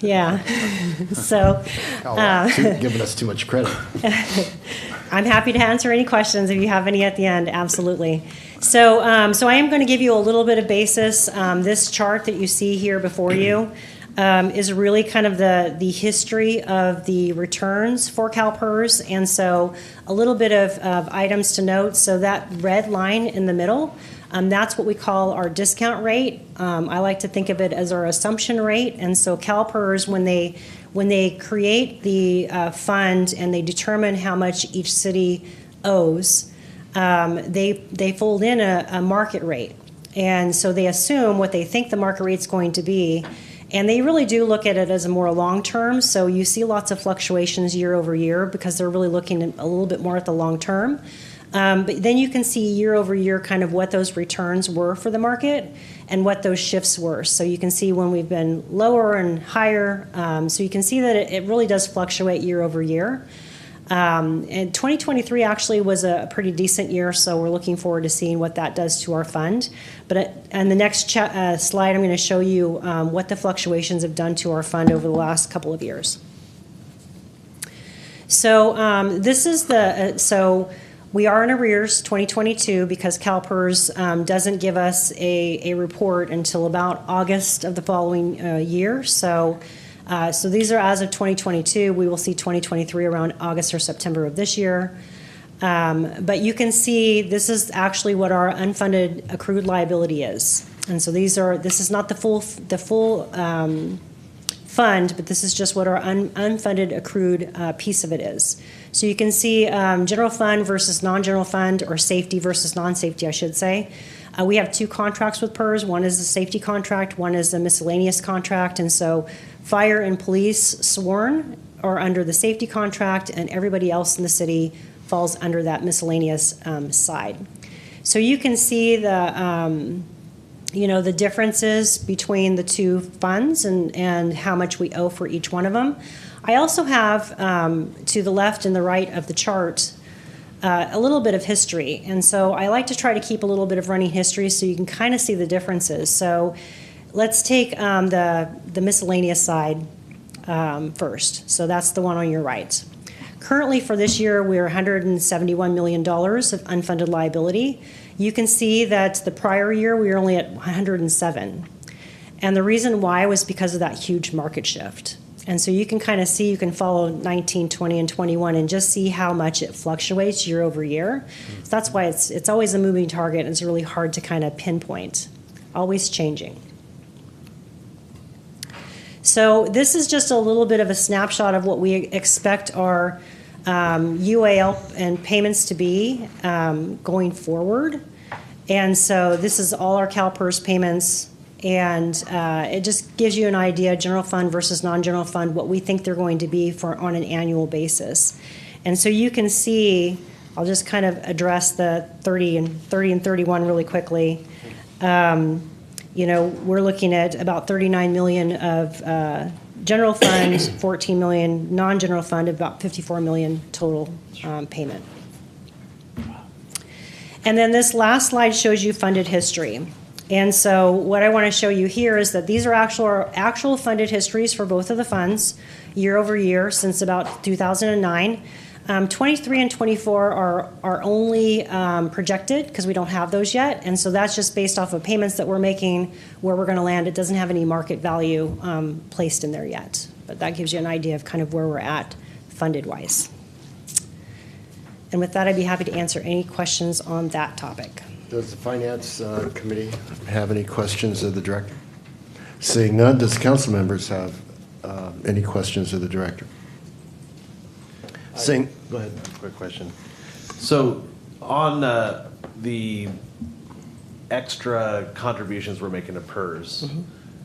Yeah. So Giving us too much credit. I'm happy to answer any questions if you have any at the end. Absolutely. So I am going to give you a little bit of basis. This chart that you see here before you is really kind of the history of the returns for CalPERS. And so a little bit of items to note. So that red line in the middle, that's what we call our discount rate. I like to think of it as our assumption rate. And so CalPERS, when they create the fund and they determine how much each city owes, they fold in a market rate. And so they assume what they think the market rate's going to be. And they really do look at it as a more long term. So you see lots of fluctuations year over year because they're really looking a little bit more at the long term. But then you can see year over year kind of what those returns were for the market and what those shifts were. So you can see when we've been lower and higher. So you can see that it really does fluctuate year over year. And 2023 actually was a pretty decent year, so we're looking forward to seeing what that does to our fund. But on the next slide, I'm going to show you what the fluctuations have done to our fund over the last couple of years. So this is so we are in arrears 2022 because CalPERS doesn't give us a report until about August of the following year. So these are as of 2022. We will see 2023 around August or September of this year. But you can see this is actually what our unfunded accrued liability is. And so this is not the full fund, but this is just what our unfunded accrued piece of it is. So you can see general fund versus non-general fund, or safety versus non-safety, I should say. We have two contracts with PERS. One is a safety contract, one is a miscellaneous contract. And so fire and police sworn are under the safety contract, and everybody else in the city falls under that miscellaneous side. So you can see the differences between the two funds and how much we owe for each one of them. I also have to the left and the right of the chart a little bit of history. And so I like to try to keep a little bit of running history so you can kind of see the differences. So let's take the miscellaneous side first. So that's the one on your right. Currently for this year, we're $171 million of unfunded liability. You can see that the prior year, we were only at 107. And the reason why was because of that huge market shift. And so you can kind of see, you can follow 19, 20, and 21 and just see how much it fluctuates year over year. So that's why it's always a moving target, and it's really hard to kind of pinpoint. Always changing. So this is just a little bit of a snapshot of what we expect our UAL and payments to be going forward. And so this is all our CalPERS payments. And it just gives you an idea, general fund versus non-general fund, what we think they're going to be on an annual basis. And so you can see, I'll just kind of address the 30 and 31 really quickly. We're looking at about 39 million of general fund, 14 million non-general fund, about 54 million total payment. And then this last slide shows you funded history. And so what I want to show you here is that these are actual funded histories for both of the funds year over year since about 2009. 23 and 24 are only projected because we don't have those yet. And so that's just based off of payments that we're making, where we're going to land. It doesn't have any market value placed in there yet. But that gives you an idea of kind of where we're at funded-wise. And with that, I'd be happy to answer any questions on that topic. Does the Finance Committee have any questions of the Director? Seeing none, does council members have any questions of the Director? Go ahead. Quick question. So on the extra contributions we're making to PERS,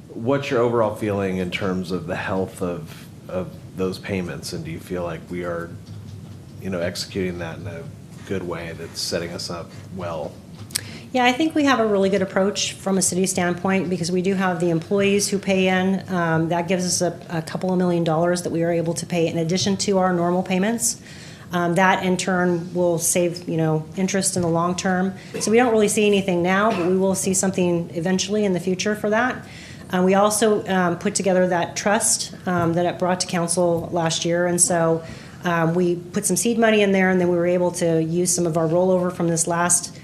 what's your overall feeling in terms of the health of those payments? And do you feel like we are, executing that in a good way that's setting us up well? Yeah, I think we have a really good approach from a city standpoint because we do have the employees who pay in. That gives us a couple of $1 million that we are able to pay in addition to our normal payments. That in turn will save, interest in the long term. So we don't really see anything now, but we will see something eventually in the future for that. We also put together that trust that it brought to council last year, and so we put some seed money in there, and then we were able to use some of our rollover from this last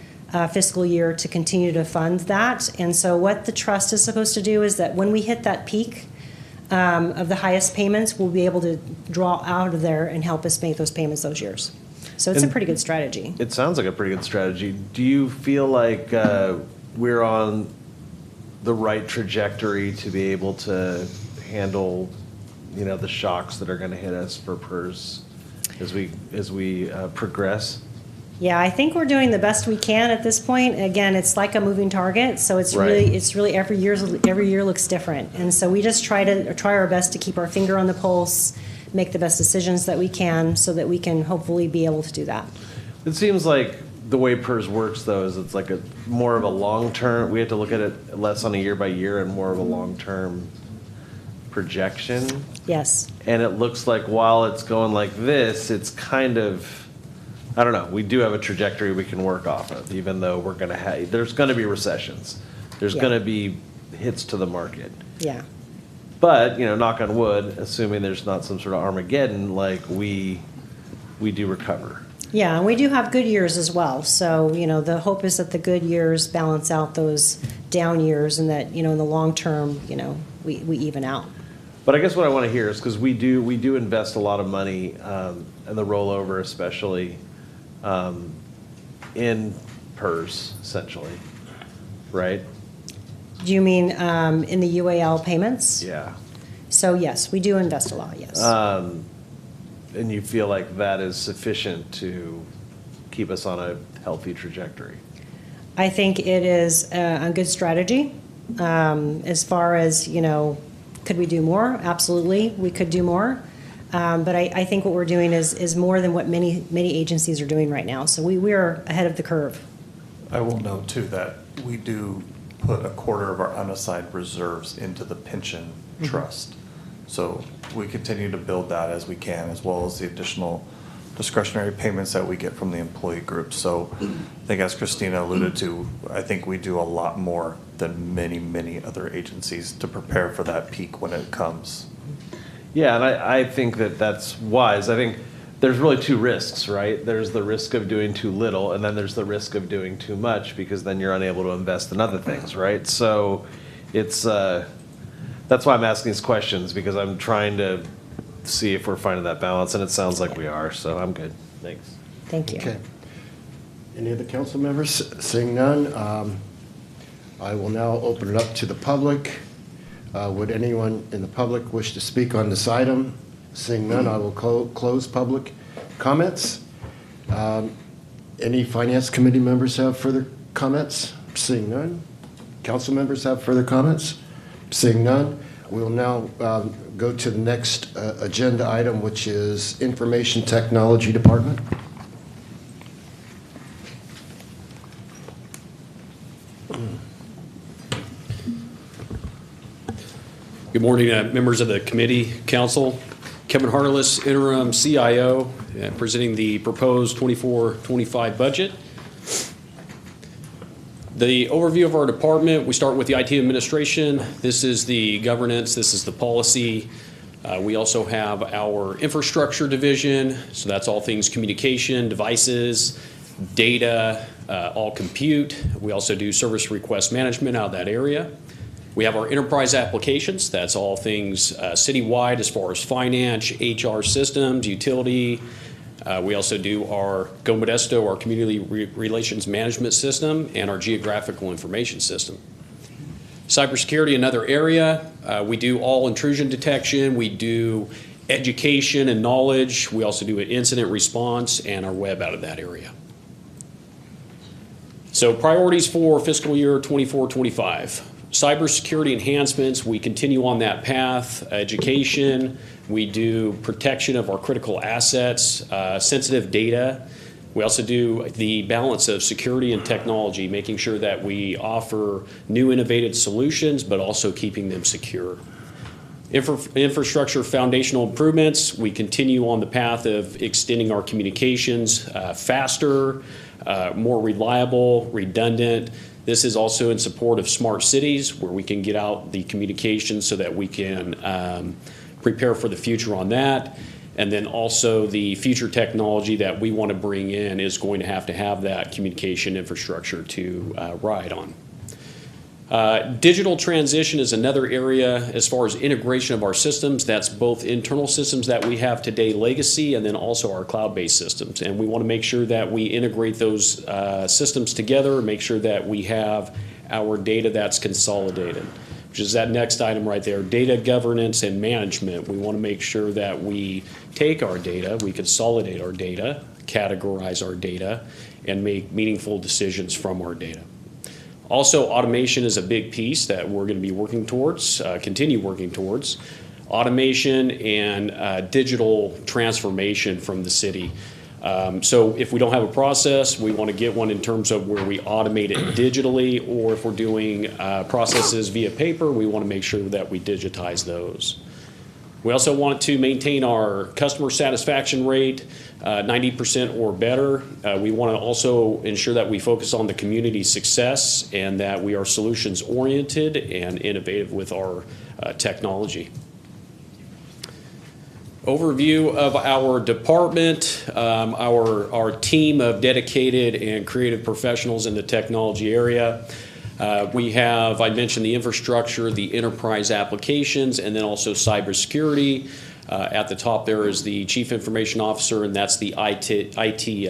fiscal year to continue to fund that. And so what the trust is supposed to do is that when we hit that peak of the highest payments will be able to draw out of there and help us make those payments those years. So it's a pretty good strategy. It sounds like a pretty good strategy. Do you feel like we're on the right trajectory to be able to handle, the shocks that are going to hit us for PERS as we progress? Yeah, I think we're doing the best we can at this point. Again, it's like a moving target, so it's really every year looks different, and so we just try our best to keep our finger on the pulse, make the best decisions that we can, so that we can hopefully be able to do that. It seems like the way PERS works, though, is it's like more of a long-term. We have to look at it less on a year-by-year and more of a long-term projection. Yes. And it looks like while it's going like this, it's kind of, I don't know, we do have a trajectory we can work off of, even though we're going to have, there's going to be recessions. There's going to be hits to the market. Yeah. But, knock on wood, assuming there's not some sort of Armageddon, like we do recover. Yeah, and we do have good years as well. So, the hope is that the good years balance out those down years, and that, in the long term, we even out. But I guess what I want to hear is, because we do invest a lot of money, and the rollover especially, in PERS, essentially, right? Do you mean in the UAL payments? Yeah. So yes, we do invest a lot, yes. And you feel like that is sufficient to keep us on a healthy trajectory? I think it is a good strategy. As far as, could we do more? Absolutely, we could do more. But I think what we're doing is more than what many agencies are doing right now. So we are ahead of the curve. I will note too that we do put a quarter of our unassigned reserves into the pension trust. So we continue to build that as we can, as well as the additional discretionary payments that we get from the employee group. So I think, as Christina alluded to, I think we do a lot more than many other agencies to prepare for that peak when it comes. Yeah, and I think that's wise. I think there's really two risks, right? There's the risk of doing too little, and then there's the risk of doing too much, because then you're unable to invest in other things, right? So it's that's why I'm asking these questions, because I'm trying to see if we're finding that balance, and it sounds like we are, so I'm good. Thanks. Thank you. Okay. Any other council members? Seeing none, I will now open it up to the public. Would anyone in the public wish to speak on this item? Seeing none, I will close public comments. Any finance committee members have further comments? Seeing none. Council members have further comments? Seeing none, we will now go to the next agenda item, which is Information Technology Department. Good morning, members of the committee, council. Kevin Harless, interim CIO, presenting the proposed 24-25 budget. The overview of our department, we start with the IT administration. This is the governance, this is the policy. We also have our infrastructure division, so that's all things communication, devices, data, all compute. We also do service request management out of that area. We have our enterprise applications. That's all things citywide as far as finance, HR systems, utility. We also do our Go Modesto, our community relations management system, and our geographical information system. Cybersecurity, another area. We do all intrusion detection. We do education and knowledge. We also do an incident response and our web out of that area. So priorities for fiscal year 24-25. Cybersecurity enhancements, we continue on that path. Education, we do protection of our critical assets, sensitive data. We also do the balance of security and technology, making sure that we offer new innovative solutions, but also keeping them secure. Infrastructure foundational improvements, we continue on the path of extending our communications faster, more reliable, redundant. This is also in support of smart cities, where we can get out the communications so that we can prepare for the future on that. And then also the future technology that we want to bring in is going to have that communication infrastructure to ride on. Digital transition is another area as far as integration of our systems. That's both internal systems that we have today, legacy, and then also our cloud-based systems. And we want to make sure that we integrate those systems together, make sure that we have our data that's consolidated, which is that next item right there, data governance and management. We want to make sure that we take our data, we consolidate our data, categorize our data, and make meaningful decisions from our data. Also, automation is a big piece that we're going to be working towards, continue working towards. Automation and digital transformation from the city. So if we don't have a process, we want to get one in terms of where we automate it digitally, or if we're doing processes via paper, we want to make sure that we digitize those. We also want to maintain our customer satisfaction rate, 90% or better. We want to also ensure that we focus on the community success and that we are solutions oriented and innovative with our technology. Overview of our department, our team of dedicated and creative professionals in the technology area. We have, I mentioned the infrastructure, the enterprise applications, and then also cybersecurity. At the top there is the Chief Information Officer, and that's the IT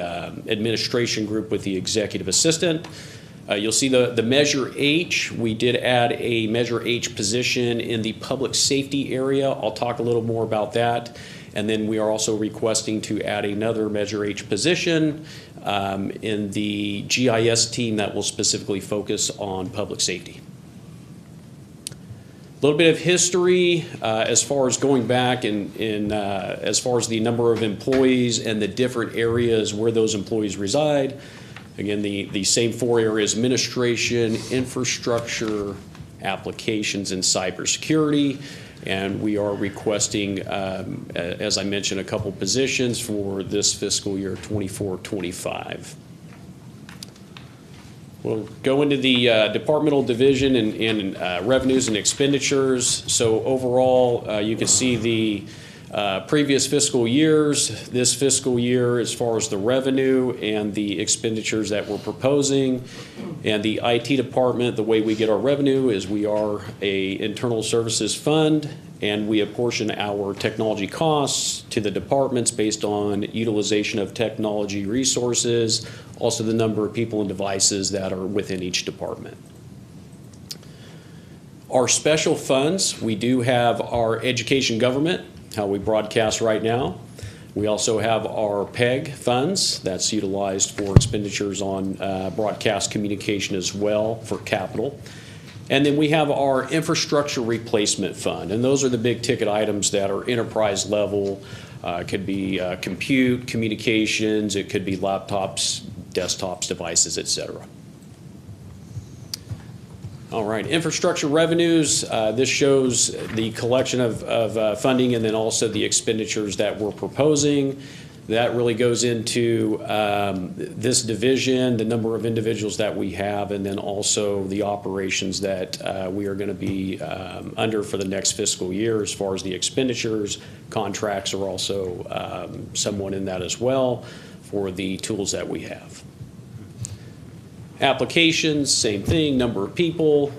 administration group with the executive assistant. You'll see the Measure H. We did add a Measure H position in the public safety area. I'll talk a little more about that. And then we are also requesting to add another Measure H position in the GIS team that will specifically focus on public safety. A little bit of history as far as going back and as far as the number of employees and the different areas where those employees reside. Again, the same four areas: administration, infrastructure, applications, and cybersecurity. And we are requesting, as I mentioned, a couple positions for this fiscal year 24-25. We'll go into the departmental division and revenues and expenditures. So overall, you can see the previous fiscal years, this fiscal year as far as the revenue and the expenditures that we're proposing. And the IT department, the way we get our revenue is we are a internal services fund, and we apportion our technology costs to the departments based on utilization of technology resources, also the number of people and devices that are within each department. Our special funds, we do have our education government, how we broadcast right now. We also have our PEG funds that's utilized for expenditures on broadcast communication as well for capital. And then we have our infrastructure replacement fund, and those are the big ticket items that are enterprise level. Could be compute, communications, it could be laptops, desktops, devices, etc. All right, infrastructure revenues. This shows the collection of funding and then also the expenditures that we're proposing. That really goes into this division, the number of individuals that we have, and then also the operations that we are going to be under for the next fiscal year as far as the expenditures. Contracts are also somewhat in that as well for the tools that we have. Applications, same thing, number of people,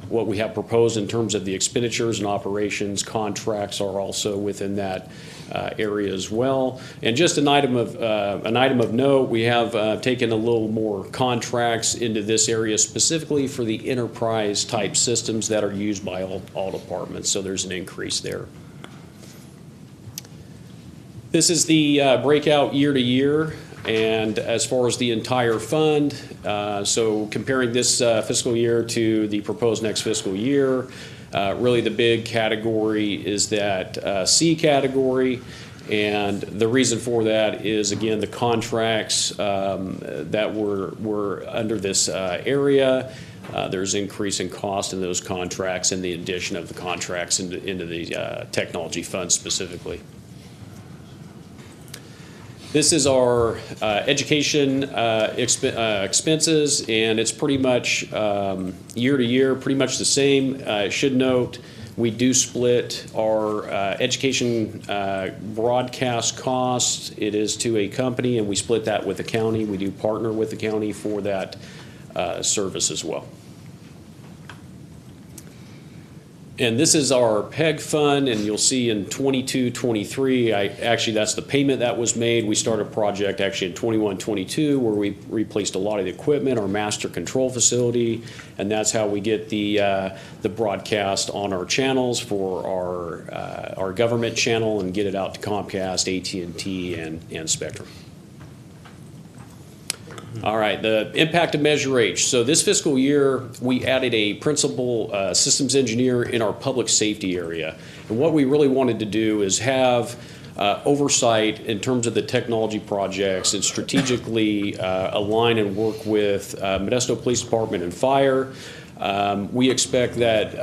what we have proposed in terms of the expenditures and operations. Contracts are also within that area as well. And just an item of note, we have taken a little more contracts into this area specifically for the enterprise type systems that are used by all departments. So there's an increase there. This is the breakout year to year. And as far as the entire fund, so comparing this fiscal year to the proposed next fiscal year, really the big category is that C category. And the reason for that is, again, the contracts that were under this area. There's increase in cost in those contracts and the addition of the contracts into the technology fund specifically. This is our education expenses, and it's pretty much year to year, pretty much the same. I should note we do split our education broadcast costs. It is to a company, and we split that with the county. We do partner with the county for that service as well. And this is our PEG fund, and you'll see in 22, 23, actually that's the payment that was made. We started a project actually in 21, 22 where we replaced a lot of the equipment, our master control facility, and that's how we get the broadcast on our channels for our government channel and get it out to Comcast, AT&T, and Spectrum. All right, the impact of Measure H. So this fiscal year, we added a principal systems engineer in our public safety area. And what we really wanted to do is have oversight in terms of the technology projects and strategically align and work with Modesto Police Department and Fire. We expect that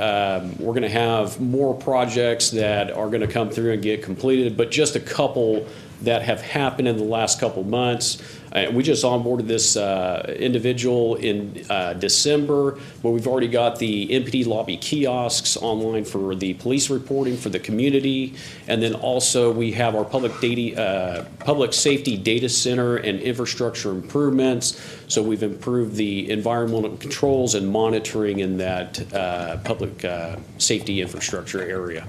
we're going to have more projects that are going to come through and get completed, but just a couple that have happened in the last couple months. We just onboarded this individual in December, but we've already got the MPD lobby kiosks online for the police reporting for the community. And then also we have our public safety data center and infrastructure improvements. So we've improved the environmental controls and monitoring in that public safety infrastructure area.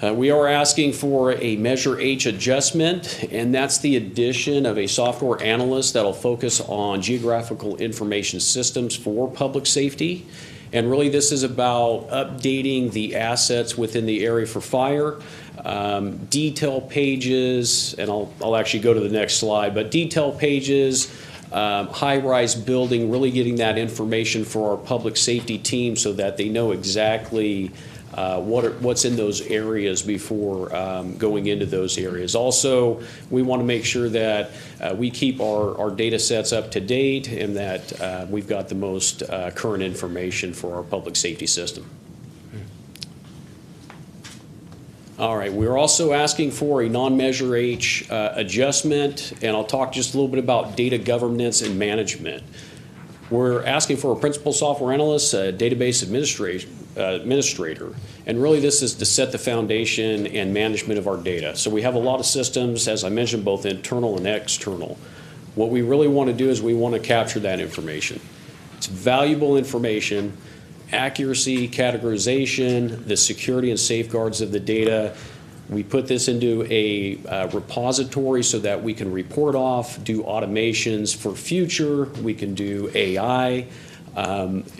We are asking for a Measure H adjustment, and that's the addition of a software analyst that'll focus on geographical information systems for public safety. And really this is about updating the assets within the area for fire, detail pages, and I'll actually go to the next slide, but detail pages, high-rise building, really getting that information for our public safety team so that they know exactly what's in those areas before going into those areas. Also, we want to make sure that we keep our data sets up to date and that we've got the most current information for our public safety system. All right, we're also asking for a non-Measure H adjustment, and I'll talk just a little bit about data governance and management. We're asking for a principal software analyst, a database administrator, and really this is to set the foundation and management of our data. So we have a lot of systems, as I mentioned, both internal and external. What we really want to do is we want to capture that information. It's valuable information, accuracy, categorization, the security and safeguards of the data. We put this into a repository so that we can report off, do automations for future. We can do AI.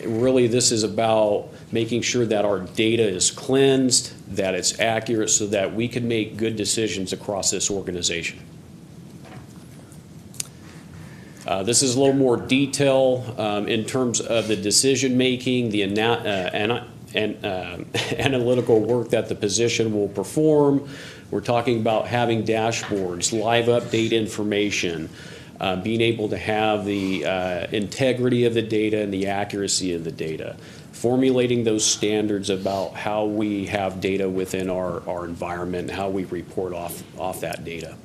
Really, this is about making sure that our data is cleansed, that it's accurate, so that we can make good decisions across this organization. This is a little more detail in terms of the decision making, the analytical work that the position will perform. We're talking about having dashboards, live update information, being able to have the integrity of the data and the accuracy of the data, formulating those standards about how we have data within our environment and how we report off that data.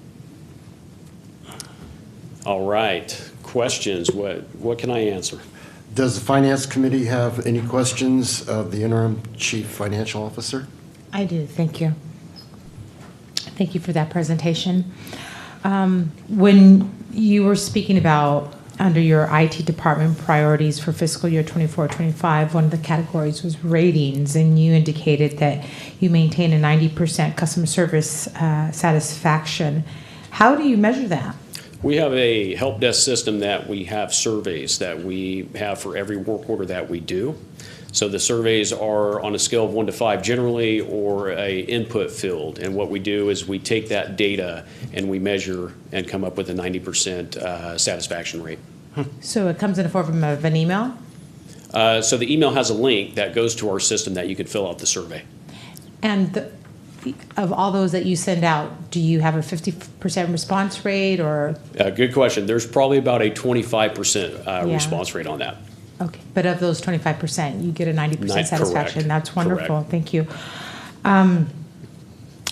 All right, questions, what can I answer? Does the Finance Committee have any questions of the Interim Chief Financial Officer? I do, thank you. Thank you for that presentation. When you were speaking about under your IT department priorities for fiscal year 24-25, one of the categories was ratings, and you indicated that you maintain a 90% customer service satisfaction. How do you measure that? We have a help desk system that we have surveys that we have for every work order that we do. So the surveys are on a scale of 1 to 5 generally, or a input field. And what we do is we take that data and we measure and come up with a 90% satisfaction rate. So it comes in the form of an email? So the email has a link that goes to our system that you can fill out the survey. And of all those that you send out, do you have a 50% response rate, or? Good question. There's probably about a 25% response rate on that. Okay, but of those 25%, you get a 90% satisfaction. Correct. That's wonderful. Correct. Thank you.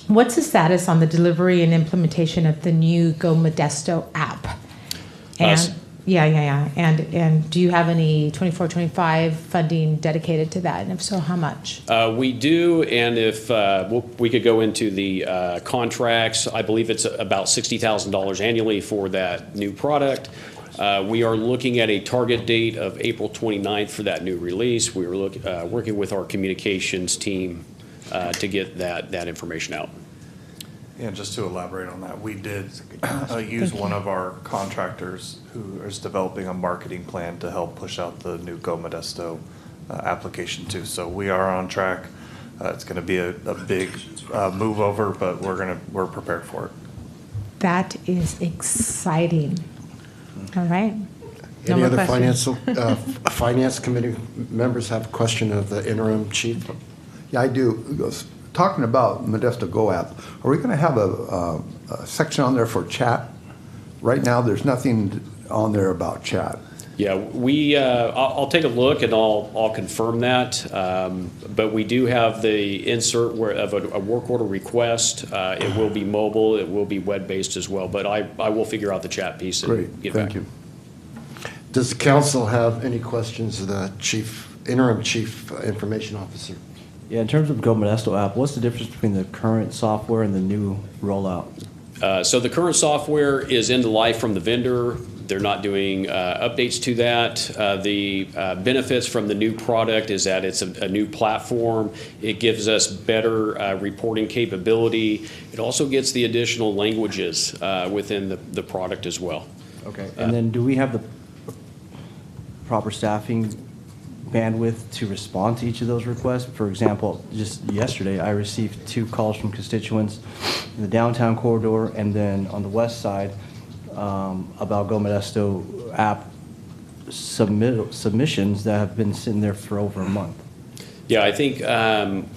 What's the status on the delivery and implementation of the new Go Modesto app? And And do you have any 24-25 funding dedicated to that? And if so, how much? We do, and if we could go into the contracts, I believe it's about $60,000 annually for that new product. We are looking at a target date of April 29th for that new release. We are working with our communications team to get that information out. Yeah, just to elaborate on that, we did use one of our contractors who is developing a marketing plan to help push out the new Go Modesto application too. So we are on track. It's going to be a big move over, but we're prepared for it. That is exciting. All right. No Any more other questions. finance committee members have a question of the interim chief? Yeah, I do. Talking about Modesto Go app, are we going to have a section on there for chat? Right now, there's nothing on there about chat. Yeah, I'll take a look and I'll confirm that. But we do have the insert of a work order request. It will be mobile, it will be web-based as well, but I will figure out the chat piece and Great, get back. thank you. Does the council have any questions of the interim chief information officer? Yeah, in terms of Go Modesto app, what's the difference between the current software and the new rollout? So the current software is into life from the vendor. They're not doing updates to that. The benefits from the new product is that it's a new platform. It gives us better reporting capability. It also gets the additional languages within the product as well. Okay, and then do we have the proper staffing bandwidth to respond to each of those requests? For example, just yesterday, I received 2 calls from constituents in the downtown corridor and then on the west side about Go Modesto app submissions that have been sitting there for over a month. Yeah, I think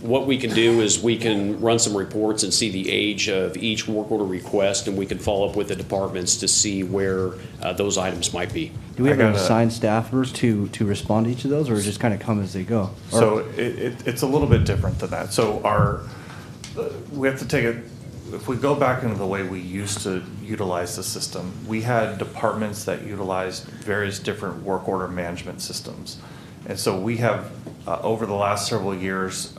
what we can do is we can run some reports and see the age of each work order request, and we can follow up with the departments to see where those items might be. Do we have an assigned staffers to respond to each of those, or just kind of come as they go? So it's a little bit different than that. So we have to take it, if we go back into the way we used to utilize the system, we had departments that utilized various different work order management systems. And so we have, over the last several years,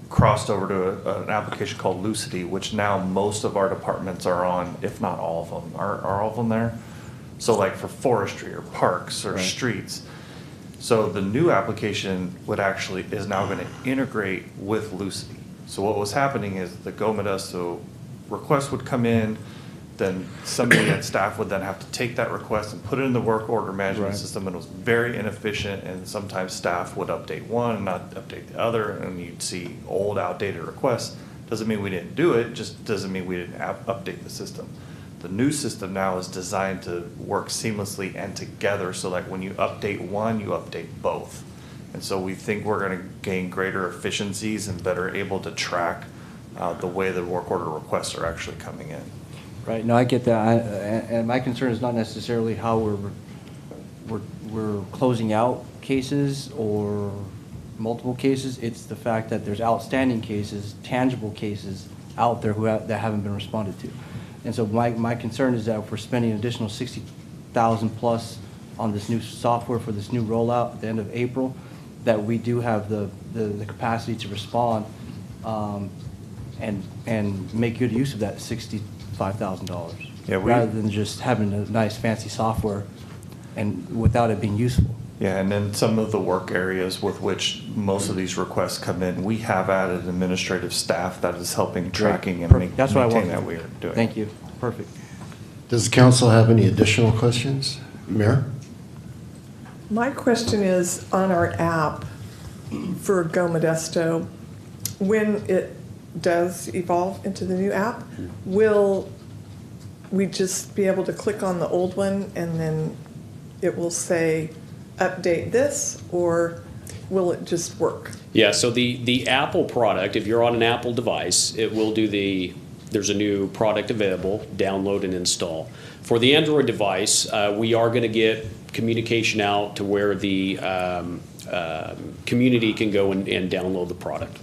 crossed over to an application called Lucity, which now most of our departments are on, if not all of them. Are all of them there? So like for forestry or parks or streets. So the new application is now going to integrate with Lucity. So what was happening is the Go Modesto request would come in, then somebody at staff would then have to take that request and put it in the work order management system, and it was very inefficient, and sometimes staff would update one and not update the other, and you'd see old, outdated requests. Doesn't mean we didn't do it, just doesn't mean we didn't update the system. The new system now is designed to work seamlessly and together, so like when you update one, you update both. And so we think we're going to gain greater efficiencies and better able to track the way the work order requests are actually coming in. Right, no, I get that, and my concern is not necessarily how we're closing out cases or multiple cases. It's the fact that there's outstanding cases, tangible cases out there that haven't been responded to. And so my concern is that if we're spending an additional $60,000 plus on this new software for this new rollout at the end of April, that we do have the capacity to respond and make good use of that $65,000. Yeah, rather than just having a nice fancy software and without it being useful. Yeah, and then some of the work areas with which most of these requests come in, we have added administrative staff that is helping tracking and That's what I maintain want. that we're doing. Thank you. Perfect. Does the council have any additional questions? Mayor? My question is on our app for Go Modesto, when it does evolve into the new app, will we just be able to click on the old one and then it will say update this, or will it just work? Yeah, so the Apple product, if you're on an Apple device, it will do there's a new product available, download and install. For the Android device, we are going to get communication out to where the community can go and download the product.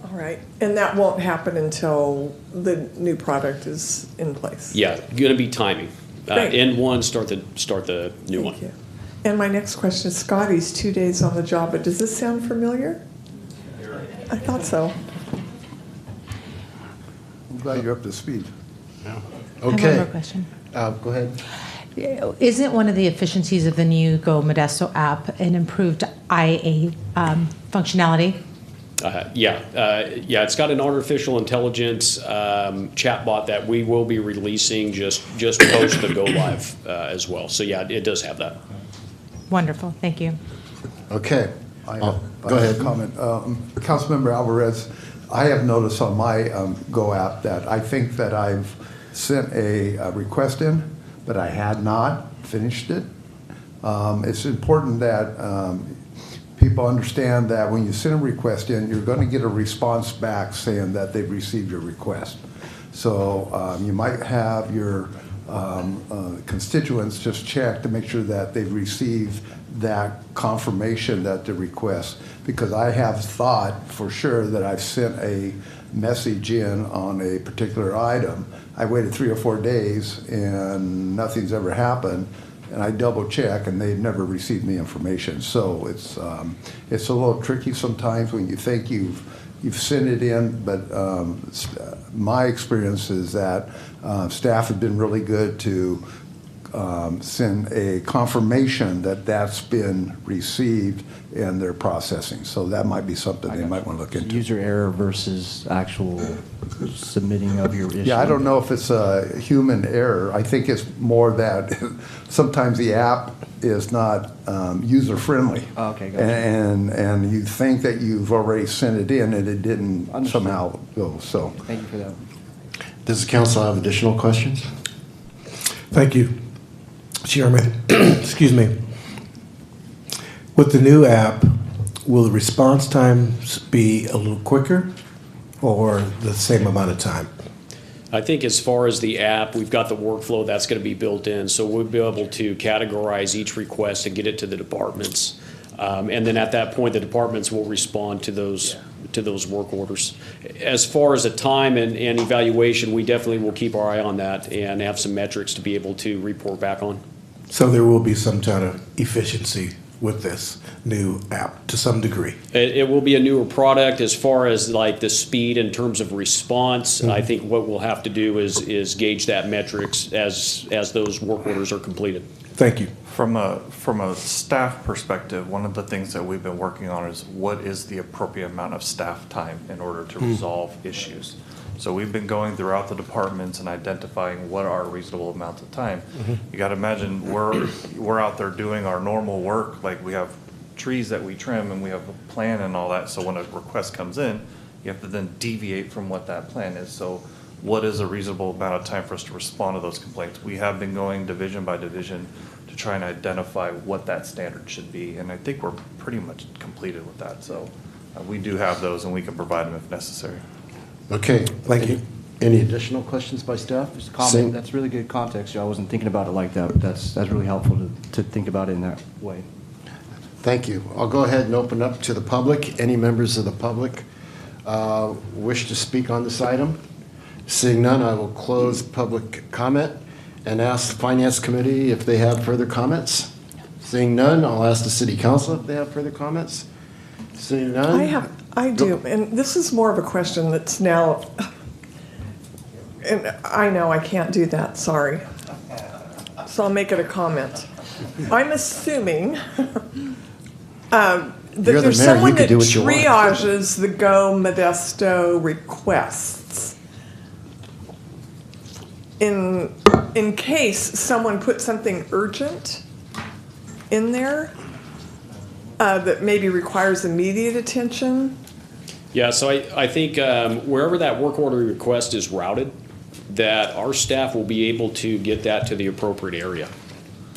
All right, and that won't happen until the new product is in place? Yeah, going to be timing. Great. End one, start the new one. Thank you. And my next question is, Scotty's 2 days on the job, but does this sound familiar? I thought so. I'm glad you're up to speed. I have Okay. one more question. Go ahead. Isn't one of the efficiencies of the new Go Modesto app an improved IA functionality? It's got an artificial intelligence chatbot that we will be releasing just post the go live as well. So yeah, it does have that. Wonderful, thank you. Okay. Go ahead. Comment. Councilmember Alvarez, I have noticed on my Go app that I think that I've sent a request in, but I had not finished it. It's important that people understand that when you send a request in, you're going to get a response back saying that they've received your request. So you might have your constituents just check to make sure that they've received that confirmation that the request, because I have thought for sure that I've sent a message in on a particular item. I waited 3 or 4 days and nothing's ever happened, and I double check and they've never received the information. So it's a little tricky sometimes when you think you've sent it in, but my experience is that staff have been really good to send a confirmation that that's been received and they're processing. So that might be something they might want to look into. User error versus actual submitting of your issue. Yeah, I don't know if it's a human error. I think it's more that sometimes the app is not user friendly. Oh, okay, gotcha. And you think that you've already sent it in and it didn't somehow go. So Thank you for that. Does the council have additional questions? Thank you, Chairman. Excuse me. With the new app, will the response times be a little quicker or the same amount of time? I think as far as the app, we've got the workflow that's going to be built in, so we'll be able to categorize each request and get it to the departments. And then at that point, the departments will respond to those work orders. As far as the time and evaluation, we definitely will keep our eye on that and have some metrics to be able to report back on. So there will be some kind of efficiency with this new app to some degree. It will be a newer product as far as like the speed in terms of response. I think what we'll have to do is gauge that metrics as those work orders are completed. Thank you. From a staff perspective, one of the things that we've been working on is what is the appropriate amount of staff time in order to resolve issues. So we've been going throughout the departments and identifying what are reasonable amounts of time. You got to imagine we're out there doing our normal work, like we have trees that we trim and we have a plan and all that. So when a request comes in, you have to then deviate from what that plan is. So what is a reasonable amount of time for us to respond to those complaints? We have been going division by division to try and identify what that standard should be. And I think we're pretty much completed with that. So we do have those and we can provide them if necessary. Okay. Thank you. Any additional questions by staff? Just a comment. That's really good context, Joe. I wasn't thinking about it like that. That's really helpful to think about it in that way. Thank you. I'll go ahead and open up to the public. Any members of the public wish to speak on this item? Seeing none, I will close public comment and ask the Finance Committee if they have further comments. Seeing none, I'll ask the City Council if they have further comments. Seeing none? I do, and this is more of a question that's now, and I know I can't do that, sorry. So I'll make it a comment. I'm assuming that You're the there's mayor, someone you can that do what you want. triages the Go Modesto requests. In case someone put something urgent in there that maybe requires immediate attention. Yeah, so I think wherever that work order request is routed, that our staff will be able to get that to the appropriate area.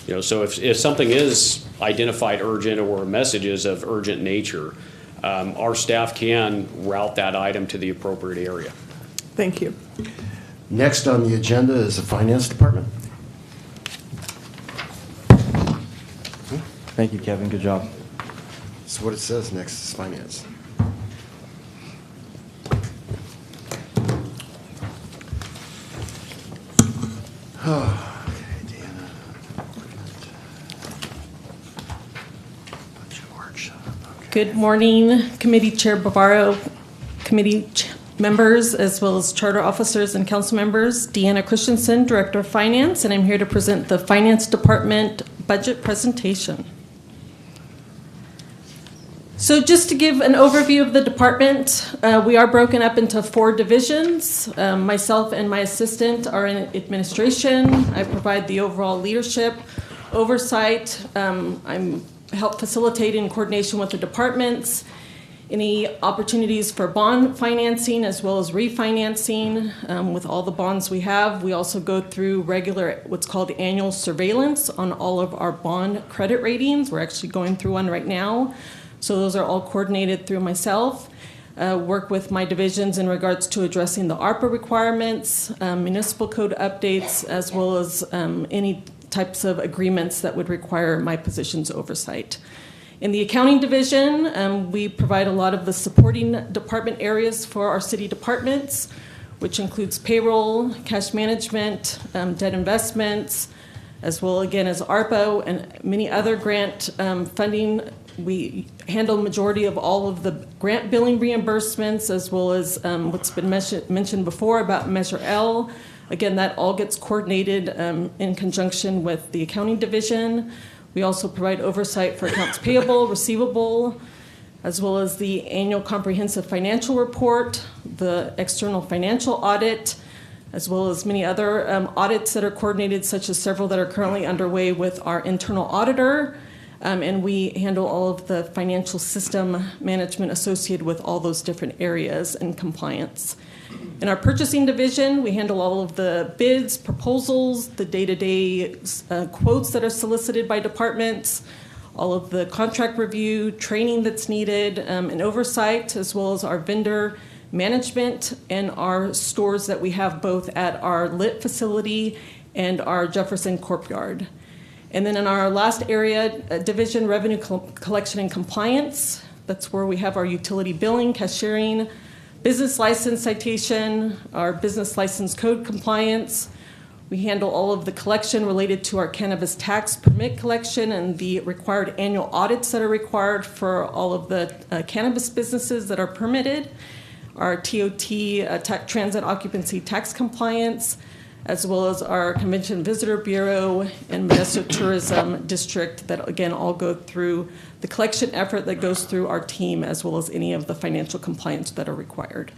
You know, so if something is identified urgent or messages of urgent nature, our staff can route that item to the appropriate area. Thank you. Next on the agenda is the Finance Department. Thank you, Kevin. Good job. That's what it says next is Finance. Good morning, Committee Chair Bavaro, Committee members, as well as charter officers and council members. Deanna Christensen, Director of Finance, and I'm here to present the Finance Department budget presentation. So just to give an overview of the department, we are broken up into 4 divisions. Myself and my assistant are in administration. I provide the overall leadership, oversight. I'm help facilitate in coordination with the departments, any opportunities for bond financing as well as refinancing with all the bonds we have. We also go through regular, what's called annual surveillance on all of our bond credit ratings. We're actually going through one right now. So those are all coordinated through myself. Work with my divisions in regards to addressing the ARPA requirements, municipal code updates, as well as any types of agreements that would require my position's oversight. In the accounting division, we provide a lot of the supporting department areas for our city departments, which includes payroll, cash management, debt investments, as well again as ARPA and many other grant funding. We handle majority of all of the grant billing reimbursements, as well as what's been mentioned before about Measure L. Again, that all gets coordinated in conjunction with the accounting division. We also provide oversight for accounts payable, receivable, as well as the annual comprehensive financial report, the external financial audit, as well as many other audits that are coordinated, such as several that are currently underway with our internal auditor. And we handle all of the financial system management associated with all those different areas and compliance. In our purchasing division, we handle all of the bids, proposals, the day-to-day quotes that are solicited by departments, all of the contract review, training that's needed, and oversight, as well as our vendor management and our stores that we have both at our LIT facility and our Jefferson Courtyard. And then in our last area, division, revenue collection and compliance, that's where we have our utility billing, cashiering, business license citation, our business license code compliance. We handle all of the collection related to our cannabis tax permit collection and the required annual audits that are required for all of the cannabis businesses that are permitted, our TOT, transit occupancy tax compliance, as well as our Convention Visitor Bureau and Modesto Tourism District that, again, all go through the collection effort that goes through our team, as well as any of the financial compliance that are required.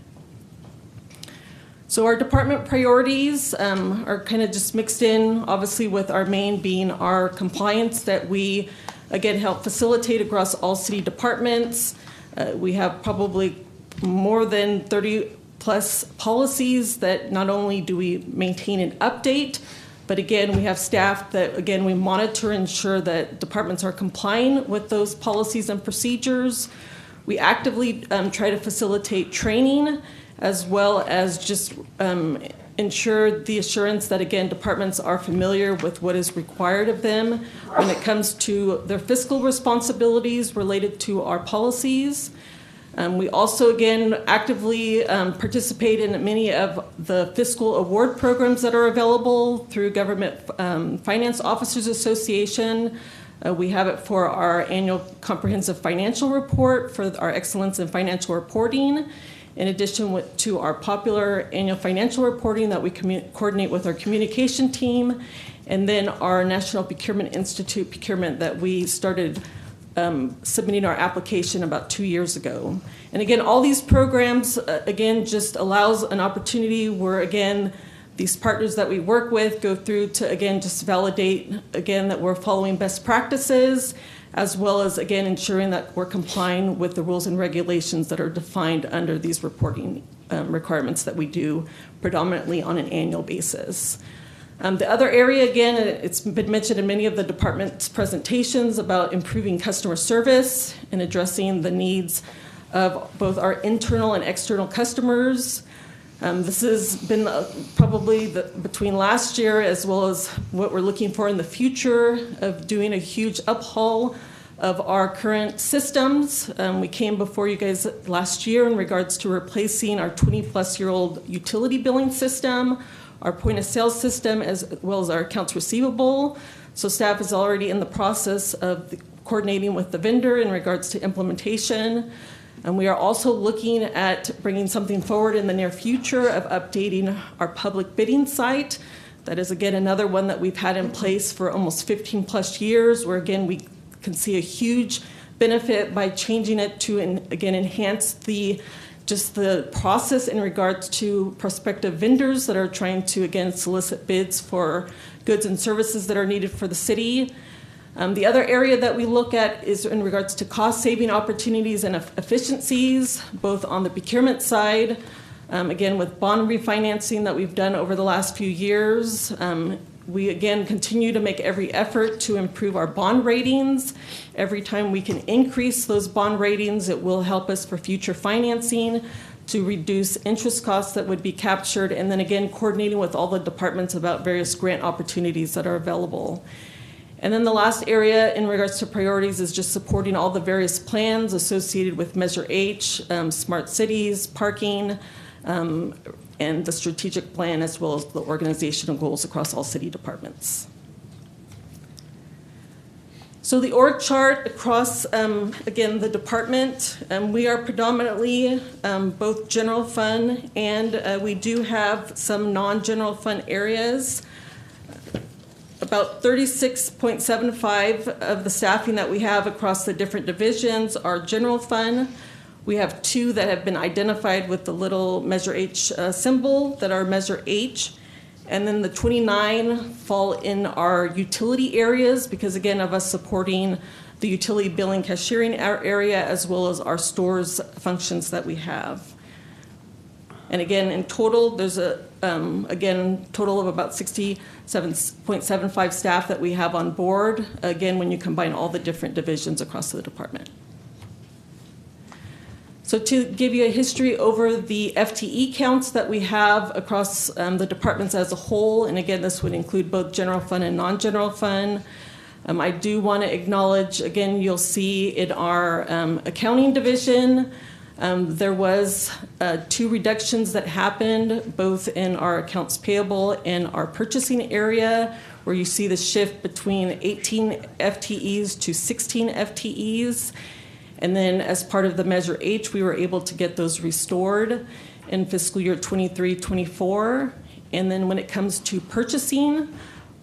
So our department priorities are kind of just mixed in, obviously, with our main being our compliance that we, again, help facilitate across all city departments. We have probably more than 30 plus policies that not only do we maintain and update, but again, we have staff that, again, we monitor and ensure that departments are complying with those policies and procedures. We actively try to facilitate training, as well as just ensure the assurance that, again, departments are familiar with what is required of them when it comes to their fiscal responsibilities related to our policies. We also, again, actively participate in many of the fiscal award programs that are available through Government Finance Officers Association. We have it for our annual comprehensive financial report for our excellence in financial reporting, in addition to our popular annual financial reporting that we coordinate with our communication team, and then our National Procurement Institute procurement that we started submitting our application about 2 years ago. And again, all these programs, again, just allows an opportunity where, again, these partners that we work with go through to, again, just validate, again, that we're following best practices, as well as, again, ensuring that we're complying with the rules and regulations that are defined under these reporting requirements that we do predominantly on an annual basis. The other area, again, it's been mentioned in many of the department's presentations about improving customer service and addressing the needs of both our internal and external customers. This has been probably between last year as well as what we're looking for in the future of doing a huge uphaul of our current systems. We came before you guys last year in regards to replacing our 20-plus-year-old utility billing system, our point-of-sale system, as well as our accounts receivable. So staff is already in the process of coordinating with the vendor in regards to implementation. And we are also looking at bringing something forward in the near future of updating our public bidding site. That is, again, another one that we've had in place for almost 15 plus years, where again, we can see a huge benefit by changing it to, again, enhance the process in regards to prospective vendors that are trying to, again, solicit bids for goods and services that are needed for the city. The other area that we look at is in regards to cost-saving opportunities and efficiencies, both on the procurement side, again, with bond refinancing that we've done over the last few years. We, again, continue to make every effort to improve our bond ratings. Every time we can increase those bond ratings, it will help us for future financing to reduce interest costs that would be captured, and then, again, coordinating with all the departments about various grant opportunities that are available. And then the last area in regards to priorities is just supporting all the various plans associated with Measure H, smart cities, parking, and the strategic plan, as well as the organizational goals across all city departments. So the org chart across, again, the department, we are predominantly both general fund, and we do have some non-general fund areas. About 36.75 of the staffing that we have across the different divisions are general fund. We have 2 that have been identified with the little Measure H symbol that are Measure H. And then the 29 fall in our utility areas because, again, of us supporting the utility billing cashiering area as well as our stores functions that we have. And again, in total, there's again, total of about 67.75 staff that we have on board, again, when you combine all the different divisions across the department. So to give you a history over the FTE counts that we have across the departments as a whole, and again, this would include both general fund and non-general fund. I do want to acknowledge, again, you'll see in our accounting division, there was 2 reductions that happened, both in our accounts payable and our purchasing area, where you see the shift between 18 FTEs to 16 FTEs. And then as part of the Measure H, we were able to get those restored in fiscal year 23-24. And then when it comes to purchasing,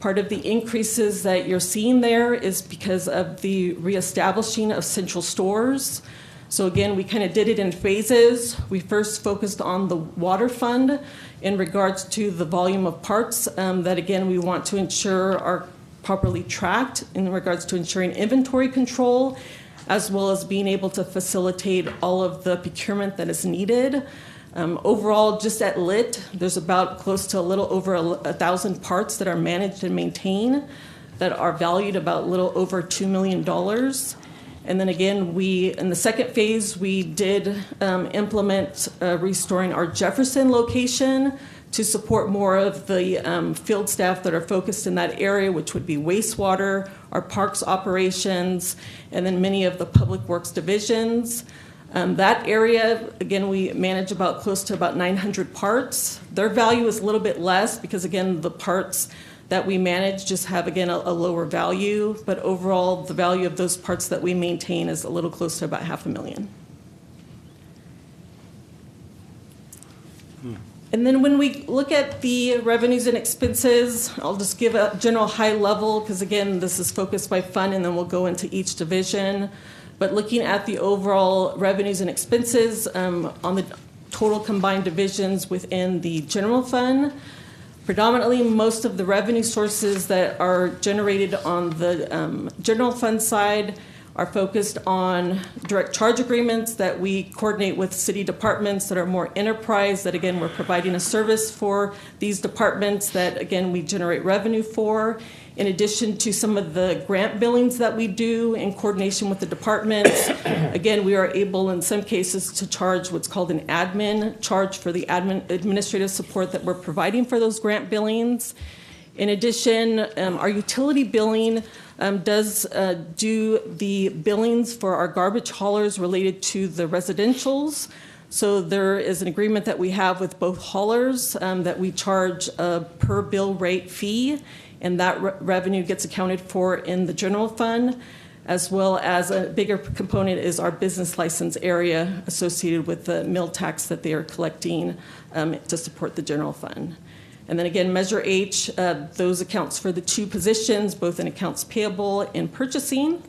part of the increases that you're seeing there is because of the reestablishing of central stores. So again, we kind of did it in phases. We first focused on the water fund in regards to the volume of parts that, again, we want to ensure are properly tracked in regards to ensuring inventory control, as well as being able to facilitate all of the procurement that is needed. Overall, just at LIT, there's about close to a little over 1,000 parts that are managed and maintained that are valued about a little over $2 million. And then again, in the second phase, we did implement restoring our Jefferson location to support more of the field staff that are focused in that area, which would be wastewater, our parks operations, and then many of the public works divisions. That area, again, we manage about close to about 900 parts. Their value is a little bit less because, again, the parts that we manage just have, again, a lower value. But overall, the value of those parts that we maintain is a little close to about $500,000. And then when we look at the revenues and expenses, I'll just give a general high level because, again, this is focused by fund, and then we'll go into each division. But looking at the overall revenues and expenses on the total combined divisions within the general fund, predominantly most of the revenue sources that are generated on the general fund side are focused on direct charge agreements that we coordinate with city departments that are more enterprise, that again, we're providing a service for these departments that again, we generate revenue for. In addition to some of the grant billings that we do in coordination with the departments, again, we are able in some cases to charge what's called an admin charge for the administrative support that we're providing for those grant billings. In addition, our utility billing does do the billings for our garbage haulers related to the residentials. So there is an agreement that we have with both haulers that we charge a per bill rate fee, and that revenue gets accounted for in the general fund. as well as a bigger component is our business license area associated with the mill tax that they are collecting to support the general fund. And then again, Measure H, those accounts for the two positions, both in accounts payable and purchasing.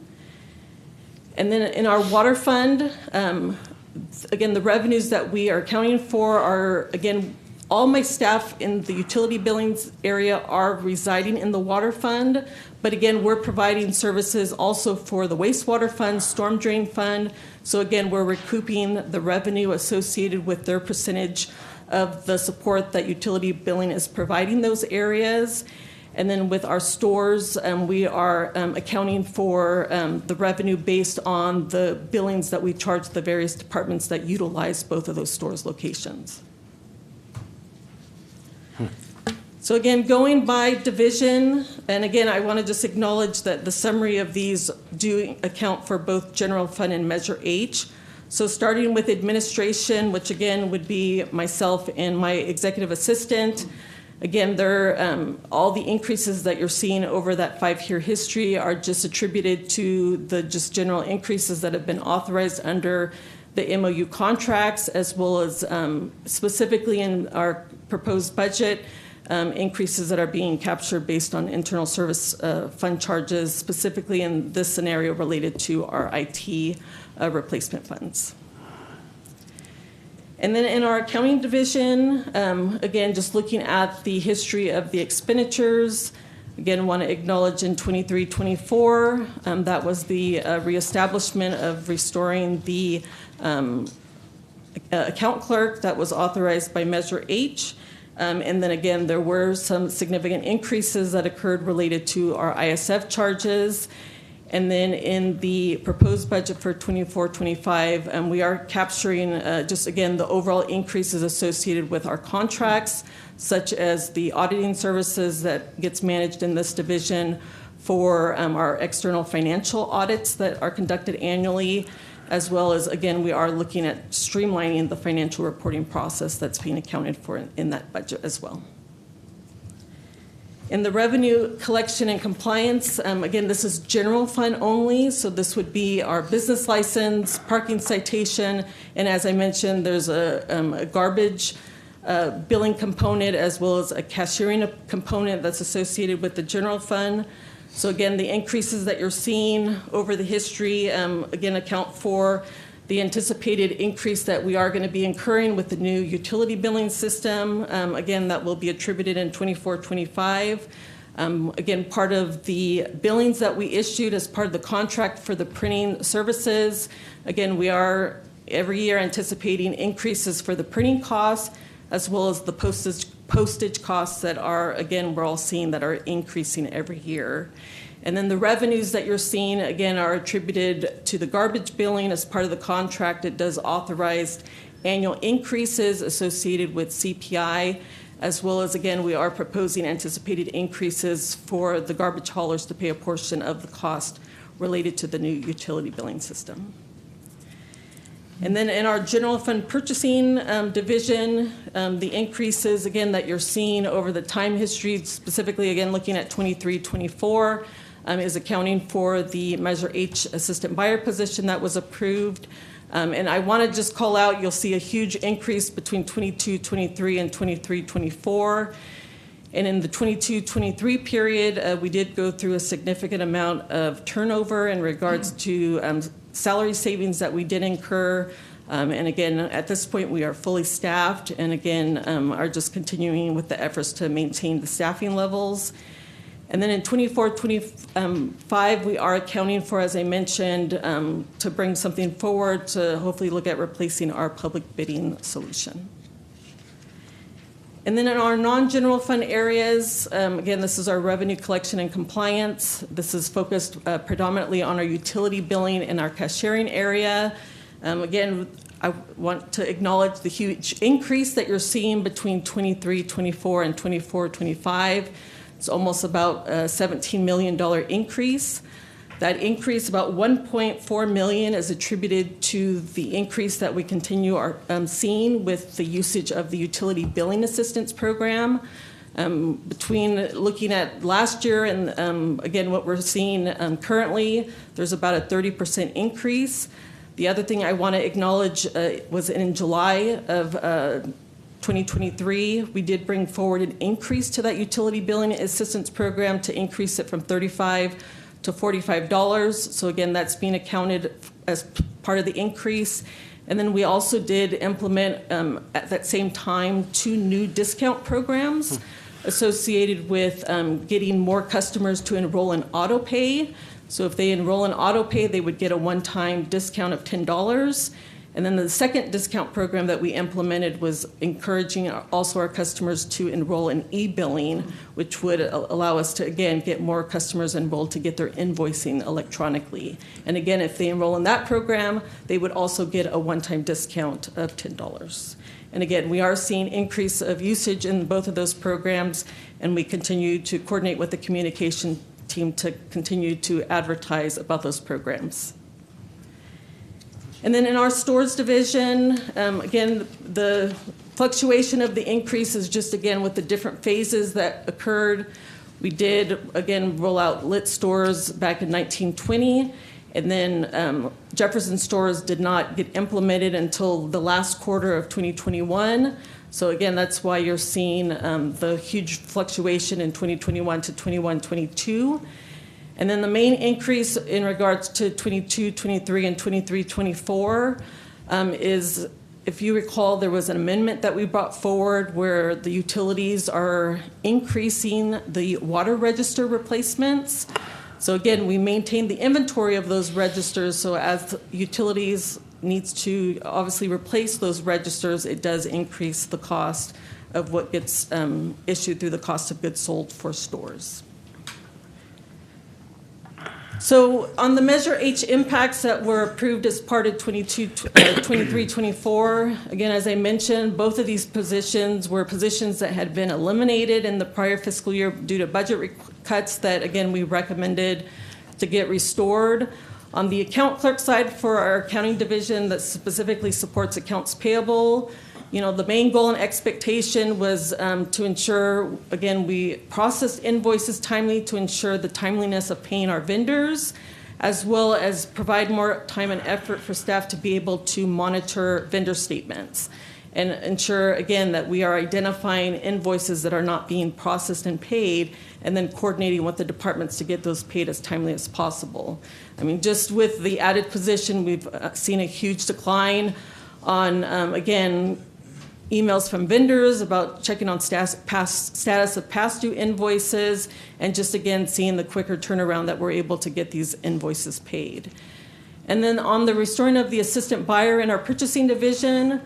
And then in our water fund, again, the revenues that we are accounting for are, again, all my staff in the utility billings area are residing in the water fund, but again, we're providing services also for the wastewater fund, storm drain fund. So again, we're recouping the revenue associated with their percentage of the support that utility billing is providing those areas. And then with our stores, we are accounting for the revenue based on the billings that we charge the various departments that utilize both of those stores' locations. So again, going by division, and again, I want to just acknowledge that the summary of these do account for both general fund and Measure H. So starting with administration, which again would be myself and my executive assistant. Again, all the increases that you're seeing over that 5-year history are just attributed to the just general increases that have been authorized under the MOU contracts, as well as specifically in our proposed budget, increases that are being captured based on internal service fund charges, specifically in this scenario related to our IT replacement funds. And then in our accounting division, again, just looking at the history of the expenditures, again, want to acknowledge in 23-24, that was the reestablishment of restoring the account clerk that was authorized by Measure H. And then again, there were some significant increases that occurred related to our ISF charges. And then in the proposed budget for 24-25, we are capturing just again the overall increases associated with our contracts, such as the auditing services that gets managed in this division for our external financial audits that are conducted annually, as well as, again, we are looking at streamlining the financial reporting process that's being accounted for in that budget as well. In the revenue collection and compliance, again, this is general fund only, so this would be our business license, parking citation, and as I mentioned, there's a garbage billing component as well as a cashiering component that's associated with the general fund. So again, the increases that you're seeing over the history, again, account for the anticipated increase that we are going to be incurring with the new utility billing system. Again, that will be attributed in 24-25. Again, part of the billings that we issued as part of the contract for the printing services. Again, we are every year anticipating increases for the printing costs as well as the postage costs that are, again, we're all seeing that are increasing every year. And then the revenues that you're seeing, again, are attributed to the garbage billing as part of the contract. It does authorize annual increases associated with CPI, as well as, again, we are proposing anticipated increases for the garbage haulers to pay a portion of the cost related to the new utility billing system. And then in our general fund purchasing division, the increases, again, that you're seeing over the time history, specifically, again, looking at 23-24, is accounting for the Measure H assistant buyer position that was approved. And I want to just call out, you'll see a huge increase between 22-23 and 23-24. And in the 22-23 period, we did go through a significant amount of turnover in regards to salary savings that we did incur. And again, at this point, we are fully staffed and again, are just continuing with the efforts to maintain the staffing levels. And then in 24-25, we are accounting for, as I mentioned, to bring something forward to hopefully look at replacing our public bidding solution. And then in our non-general fund areas, again, this is our revenue collection and compliance. This is focused predominantly on our utility billing and our cashiering area. Again, I want to acknowledge the huge increase that you're seeing between 23-24 and 24-25. It's almost about a $17 million increase. That increase, about $1.4 million, is attributed to the increase that we continue seeing with the usage of the utility billing assistance program. Between looking at last year and again what we're seeing currently, there's about a 30% increase. The other thing I want to acknowledge was in July of 2023, we did bring forward an increase to that utility billing assistance program to increase it from $35 to $45. So again, that's being accounted as part of the increase. And then we also did implement at that same time 2 new discount programs associated with getting more customers to enroll in auto pay. So if they enroll in auto pay, they would get a one-time discount of $10. And then the second discount program that we implemented was encouraging also our customers to enroll in e-billing, which would allow us to, again, get more customers enrolled to get their invoicing electronically. And again, if they enroll in that program, they would also get a one-time discount of $10. And again, we are seeing increase of usage in both of those programs, and we continue to coordinate with the communication team to continue to advertise about those programs. And then in our stores division, again, the fluctuation of the increase is just, again, with the different phases that occurred. We did, again, roll out lit stores back in 1920, and then Jefferson stores did not get implemented until the last quarter of 2021. So again, that's why you're seeing the huge fluctuation in 2021 to 21-22. And then the main increase in regards to 22-23 and 23-24 is, if you recall, there was an amendment that we brought forward where the utilities are increasing the water register replacements. So again, we maintain the inventory of those registers, so as utilities needs to obviously replace those registers, it does increase the cost of what gets issued through the cost of goods sold for stores. So on the Measure H impacts that were approved as part of 23-24, again, as I mentioned, both of these positions were positions that had been eliminated in the prior fiscal year due to budget cuts that, again, we recommended to get restored. On the account clerk side for our accounting division that specifically supports accounts payable, you know, the main goal and expectation was to ensure, again, we processed invoices timely to ensure the timeliness of paying our vendors, as well as provide more time and effort for staff to be able to monitor vendor statements and ensure, again, that we are identifying invoices that are not being processed and paid, and then coordinating with the departments to get those paid as timely as possible. I mean, just with the added position, we've seen a huge decline on, again, emails from vendors about checking on status of past due invoices, and just, again, seeing the quicker turnaround that we're able to get these invoices paid. And then on the restoring of the assistant buyer in our purchasing division,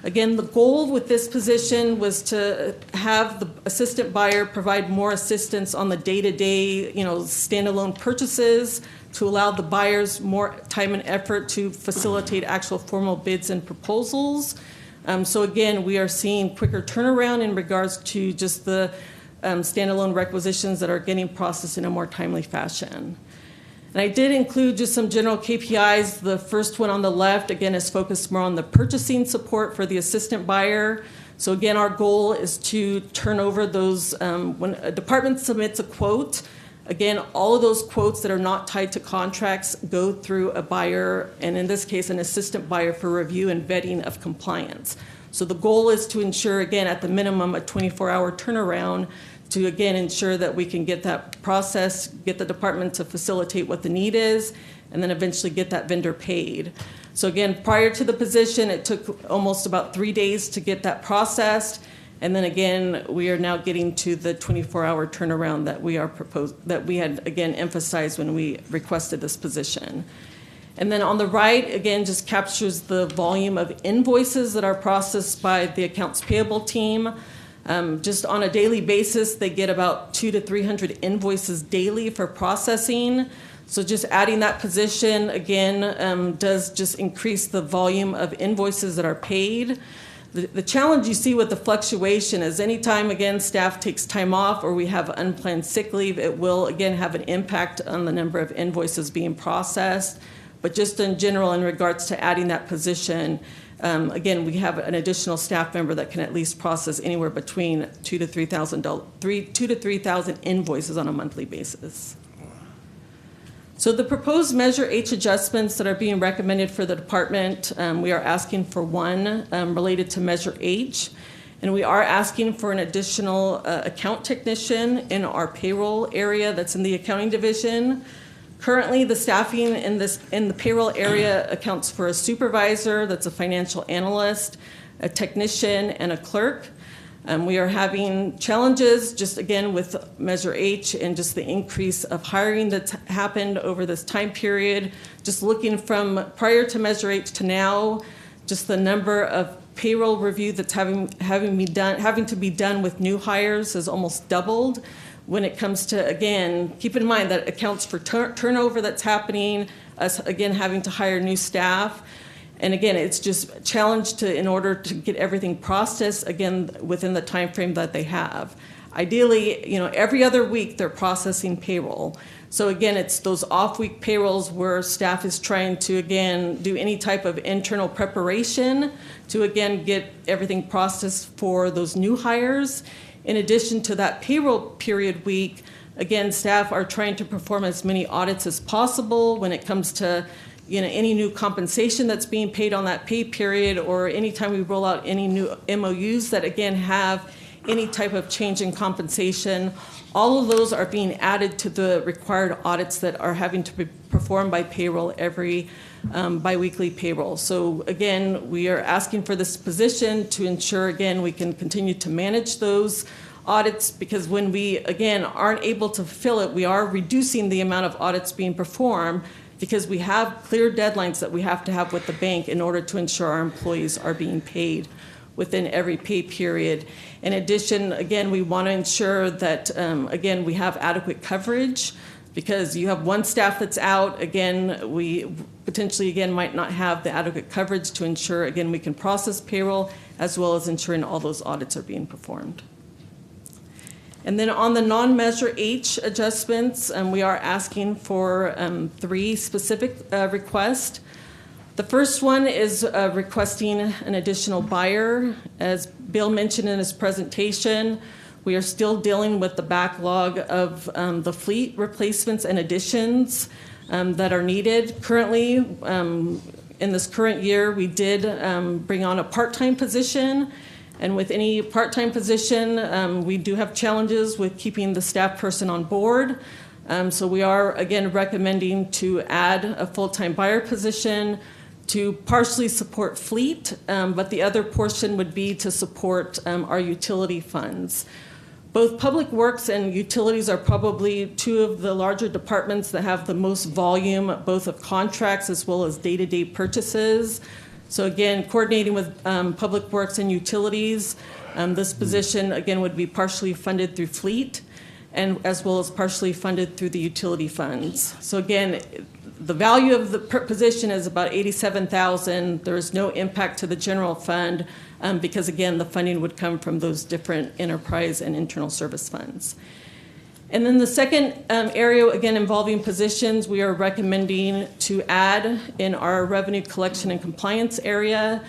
again, the goal with this position was to have the assistant buyer provide more assistance on the day-to-day, you know, standalone purchases to allow the buyers more time and effort to facilitate actual formal bids and proposals. So again, we are seeing quicker turnaround in regards to just the standalone requisitions that are getting processed in a more timely fashion. And I did include just some general KPIs. The first one on the left, again, is focused more on the purchasing support for the assistant buyer. So again, our goal is to turn over those, when a department submits a quote, again, all of those quotes that are not tied to contracts go through a buyer, and in this case, an assistant buyer for review and vetting of compliance. So the goal is to ensure, again, at the minimum, a 24-hour turnaround to, again, ensure that we can get that process, get the department to facilitate what the need is, and then eventually get that vendor paid. So again, prior to the position, it took almost about 3 days to get that processed. And then again, we are now getting to the 24-hour turnaround that we had, again, emphasized when we requested this position. And then on the right, again, just captures the volume of invoices that are processed by the accounts payable team. Just on a daily basis, they get about 200 to 300 invoices daily for processing. So just adding that position, again, does just increase the volume of invoices that are paid. The challenge you see with the fluctuation is anytime, again, staff takes time off or we have unplanned sick leave, it will, again, have an impact on the number of invoices being processed. But just in general, in regards to adding that position, Again, we have an additional staff member that can at least process anywhere between $2,000 to $3,000 invoices on a monthly basis. So the proposed Measure H adjustments that are being recommended for the department, we are asking for one related to Measure H, and we are asking for an additional account technician in our payroll area that's in the accounting division. Currently, the staffing in the payroll area accounts for a supervisor, that's a financial analyst, a technician, and a clerk. We are having challenges just again with Measure H and just the increase of hiring that's happened over this time period. Just looking from prior to Measure H to now, just the number of payroll review that's having to be done with new hires has almost doubled. When it comes to, again, keep in mind that accounts for turnover that's happening, us again having to hire new staff. And again, it's just a challenge in order to get everything processed, again, within the time frame that they have. Ideally, every other week they're processing payroll. So again, it's those off-week payrolls where staff is trying to, again, do any type of internal preparation to, again, get everything processed for those new hires. In addition to that payroll period week, again, staff are trying to perform as many audits as possible when it comes to any new compensation that's being paid on that pay period, or anytime we roll out any new MOUs that, again, have any type of change in compensation. All of those are being added to the required audits that are having to be performed by payroll every biweekly payroll. So again, we are asking for this position to ensure, again, we can continue to manage those audits, because when we, again, aren't able to fill it, we are reducing the amount of audits being performed, because we have clear deadlines that we have to have with the bank in order to ensure our employees are being paid within every pay period. In addition, again, we want to ensure that, again, we have adequate coverage, because you have one staff that's out, again, we potentially, again, might not have the adequate coverage to ensure, again, we can process payroll, as well as ensuring all those audits are being performed. And then on the non-Measure H adjustments, we are asking for 3 specific requests. The first one is requesting an additional buyer. As Bill mentioned in his presentation, we are still dealing with the backlog of the fleet replacements and additions that are needed. Currently, in this current year, we did bring on a part-time position. And with any part-time position, we do have challenges with keeping the staff person on board. So we are, again, recommending to add a full-time buyer position to partially support fleet, but the other portion would be to support our utility funds. Both Public Works and Utilities are probably 2 of the larger departments that have the most volume, both of contracts as well as day-to-day purchases. So again, coordinating with Public Works and Utilities, this position, again, would be partially funded through fleet, and as well as partially funded through the utility funds. So again, the value of the position is about $87,000. There is no impact to the general fund because, again, the funding would come from those different enterprise and internal service funds. And then the second area, again, involving positions, we are recommending to add in our revenue collection and compliance area,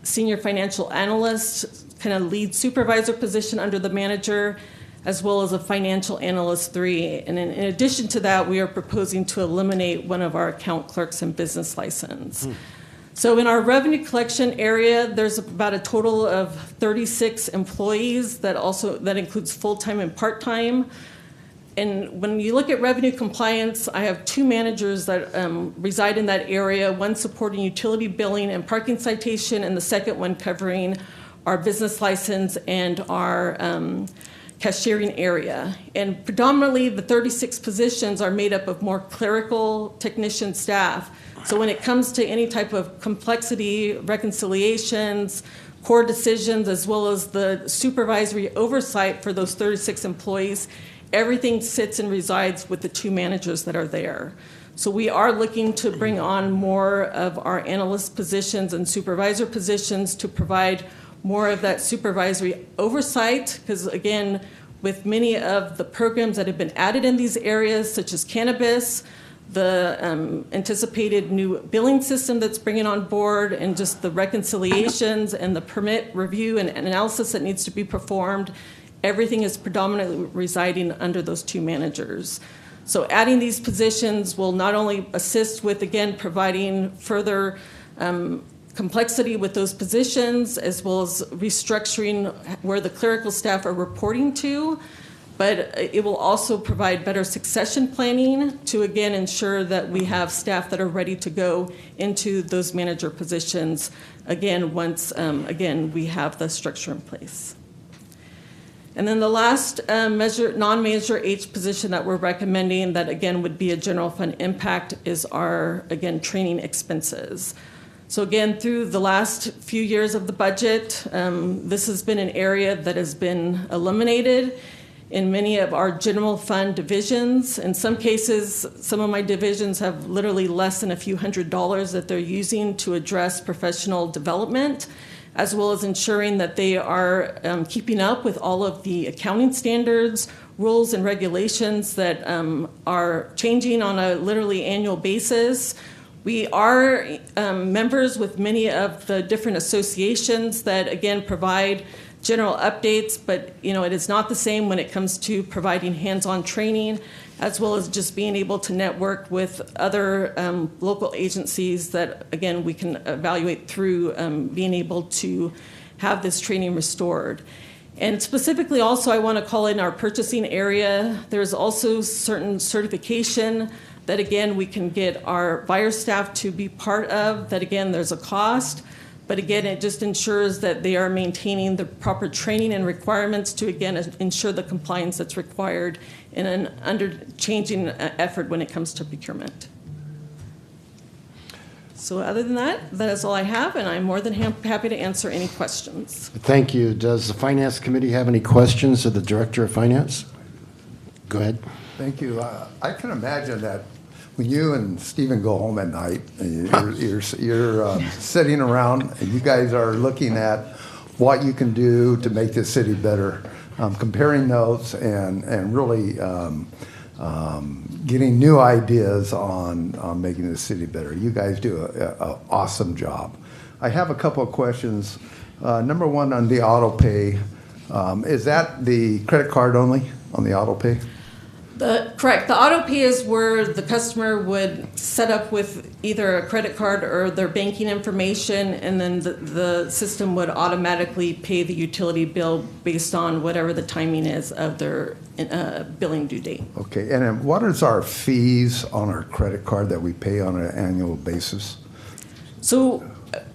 senior financial analyst, kind of lead supervisor position under the manager, as well as a financial analyst 3. And in addition to that, we are proposing to eliminate one of our account clerks and business license. So in our revenue collection area, there's about a total of 36 employees that includes full-time and part-time. And when you look at revenue compliance, I have 2 managers that reside in that area, one supporting utility billing and parking citation, and the second one covering our business license and our cashiering area. And predominantly, the 36 positions are made up of more clerical technician staff. So when it comes to any type of complexity, reconciliations, core decisions, as well as the supervisory oversight for those 36 employees, everything sits and resides with the 2 managers that are there. So we are looking to bring on more of our analyst positions and supervisor positions to provide more of that supervisory oversight, because again, with many of the programs that have been added in these areas, such as cannabis, the anticipated new billing system that's bringing on board, and just the reconciliations and the permit review and analysis that needs to be performed, everything is predominantly residing under those two managers. So adding these positions will not only assist with, again, providing further complexity with those positions, as well as restructuring where the clerical staff are reporting to, but it will also provide better succession planning to, again, ensure that we have staff that are ready to go into those manager positions, again, once, again, we have the structure in place. And then the last non-manager H position that we're recommending that, again, would be a general fund impact is our, again, training expenses. So again, through the last few years of the budget, this has been an area that has been eliminated in many of our general fund divisions. In some cases, some of my divisions have literally less than a few $100s that they're using to address professional development, as well as ensuring that they are keeping up with all of the accounting standards, rules, and regulations that are changing on a literally annual basis. We are members with many of the different associations that, again, provide general updates, but it is not the same when it comes to providing hands-on training, as well as just being able to network with other local agencies that, again, we can evaluate through being able to have this training restored. And specifically also, I want to call in our purchasing area. There's also certain certification that, again, we can get our buyer staff to be part of, that, again, there's a cost. But again, it just ensures that they are maintaining the proper training and requirements to, again, ensure the compliance that's required in an changing effort when it comes to procurement. So other than that, that is all I have, and I'm more than happy to answer any questions. Thank you. Does the Finance Committee have any questions of the Director of Finance? Go ahead. Thank you. I can imagine that when you and Stephen go home at night, and you're sitting around and you guys are looking at what you can do to make this city better, comparing notes and really getting new ideas on making the city better. You guys do an awesome job. I have a couple of questions. Number one, on the auto pay, is that the credit card only on the auto pay? Correct. The auto pay is where the customer would set up with either a credit card or their banking information, and then the system would automatically pay the utility bill based on whatever the timing is of their billing due date. Okay. And then what is our fees on our credit card that we pay on an annual basis? So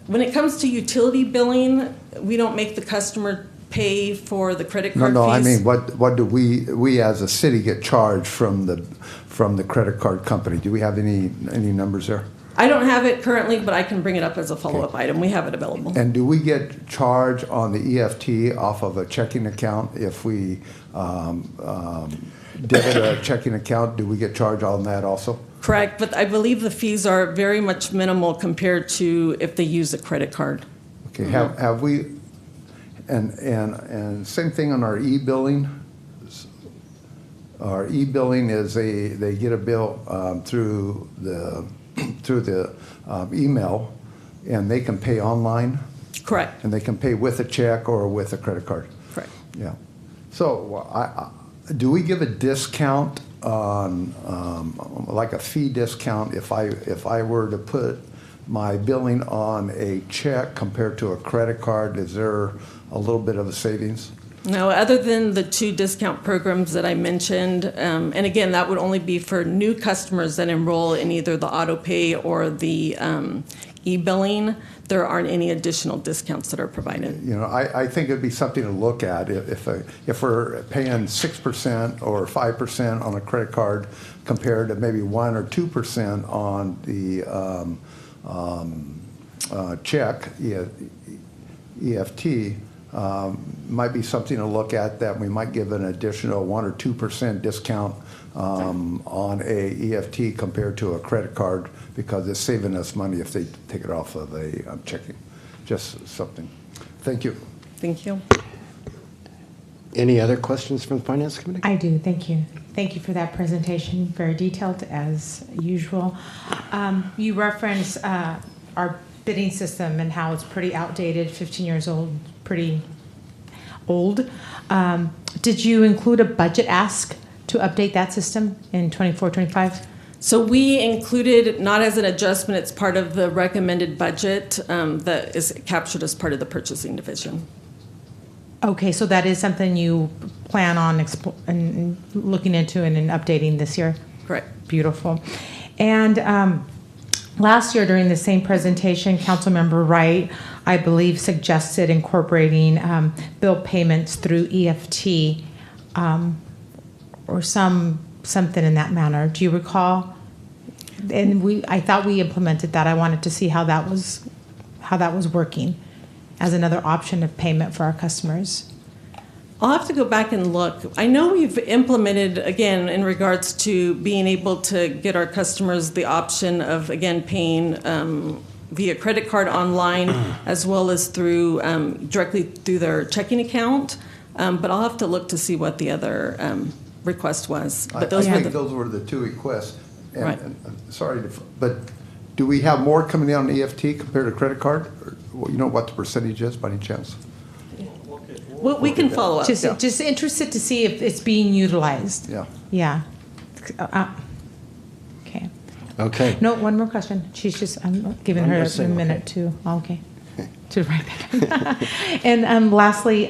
when it comes to utility billing, we don't make the customer pay for the credit card fees. I mean, what do we as a city get charged from the credit card company? Do we have any numbers there? I don't have it currently, but I can bring it up as a follow-up item. We have it available. And do we get charged on the EFT off of a checking account if we debit a checking account? Do we get charged on that also? Correct, but I believe the fees are very much minimal compared to if they use a credit card. Okay, have we? And same thing on our e-billing. Our e-billing is they get a bill through the email, and they can pay online. Correct. And they can pay with a check or with a credit card. Correct. Yeah. So do we give a discount on like a fee discount if I were to put my billing on a check compared to a credit card? Is there a little bit of a savings? No, other than the two discount programs that I mentioned, and again, that would only be for new customers that enroll in either the auto pay or the e-billing. There aren't any additional discounts that are provided. I think it'd be something to look at if we're paying 6% or 5% on a credit card compared to maybe 1 or 2% on the check, EFT. Might be something to look at, that we might give an additional 1 or 2% discount on a EFT compared to a credit card, because it's saving us money if they take it off of a checking. Just something. Thank you. Thank you. Any other questions from the Finance Committee? I do, thank you. Thank you for that presentation, very detailed as usual. You referenced our bidding system and how it's pretty outdated, 15 years old, pretty old. Did you include a budget ask to update that system in 24-25? So we included, not as an adjustment, it's part of the recommended budget that is captured as part of the purchasing division. Okay, so that is something you plan on and looking into and updating this year? Correct. Beautiful. And last year during the same presentation, Councilmember Wright, I believe, suggested incorporating bill payments through EFT or something in that manner. Do you recall? And I thought we implemented that. I wanted to see how that was working as another option of payment for our customers. I'll have to go back and look. I know we've implemented, again, in regards to being able to get our customers the option of, again, paying via credit card online as well as through directly through their checking account. But I'll have to look to see what the other request was. But I think those were the two requests. And, Right. sorry, but do we have more coming in on EFT compared to credit card? Or, you know what the percentage is by any chance? Well, we can follow up. Just interested to see if it's being utilized. Yeah. Yeah. Okay. Okay. No, one more question. I'm giving her a minute to, okay, to write that. And lastly,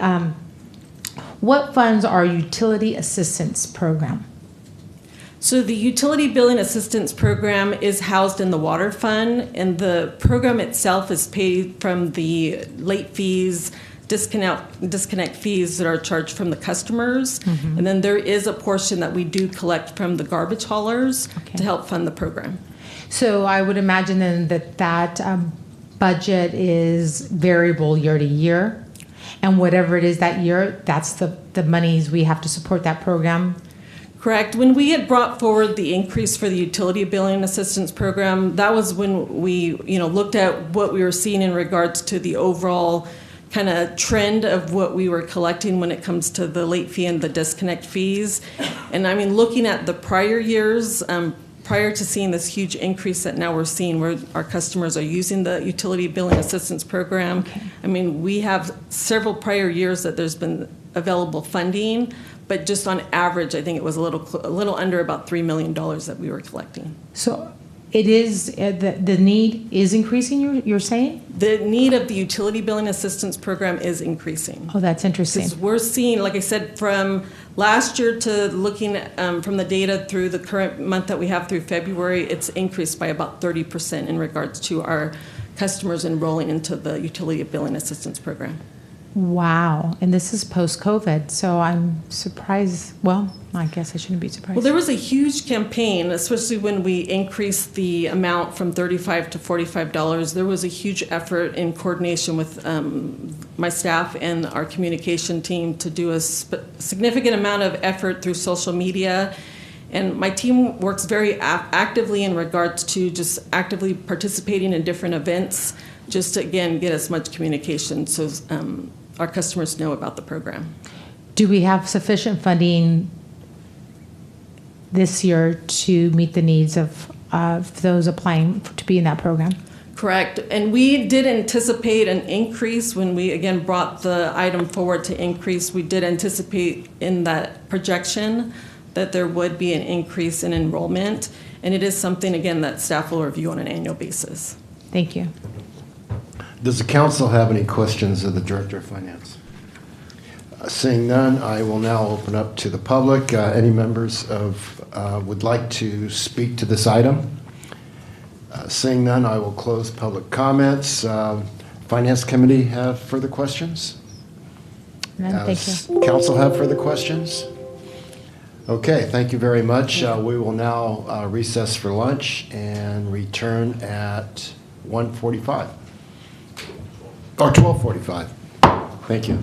what funds are utility assistance program? So the utility billing assistance program is housed in the water fund, and the program itself is paid from the late fees, disconnect fees that are charged from the customers. Mm-hmm. And then there is a portion that we do collect from the garbage haulers to help fund the program. So I would imagine then that budget is variable year to year, and whatever it is that year, that's the monies we have to support that program. Correct. When we had brought forward the increase for the utility billing assistance program, that was when we, looked at what we were seeing in regards to the overall kind of trend of what we were collecting when it comes to the late fee and the disconnect fees. And I mean, looking at the prior years, prior to seeing this huge increase that now we're seeing where our customers are using the utility billing assistance program, I mean, we have several prior years that there's been available funding, but just on average, I think it was a little under about $3 million that we were collecting. So it is, the need is increasing, you're saying? The need of the utility billing assistance program is increasing. Oh, that's interesting. Because we're seeing, like I said, from last year to looking at, from the data through the current month that we have through February, it's increased by about 30% in regards to our customers enrolling into the utility billing assistance program. Wow. And this is post-COVID, so I'm surprised. Well, I guess I shouldn't be surprised. Well, there was a huge campaign, especially when we increased the amount from $35 to $45. There was a huge effort in coordination with my staff and our communication team to do a significant amount of effort through social media. And my team works very actively in regards to just actively participating in different events, just to, again, get as much communication so our customers know about the program. Do we have sufficient funding this year to meet the needs of those applying to be in that program? Correct. And we did anticipate an increase when we, again, brought the item forward to increase. We did anticipate in that projection that there would be an increase in enrollment. And it is something, again, that staff will review on an annual basis. Thank you. Does the council have any questions of the Director of Finance? Seeing none, I will now open up to the public. Any members would like to speak to this item? Seeing none, I will close public comments. Finance Committee have further questions? None, thank you. Council have further questions? Okay, thank you very much. We will now recess for lunch and return at 1:45. Or 12:45. Thank you.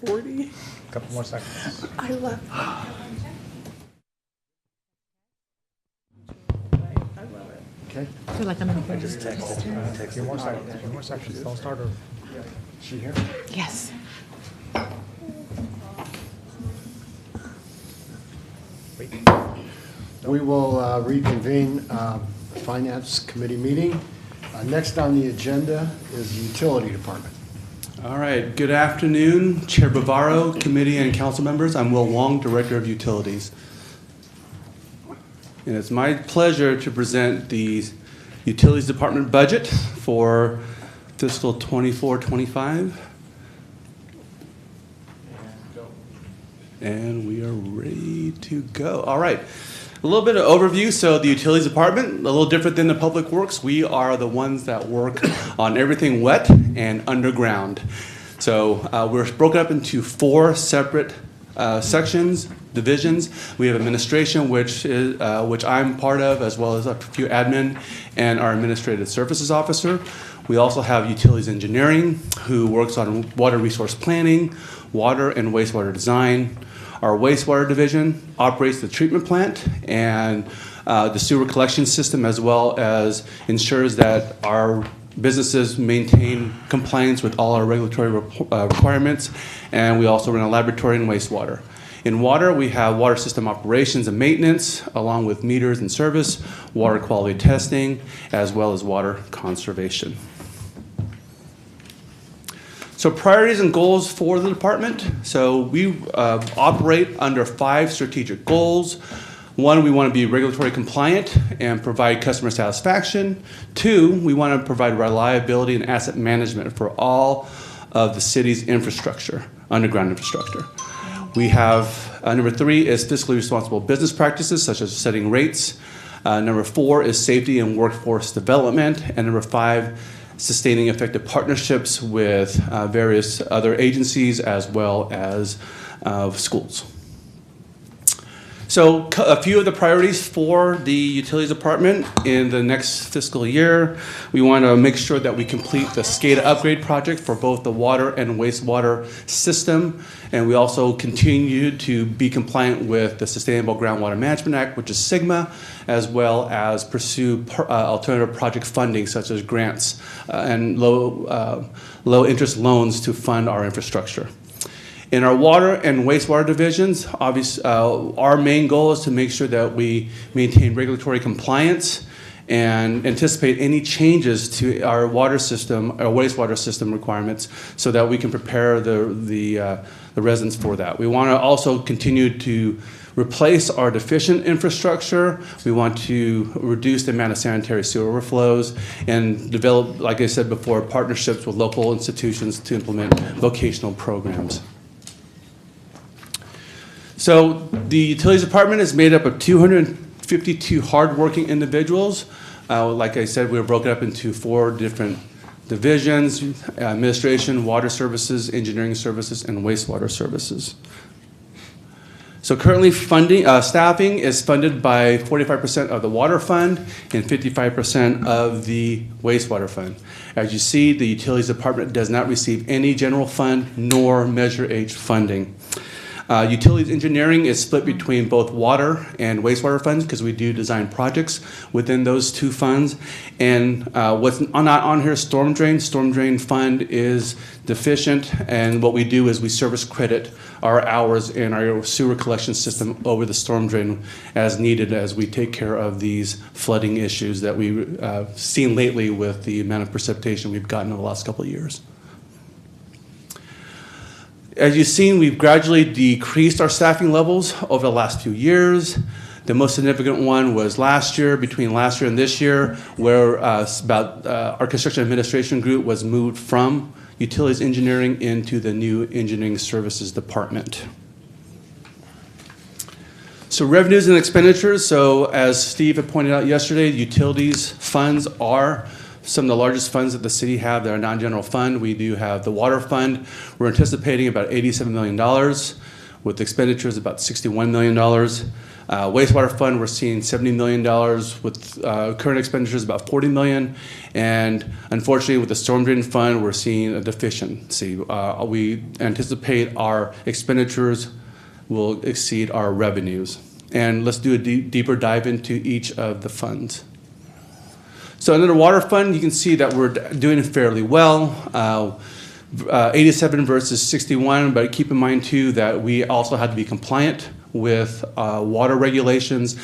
40. Couple more seconds. I love that. Okay. I feel like I'm in a Just text it. A few more seconds. A few more seconds. Don't start over. She here? Yes. Wait. We will reconvene Finance Committee meeting. Next on the agenda is the Utility Department. All right, good afternoon, Chair Bavaro, committee and council members. I'm Will Wong, Director of Utilities. And it's my pleasure to present the Utilities Department budget for fiscal 24-25. And we are ready to go. All right. A little bit of overview. So the Utilities Department, a little different than the Public Works. We are the ones that work on everything wet and underground. So we're broken up into 4 separate sections, divisions. We have administration, which I'm part of, as well as a few admin and our administrative services officer. We also have utilities engineering, who works on water resource planning, water and wastewater design. Our wastewater division operates the treatment plant and the sewer collection system, as well as ensures that our businesses maintain compliance with all our regulatory requirements. And we also run a laboratory in wastewater. In water, we have water system operations and maintenance, along with meters and service, water quality testing, as well as water conservation. So priorities and goals for the department. So we operate under 5 strategic goals. 1, we want to be regulatory compliant and provide customer satisfaction. 2, we want to provide reliability and asset management for all of the city's infrastructure, underground infrastructure. We have, number 3 is fiscally responsible business practices, such as setting rates. Number 4 is safety and workforce development. And number 5, sustaining effective partnerships with various other agencies, as well as schools. So a few of the priorities for the Utilities Department in the next fiscal year. We want to make sure that we complete the SCADA upgrade project for both the water and wastewater system. And we also continue to be compliant with the Sustainable Groundwater Management Act, which is SGMA, as well as pursue alternative project funding, such as grants and low interest loans to fund our infrastructure. In our water and wastewater divisions, obviously, our main goal is to make sure that we maintain regulatory compliance and anticipate any changes to our water system, our wastewater system requirements, so that we can prepare the residents for that. We want to also continue to replace our deficient infrastructure. We want to reduce the amount of sanitary sewer overflows and develop, like I said before, partnerships with local institutions to implement vocational programs. So the Utilities Department is made up of 252 hardworking individuals. Like I said, we were broken up into 4 different divisions: administration, water services, engineering services, and wastewater services. So currently staffing is funded by 45% of the water fund and 55% of the wastewater fund. As you see, the Utilities Department does not receive any general fund nor Measure H funding. Utilities engineering is split between both water and wastewater funds, because we do design projects within those 2 funds. And what's not on here, storm drain. Storm drain fund is deficient, and what we do is we service credit our hours in our sewer collection system over the storm drain as needed, as we take care of these flooding issues that we've seen lately with the amount of precipitation we've gotten in the last couple of years. As you've seen, we've gradually decreased our staffing levels over the last few years. The most significant one was last year, between last year and this year, where our construction administration group was moved from utilities engineering into the new engineering services department. So revenues and expenditures. So as Steve had pointed out yesterday, utilities funds are some of the largest funds that the city have that are non-general fund. We do have the water fund. We're anticipating about $87 million, with expenditures about $61 million. Wastewater fund, we're seeing $70 million with current expenditures about $40 million. And unfortunately, with the storm drain fund, we're seeing a deficiency. We anticipate our expenditures will exceed our revenues. And let's do a deeper dive into each of the funds. So under the water fund, you can see that we're doing fairly well. 87 versus 61, but keep in mind too that we also have to be compliant with water regulations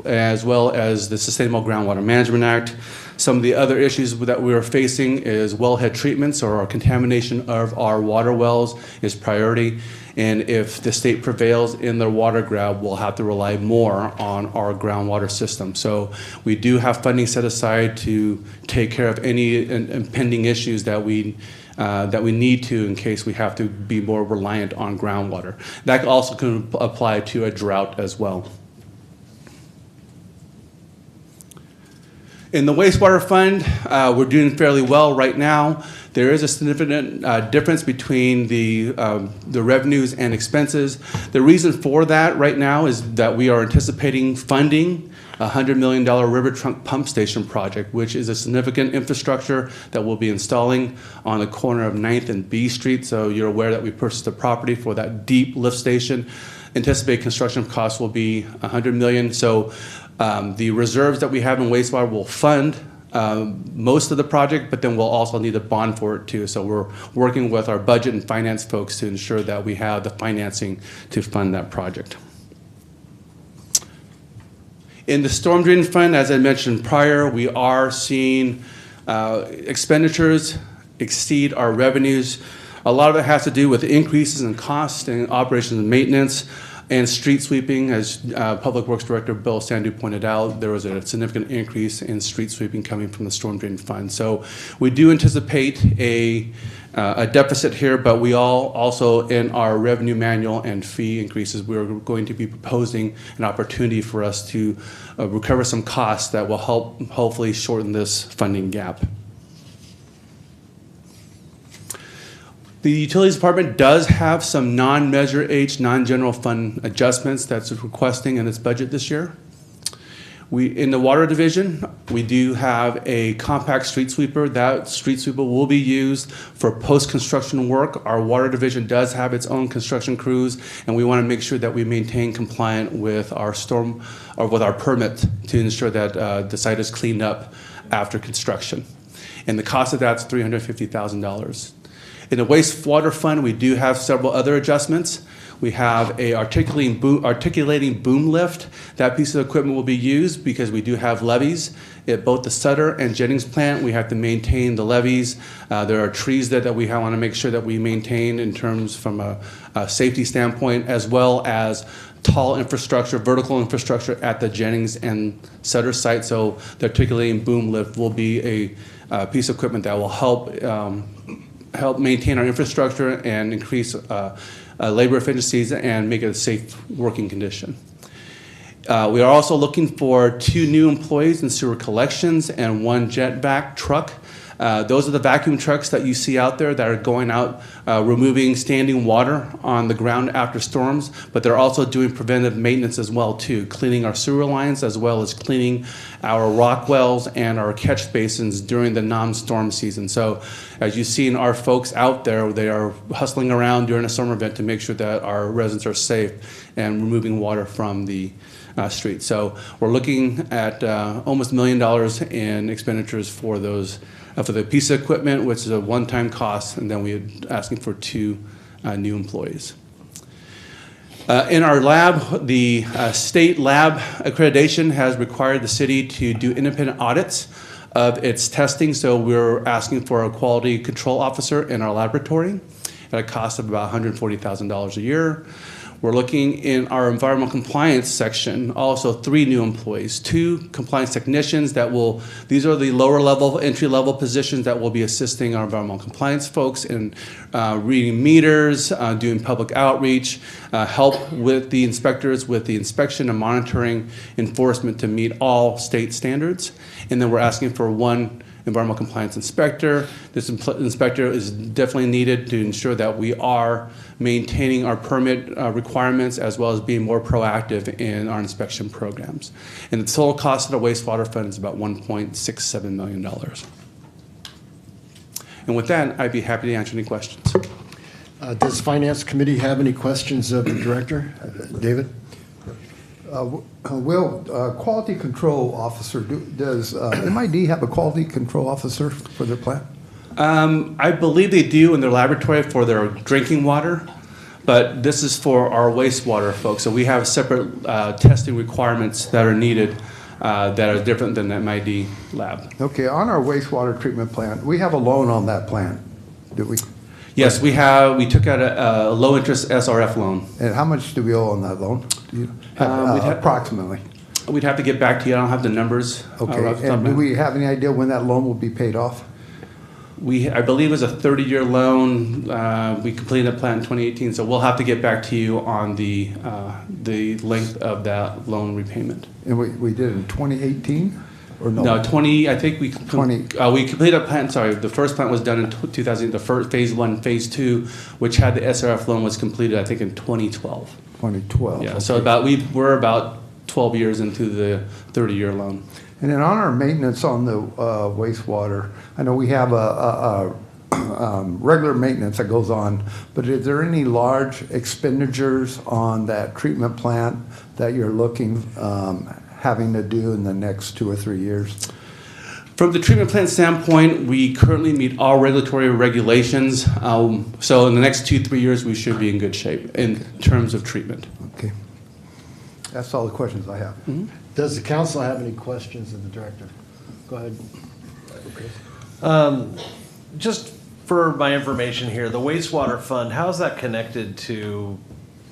as well as the Sustainable Groundwater Management Act. Some of the other issues that we are facing is wellhead treatments, or our contamination of our water wells is priority. And if the state prevails in their water grab, we'll have to rely more on our groundwater system. So we do have funding set aside to take care of any impending issues that we need to in case we have to be more reliant on groundwater. That also can apply to a drought as well. In the wastewater fund, we're doing fairly well right now. There is a significant difference between the revenues and expenses. The reason for that right now is that we are anticipating funding a $100 million river trunk pump station project, which is a significant infrastructure that we'll be installing on the corner of 9th and B Street. So you're aware that we purchased a property for that deep lift station. Anticipated construction costs will be $100 million. So the reserves that we have in wastewater will fund most of the project, but then we'll also need a bond for it too. So we're working with our budget and finance folks to ensure that we have the financing to fund that project. In the storm drain fund, as I mentioned prior, we are seeing expenditures exceed our revenues. A lot of it has to do with increases in cost and operations and maintenance and street sweeping. As Public Works Director Bill Sandu pointed out, there was a significant increase in street sweeping coming from the storm drain fund. So we do anticipate a deficit here, but we also in our revenue manual and fee increases, we're going to be proposing an opportunity for us to recover some costs that will help hopefully shorten this funding gap. The Utilities Department does have some non-Measure H, non-general fund adjustments that's requesting in its budget this year. In the Water Division, we do have a compact street sweeper. That street sweeper will be used for post-construction work. Our Water Division does have its own construction crews, and we want to make sure that we maintain compliant with our with our permit to ensure that the site is cleaned up after construction. And the cost of that's $350,000. In the wastewater fund, we do have several other adjustments. We have a articulating boom lift. That piece of equipment will be used because we do have levees at both the Sutter and Jennings plant. We have to maintain the levees. There are trees that we want to make sure that we maintain in terms from a safety standpoint, as well as tall infrastructure, vertical infrastructure at the Jennings and Sutter site. So the articulating boom lift will be a piece of equipment that will help maintain our infrastructure and increase labor efficiencies and make it a safe working condition. We are also looking for 2 new employees in sewer collections and 1 jet vac truck. Those are the vacuum trucks that you see out there that are going out removing standing water on the ground after storms, but they're also doing preventive maintenance as well too, cleaning our sewer lines as well as cleaning our rock wells and our catch basins during the non-storm season. So as you've seen our folks out there, they are hustling around during a summer event to make sure that our residents are safe and removing water from the street. So we're looking at almost $1 million in expenditures for those for the piece of equipment, which is a one-time cost, and then we're asking for 2 new employees. In our lab, the state lab accreditation has required the city to do independent audits of its testing, so we're asking for a quality control officer in our laboratory at a cost of about $140,000 a year. We're looking in our environmental compliance section, also 3 new employees, 2 compliance technicians these are the lower level, entry level positions that will be assisting our environmental compliance folks in reading meters, doing public outreach, help with the inspectors with the inspection and monitoring enforcement to meet all state standards. And then we're asking for 1 environmental compliance inspector. This inspector is definitely needed to ensure that we are maintaining our permit requirements as well as being more proactive in our inspection programs. And the total cost of the wastewater fund is about $1.67 million. And with that, I'd be happy to answer any questions. Does Finance Committee have any questions of the Director? David? Quality Control Officer, does MID have a Quality Control Officer for their plant? I believe they do in their laboratory for their drinking water, but this is for our wastewater folks. So we have separate testing requirements that are needed that are different than the MID lab. Okay, on our wastewater treatment plant, we have a loan on that plant, do we? Yes, we have. We took out a low-interest SRF loan. And how much do we owe on that loan? Do you have, approximately? We'd have to get back to you. I don't have the numbers. Okay, and do we have any idea when that loan will be paid off? I believe it was a 30-year loan. We completed the plan in 2018, so we'll have to get back to you on the length of that loan repayment. And we did it in 2018? Or no? No, 20. I think we completed a plan. Sorry, the first plant was done in 2000. The first phase 1, phase 2, which had the SRF loan, was completed I think in 2012. 2012. Yeah. Okay. So we're about 12 years into the 30-year loan. And then on our maintenance on the wastewater, I know we have a regular maintenance that goes on, but is there any large expenditures on that treatment plant that you're looking having to do in the next 2 or 3 years? From the treatment plant standpoint, we currently meet all regulatory regulations. So in the next 2-3 years, we should be in good shape in terms of treatment. Okay. That's all the questions I have. Mm-hmm. Does the council have any questions of the Director? Go ahead. Just for my information here, the wastewater fund, how is that connected to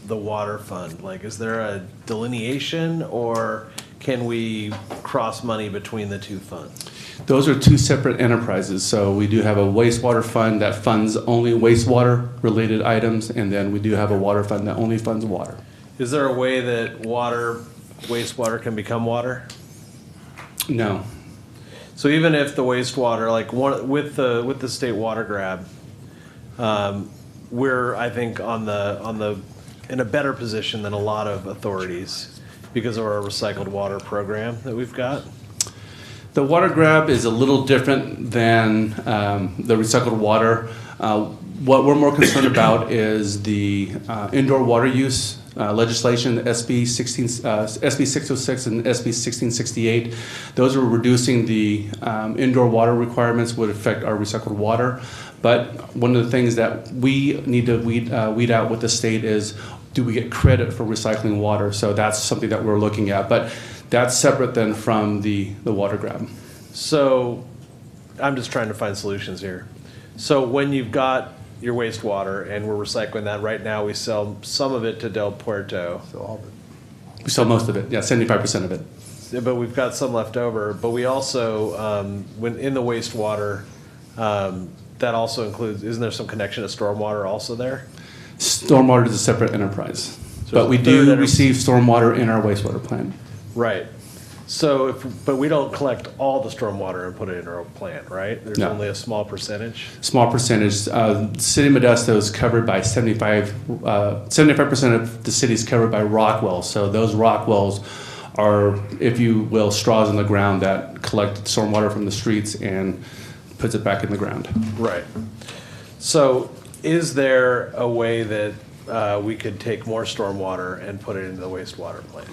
the water fund? Like, is there a delineation, or can we cross money between the two funds? Those are two separate enterprises. So we do have a wastewater fund that funds only wastewater-related items, and then we do have a water fund that only funds water. Is there a way that wastewater can become water? No. So even if the wastewater, like with the state water grab, we're, I think, in a better position than a lot of authorities because of our recycled water program that we've got. The water grab is a little different than the recycled water. What we're more concerned about is the indoor water use legislation, SB 606 and SB 1668. Those are reducing the indoor water requirements, would affect our recycled water. But one of the things that we need to weed out with the state is, do we get credit for recycling water? So that's something that we're looking at. But that's separate then from the water grab. So I'm just trying to find solutions here. So when you've got your wastewater and we're recycling that right now, we sell some of it to Del Puerto. So all of it. We sell most of it, yeah, 75% of it. Yeah, but we've got some left over. But we also, when in the wastewater, that also includes, isn't there some connection to stormwater also there? Stormwater is a separate enterprise. So but we do receive stormwater in our wastewater plant. Right. So, but we don't collect all the stormwater and put it in our plant, right? There's only a small percentage? Small percentage. City of Modesto is covered by 75% of the city is covered by rock wells. So those rock wells are, if you will, straws in the ground that collect stormwater from the streets and puts it back in the ground. Right. So is there a way that we could take more stormwater and put it into the wastewater plant?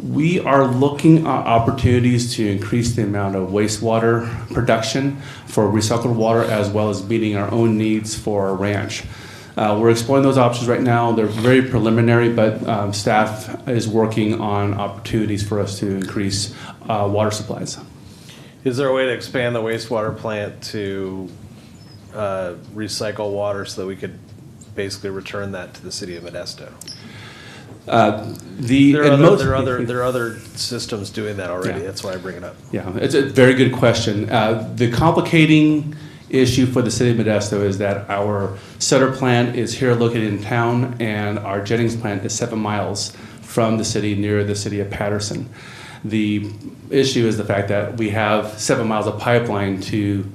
We are looking at opportunities to increase the amount of wastewater production for recycled water, as well as meeting our own needs for our ranch. We're exploring those options right now. They're very preliminary, but staff is working on opportunities for us to increase water supplies. Is there a way to expand the wastewater plant to recycle water so that we could basically return that to the city of Modesto? There are other systems doing that already. Yeah. That's why I bring it up. Yeah, it's a very good question. The complicating issue for the city of Modesto is that our Sutter plant is here located in town, and our Jennings plant is 7 miles from the city, near the city of Patterson. The issue is the fact that we have 7 miles of pipeline to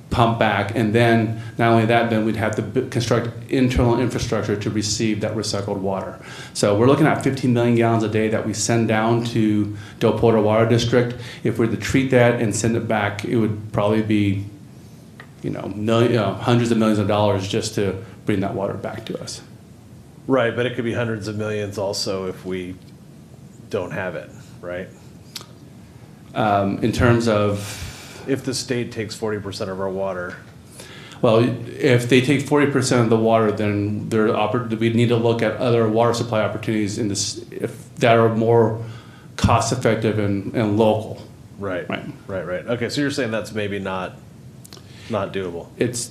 pump back, and then not only that, then we'd have to construct internal infrastructure to receive that recycled water. So we're looking at 15 million gallons a day that we send down to Del Porto Water District. If we were to treat that and send it back, it would probably be, hundreds of millions of dollars just to bring that water back to us. Right, but it could be hundreds of millions also if we don't have it, right? In terms of? If the state takes 40% of our water. Well, if they take 40% of the water, then we need to look at other water supply opportunities that are more cost effective and local. Right. Okay, so you're saying that's maybe not doable. It's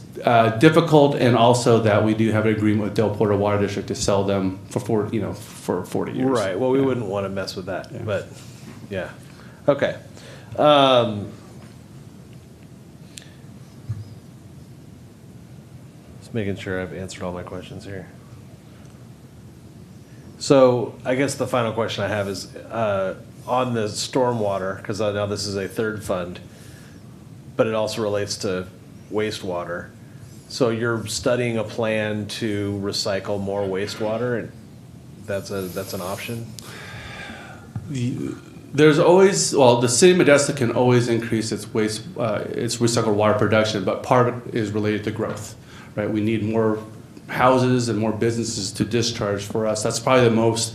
difficult, and also that we do have an agreement with Del Porto Water District to sell them for 40 years. Right. Well, we wouldn't want to mess with that, but yeah. Okay. Just making sure I've answered all my questions here. So I guess the final question I have is on the stormwater, because now this is a third fund, but it also relates to wastewater. So you're studying a plan to recycle more wastewater, and that's an option? There's always, the city of Modesto can always increase its recycled water production, but part of it is related to growth, right? We need more houses and more businesses to discharge for us. That's probably the most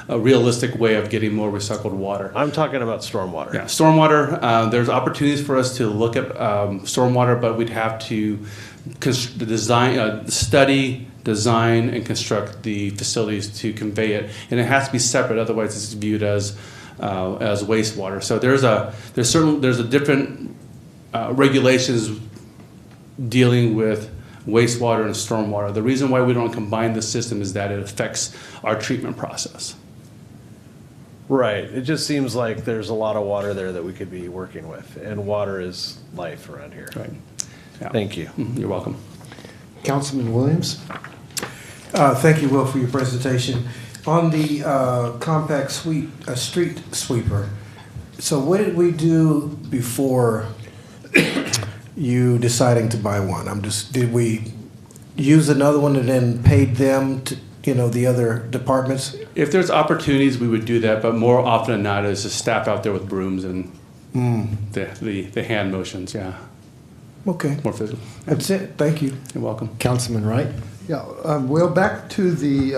realistic way of getting more recycled water. I'm talking about stormwater. Yeah, stormwater. There's opportunities for us to look at stormwater, but we'd have to study, design, and construct the facilities to convey it, and it has to be separate. Otherwise, it's viewed as wastewater. So there's a different regulations dealing with wastewater and stormwater. The reason why we don't combine the system is that it affects our treatment process. Right. It just seems like there's a lot of water there that we could be working with, and water is life around here. Right. Yeah. Thank you. You're welcome. Councilman Williams? Thank you, Will, for your presentation. On the compact street sweeper, so what did we do before you deciding to buy one? Did we use another one and then paid them to, the other departments? If there's opportunities, we would do that, but more often than not, is the staff out there with brooms and the hand motions. Yeah. Okay. More physical. That's it. Thank you. You're welcome. Councilman Wright? Yeah, well, back to the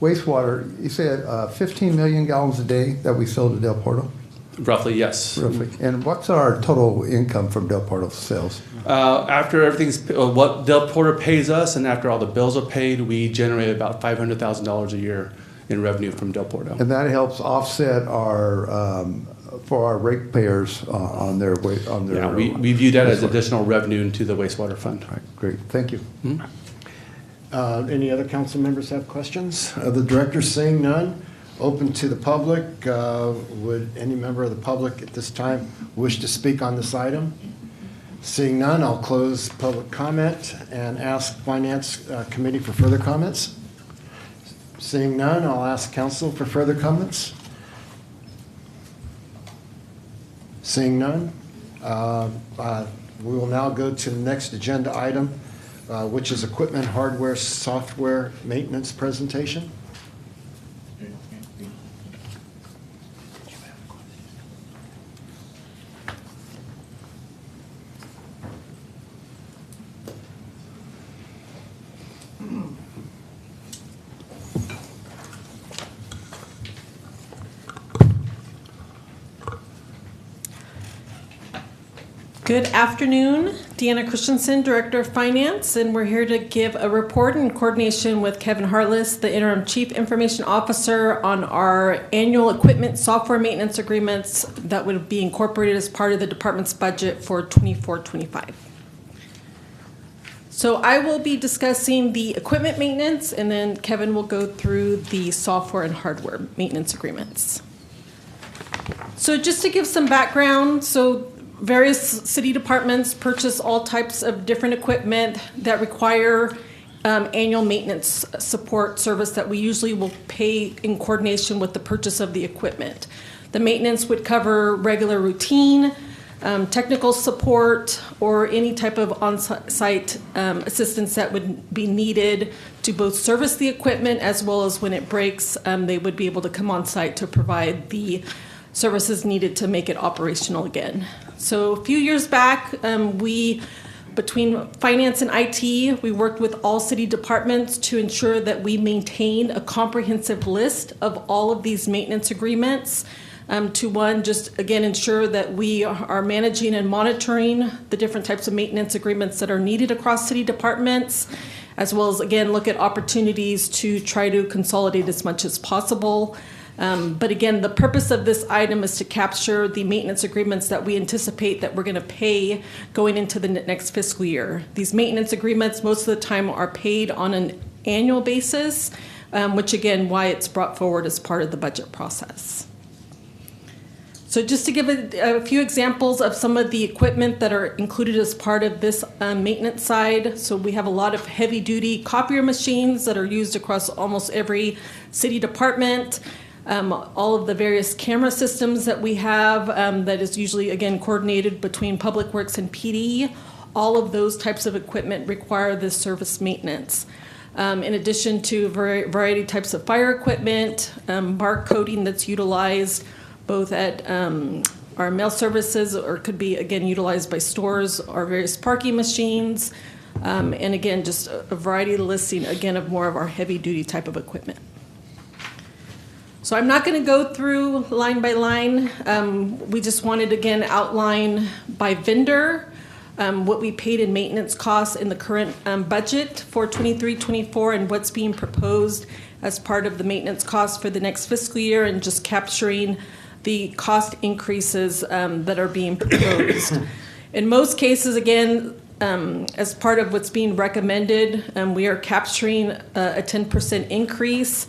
wastewater, you said 15 million gallons a day that we sold to Del Porto? Roughly, yes. Roughly. And what's our total income from Del Porto sales? After everything's, what Del Porto pays us, and after all the bills are paid, we generate about $500,000 a year in revenue from Del Porto. And that helps offset for our ratepayers on their. Yeah, we view that as additional revenue into the wastewater fund. All right, great, thank you. Any other council members have questions? The director, seeing none, open to the public. Would any member of the public at this time wish to speak on this item? Seeing none, I'll close public comment and ask Finance Committee for further comments. Seeing none, I'll ask council for further comments. Seeing none, we will now go to the next agenda item, which is equipment, hardware, software maintenance presentation. Good afternoon, Deanna Christensen, Director of Finance, and we're here to give a report in coordination with Kevin Hartless, the Interim Chief Information Officer, on our annual equipment software maintenance agreements that would be incorporated as part of the department's budget for 24-25. So I will be discussing the equipment maintenance, and then Kevin will go through the software and hardware maintenance agreements. So just to give some background, various city departments purchase all types of different equipment that require annual maintenance support service that we usually will pay in coordination with the purchase of the equipment. The maintenance would cover regular routine, technical support, or any type of on-site assistance that would be needed to both service the equipment as well as when it breaks, they would be able to come on site to provide the services needed to make it operational again. So a few years back, between finance and IT, we worked with all city departments to ensure that we maintain a comprehensive list of all of these maintenance agreements. To one, just again ensure that we are managing and monitoring the different types of maintenance agreements that are needed across city departments, as well as again look at opportunities to try to consolidate as much as possible. But again, the purpose of this item is to capture the maintenance agreements that we anticipate that we're going to pay going into the next fiscal year. These maintenance agreements most of the time are paid on an annual basis, which again, why it's brought forward as part of the budget process. So just to give a few examples of some of the equipment that are included as part of this maintenance side. So we have a lot of heavy duty copier machines that are used across almost every city department. All of the various camera systems that we have that is usually, again, coordinated between Public Works and PD. All of those types of equipment require this service maintenance. In addition to variety types of fire equipment, barcoding that's utilized both at our mail services or could be, again, utilized by stores or various parking machines. And again, just a variety listing, again, of more of our heavy duty type of equipment. So I'm not going to go through line by line. We just wanted, again, outline by vendor what we paid in maintenance costs in the current budget for 23-24 and what's being proposed as part of the maintenance costs for the next fiscal year, and just capturing the cost increases that are being proposed. In most cases, again, as part of what's being recommended, we are capturing a 10% increase.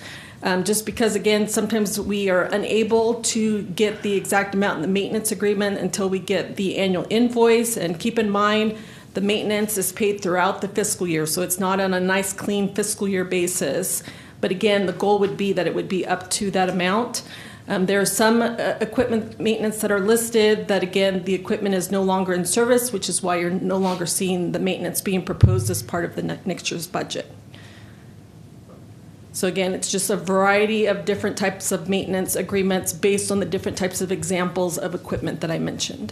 Just because, again, sometimes we are unable to get the exact amount in the maintenance agreement until we get the annual invoice. And keep in mind, the maintenance is paid throughout the fiscal year, so it's not on a nice, clean fiscal year basis. But again, the goal would be that it would be up to that amount. There are some equipment maintenance that are listed that, again, the equipment is no longer in service, which is why you're no longer seeing the maintenance being proposed as part of the next year's budget. So again, it's just a variety of different types of maintenance agreements based on the different types of examples of equipment that I mentioned.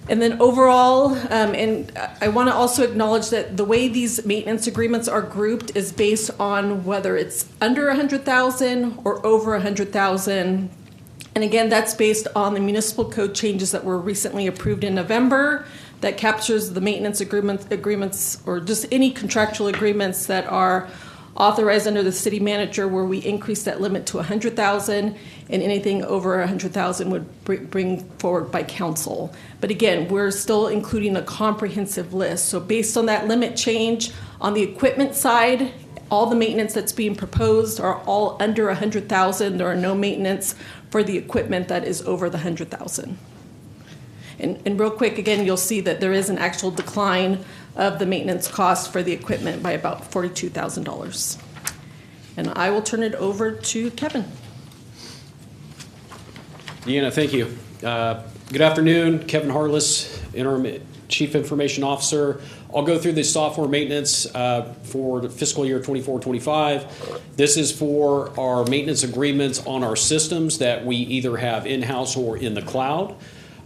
And then overall, and I want to also acknowledge that the way these maintenance agreements are grouped is based on whether it's under 100,000 or over 100,000. And again, that's based on the municipal code changes that were recently approved in November that captures the maintenance agreements or just any contractual agreements that are authorized under the city manager, where we increase that limit to 100,000, and anything over 100,000 would bring forward by council. But again, we're still including a comprehensive list. So based on that limit change on the equipment side, all the maintenance that's being proposed are all under 100,000. There are no maintenance for the equipment that is over the 100,000. And real quick, again, you'll see that there is an actual decline of the maintenance cost for the equipment by about $42,000. And I will turn it over to Kevin. Deanna, thank you. Good afternoon, Kevin Harless, Interim Chief Information Officer. I'll go through the software maintenance for the fiscal year 24-25. This is for our maintenance agreements on our systems that we either have in-house or in the cloud.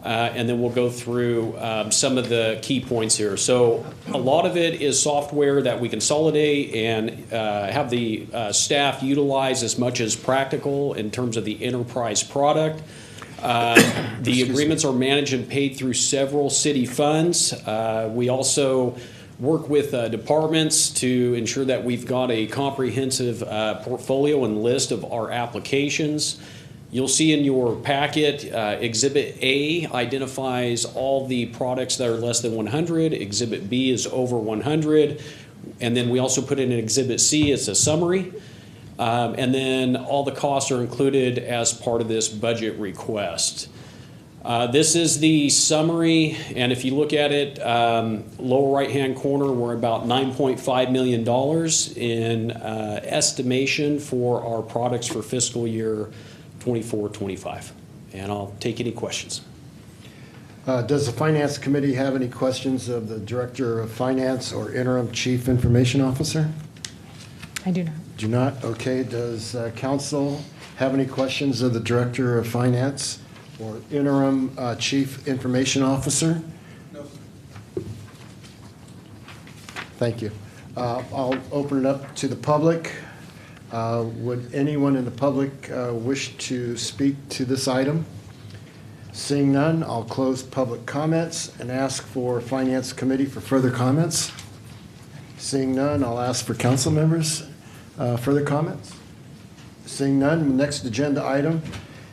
And then we'll go through some of the key points here. So a lot of it is software that we consolidate and have the staff utilize as much as practical in terms of the enterprise product. The agreements are managed and paid through several city funds. We also work with departments to ensure that we've got a comprehensive portfolio and list of our applications. You'll see in your packet, Exhibit A identifies all the products that are less than 100. Exhibit B is over 100. And then we also put in an Exhibit C, it's a summary. And then all the costs are included as part of this budget request. This is the summary, and if you look at it, lower right-hand corner, we're about $9.5 million in estimation for our products for fiscal year 24-25. And I'll take any questions. Does the Finance Committee have any questions of the Director of Finance or Interim Chief Information Officer? I do not. Do not? Okay. Does Council have any questions of the Director of Finance or Interim Chief Information Officer? No. Thank you. I'll open it up to the public. Would anyone in the public wish to speak to this item? Seeing none, I'll close public comments and ask for Finance Committee for further comments. Seeing none, I'll ask for council members further comments. Seeing none, next agenda item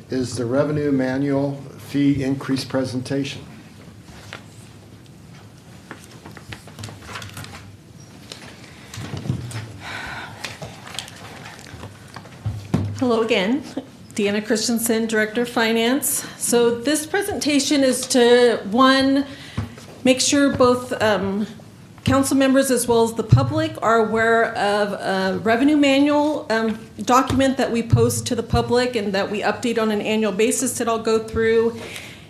is the revenue manual fee increase presentation. Hello again. Deanna Christensen, Director of Finance. So this presentation is to, one, make sure both council members as well as the public are aware of a revenue manual document that we post to the public and that we update on an annual basis that I'll go through.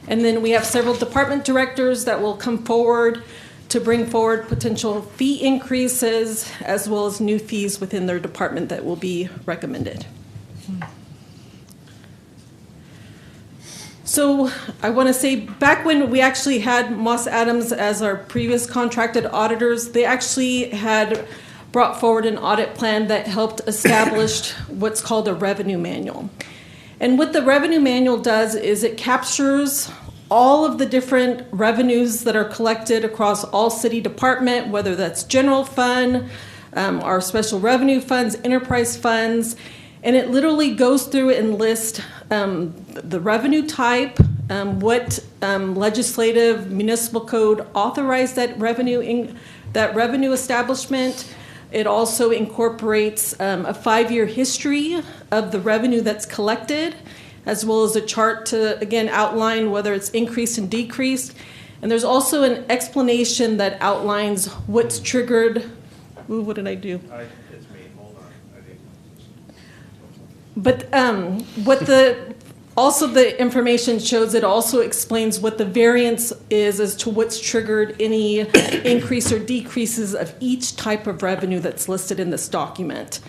And then we have several department directors that will come forward to bring forward potential fee increases as well as new fees within their department that will be recommended. So I want to say back when we actually had Moss Adams as our previous contracted auditors, they actually had brought forward an audit plan that helped establish what's called a revenue manual. And what the revenue manual does is it captures all of the different revenues that are collected across all city department, whether that's general fund, our special revenue funds, enterprise funds, and it literally goes through and lists the revenue type, what legislative municipal code authorized that revenue establishment. It also incorporates a 5-year history of the revenue that's collected, as well as a chart to, again, outline whether it's increased and decreased. And there's also an explanation that outlines what's triggered. Ooh, what did I do? It's me. Hold on. But also the information shows, it also explains what the variance is as to what's triggered any increase or decreases of each type of revenue that's listed in this document.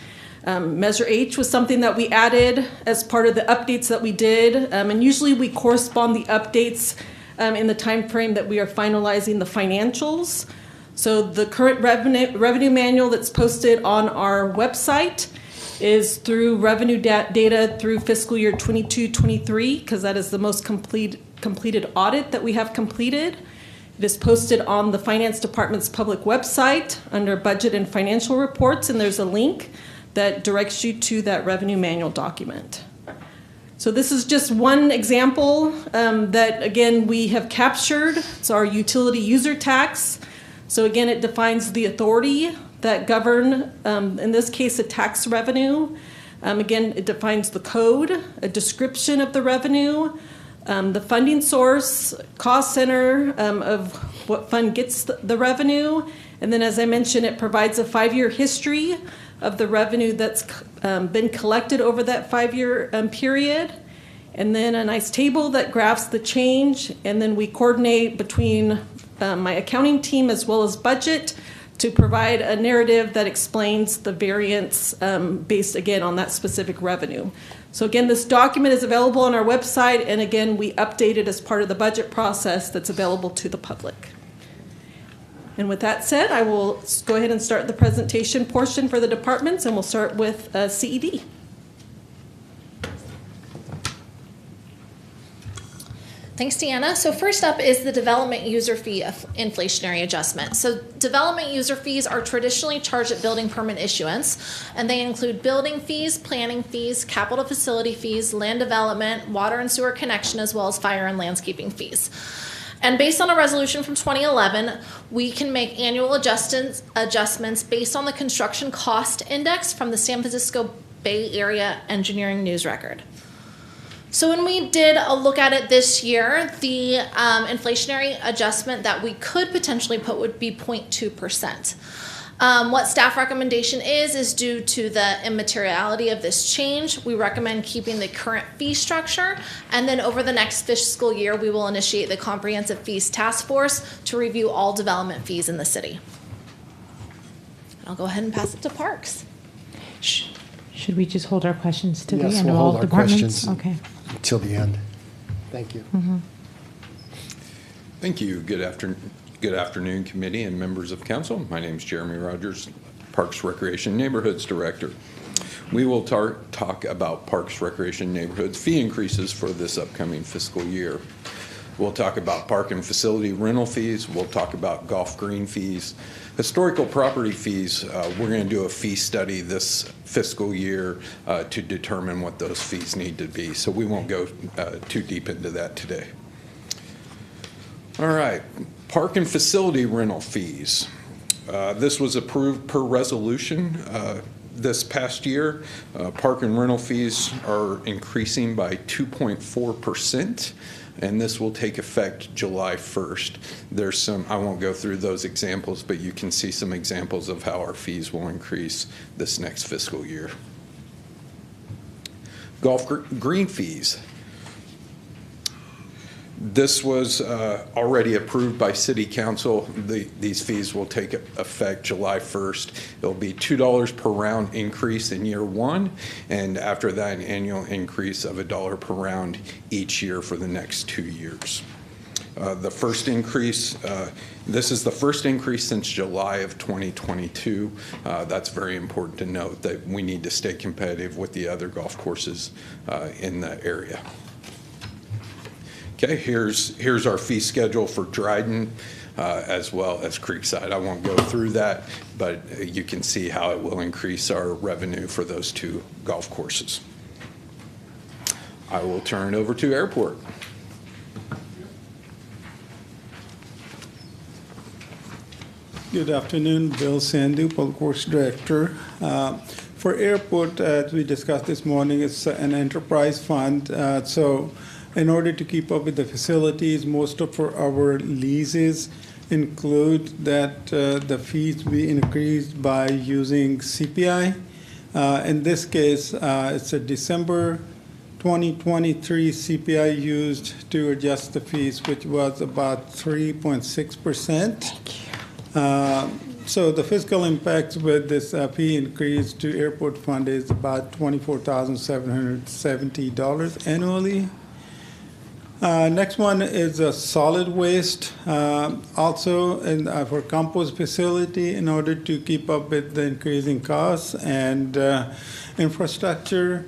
Measure H was something that we added as part of the updates that we did, and usually we correspond the updates in the time frame that we are finalizing the financials. So the current revenue manual that's posted on our website is through revenue data through fiscal year 22-23, because that is the most completed audit that we have completed. It is posted on the Finance Department's public website under Budget and Financial Reports, and there's a link that directs you to that revenue manual document. So this is just one example that, again, we have captured. It's our utility user tax. So again, it defines the authority that govern, in this case, a tax revenue. Again, it defines the code, a description of the revenue, the funding source, cost center of what fund gets the revenue. And then, as I mentioned, it provides a 5-year history of the revenue that's been collected over that 5-year period. And then a nice table that graphs the change. And then we coordinate between my accounting team as well as budget to provide a narrative that explains the variance based, again, on that specific revenue. So again, this document is available on our website, and again, we update it as part of the budget process that's available to the public. And with that said, I will go ahead and start the presentation portion for the departments, and we'll start with CED. Thanks, Deanna. So first up is the development user fee inflationary adjustment. So development user fees are traditionally charged at building permit issuance, and they include building fees, planning fees, capital facility fees, land development, water and sewer connection, as well as fire and landscaping fees. And based on a resolution from 2011, we can make annual adjustments based on the construction cost index from the San Francisco Bay Area Engineering News Record. So when we did a look at it this year, the inflationary adjustment that we could potentially put would be 0.2%. What staff recommendation is due to the immateriality of this change, we recommend keeping the current fee structure, and then over the next fiscal year, we will initiate the Comprehensive Fees Task Force to review all development fees in the city. I'll go ahead and pass it to Parks. Should we just hold our questions to the Yes, end we'll of all hold our departments? questions Okay. Until the end. Thank you. Thank you. Good afternoon, committee and members of council. My name is Jeremy Rogers, Parks Recreation Neighborhoods Director. We will talk about Parks Recreation Neighborhoods fee increases for this upcoming fiscal year. We'll talk about park and facility rental fees. We'll talk about golf green fees. Historical property fees, we're going to do a fee study this fiscal year to determine what those fees need to be. So we won't go too deep into that today. All right, park and facility rental fees. This was approved per resolution this past year. Park and rental fees are increasing by 2.4%. And this will take effect July 1st. There's some, I won't go through those examples, but you can see some examples of how our fees will increase this next fiscal year. Golf green fees. This was already approved by City Council. These fees will take effect July 1st. It'll be $2 per round increase in year one, and after that, an annual increase of $1 per round each year for the next 2 years. The first increase, this is the first increase since July of 2022. That's very important to note that we need to stay competitive with the other golf courses in the area. Okay, here's our fee schedule for Dryden as well as Creekside. I won't go through that, but you can see how it will increase our revenue for those two golf courses. I will turn it over to Airport. Good afternoon, Bill Sandu, Public Works Director. For Airport, as we discussed this morning, it's an enterprise fund. So in order to keep up with the facilities, most of our leases include that the fees be increased by using CPI. In this case, it's a December 2023 CPI used to adjust the fees, which was about 3.6%. So the fiscal impact with this fee increase to airport fund is about $24,770 annually. Next one is solid waste. Also, for compost facility, in order to keep up with the increasing costs and infrastructure,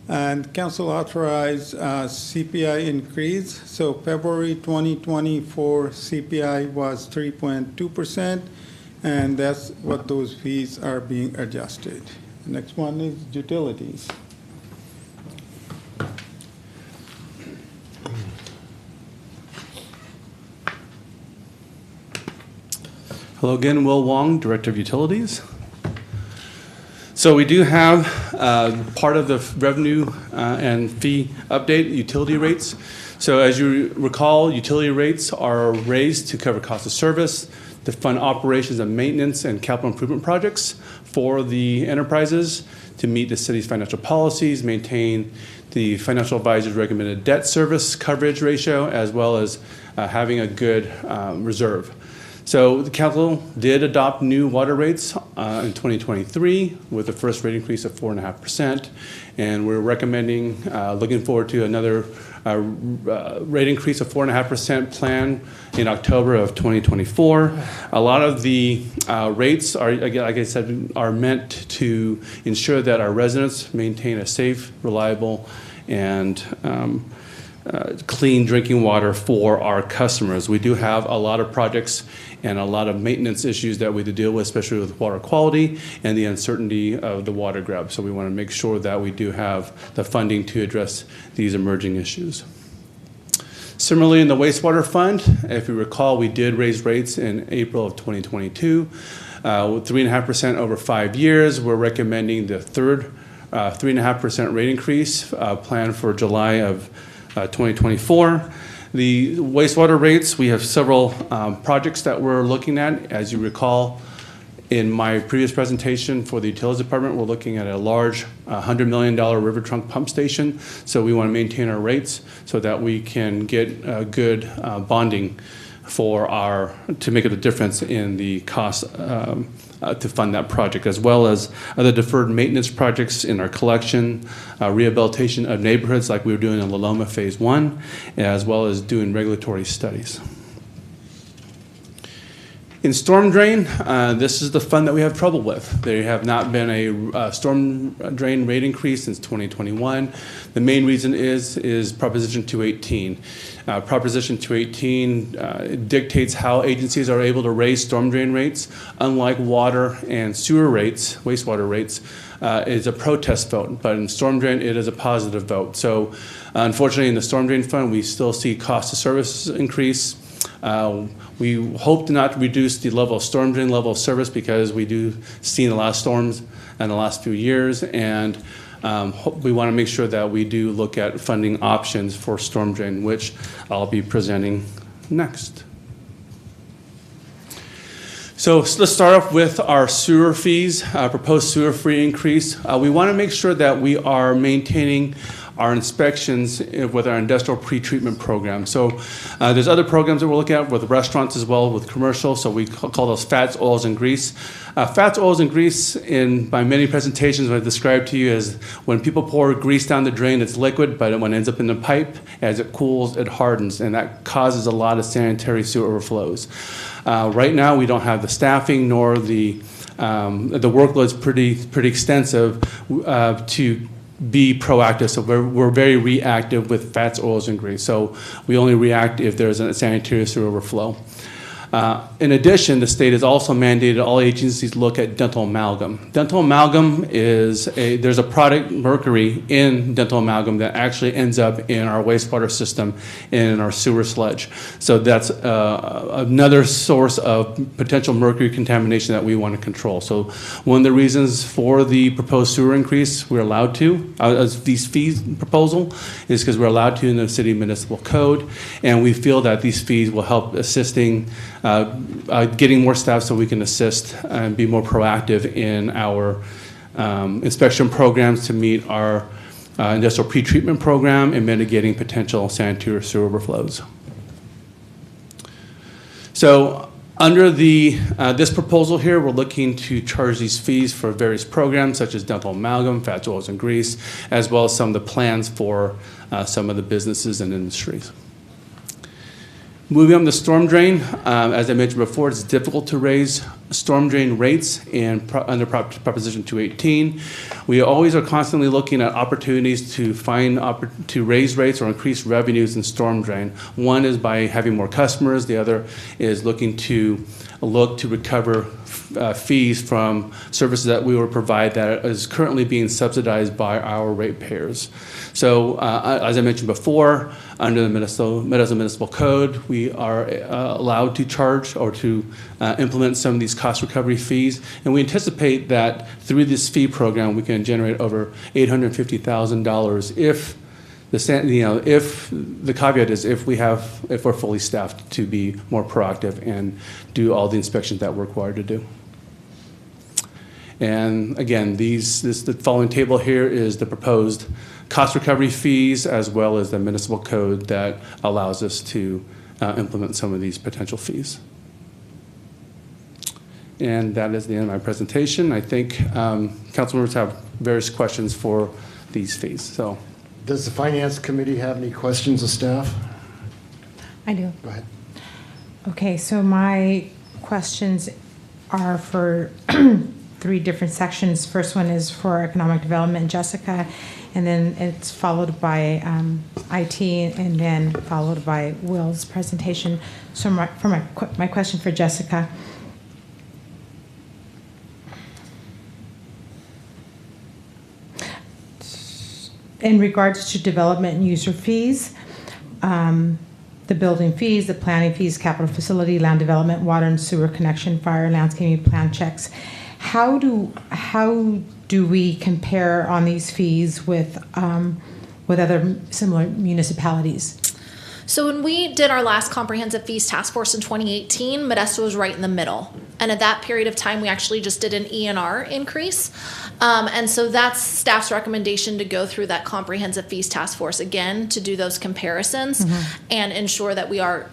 and council authorized CPI increase. So February 2024 CPI was 3.2%, and that's what those fees are being adjusted. The next one is utilities. Hello again, Will Wong, Director of Utilities. So we do have part of the revenue and fee update, utility rates. So as you recall, utility rates are raised to cover cost of service, to fund operations and maintenance and capital improvement projects for the enterprises, to meet the city's financial policies, maintain the financial advisor's recommended debt service coverage ratio, as well as having a good reserve. So the council did adopt new water rates in 2023 with the first rate increase of 4.5%, and we're recommending, looking forward to another rate increase of 4.5% plan in October of 2024. A lot of the rates are, again, like I said, are meant to ensure that our residents maintain a safe, reliable, and clean drinking water for our customers. We do have a lot of projects and a lot of maintenance issues that we have to deal with, especially with water quality and the uncertainty of the water grab. So we want to make sure that we do have the funding to address these emerging issues. Similarly, in the wastewater fund, if you recall, we did raise rates in April of 2022 with 3.5% over 5 years. We're recommending the third 3.5% rate increase planned for July of 2024. The wastewater rates, we have several projects that we're looking at. As you recall, in my previous presentation for the utilities department, we're looking at a large $100 million river trunk pump station. So we want to maintain our rates so that we can get good bonding to make a difference in the cost to fund that project, as well as other deferred maintenance projects in our collection, rehabilitation of neighborhoods like we were doing in La Loma Phase 1, as well as doing regulatory studies. In storm drain, this is the fund that we have trouble with. There have not been a storm drain rate increase since 2021. The main reason is Proposition 218. Proposition 218 dictates how agencies are able to raise storm drain rates. Unlike water and sewer rates, wastewater rates, is a protest vote, but in storm drain, it is a positive vote. So unfortunately, in the storm drain fund, we still see cost of service increase. We hope to not reduce the level of storm drain level of service because we do see a lot of storms in the last few years, and we want to make sure that we do look at funding options for storm drain, which I'll be presenting next. So let's start off with our sewer fees, proposed sewer fee increase. We want to make sure that we are maintaining our inspections with our industrial pretreatment program. So there's other programs that we're looking at with restaurants as well, with commercial, so we call those fats, oils, and grease. Fats, oils, and grease, by many presentations, I've described to you as when people pour grease down the drain, it's liquid, but when it ends up in the pipe, as it cools, it hardens, and that causes a lot of sanitary sewer overflows. Right now, we don't have the staffing nor the workload's pretty extensive to be proactive. So we're very reactive with fats, oils, and grease. So we only react if there's a sanitary sewer overflow. In addition, the state has also mandated all agencies look at dental amalgam. Dental amalgam there's a product, mercury, in dental amalgam that actually ends up in our wastewater system and in our sewer sludge. So that's another source of potential mercury contamination that we want to control. So one of the reasons for the proposed sewer increase, we're allowed to, as these fees proposal, is because we're allowed to in the city municipal code, and we feel that these fees will help assisting getting more staff so we can assist and be more proactive in our inspection programs to meet our industrial pretreatment program and mitigating potential sanitary sewer overflows. So under this proposal here, we're looking to charge these fees for various programs such as dental amalgam, fats, oils, and grease, as well as some of the plans for some of the businesses and industries. Moving on to storm drain, as I mentioned before, it's difficult to raise storm drain rates under Proposition 218. We always are constantly looking at opportunities to raise rates or increase revenues in storm drain. One is by having more customers. The other is looking to recover fees from services that we will provide that is currently being subsidized by our ratepayers. So as I mentioned before, under the Modesto Municipal Code, we are allowed to charge or to implement some of these cost recovery fees. And we anticipate that through this fee program, we can generate over $850,000 if the caveat is if we're fully staffed to be more proactive and do all the inspections that we're required to do. And again, the following table here is the proposed cost recovery fees as well as the municipal code that allows us to implement some of these potential fees. And that is the end of my presentation. I think council members have various questions for these fees. So, does the Finance Committee have any questions of staff? I do. Go ahead. Okay, so my questions are for three different sections. First one is for economic development, Jessica, and then it's followed by IT, and then followed by Will's presentation. So my question for Jessica. In regards to development and user fees, the building fees, the planning fees, capital facility, land development, water and sewer connection, fire, landscaping, plan checks, how do we compare on these fees with other similar municipalities? So when we did our last comprehensive fees task force in 2018, Modesto was right in the middle. And at that period of time, we actually just did an ENR increase. And so that's staff's recommendation to go through that comprehensive fees task force again to do those comparisons and ensure that we are,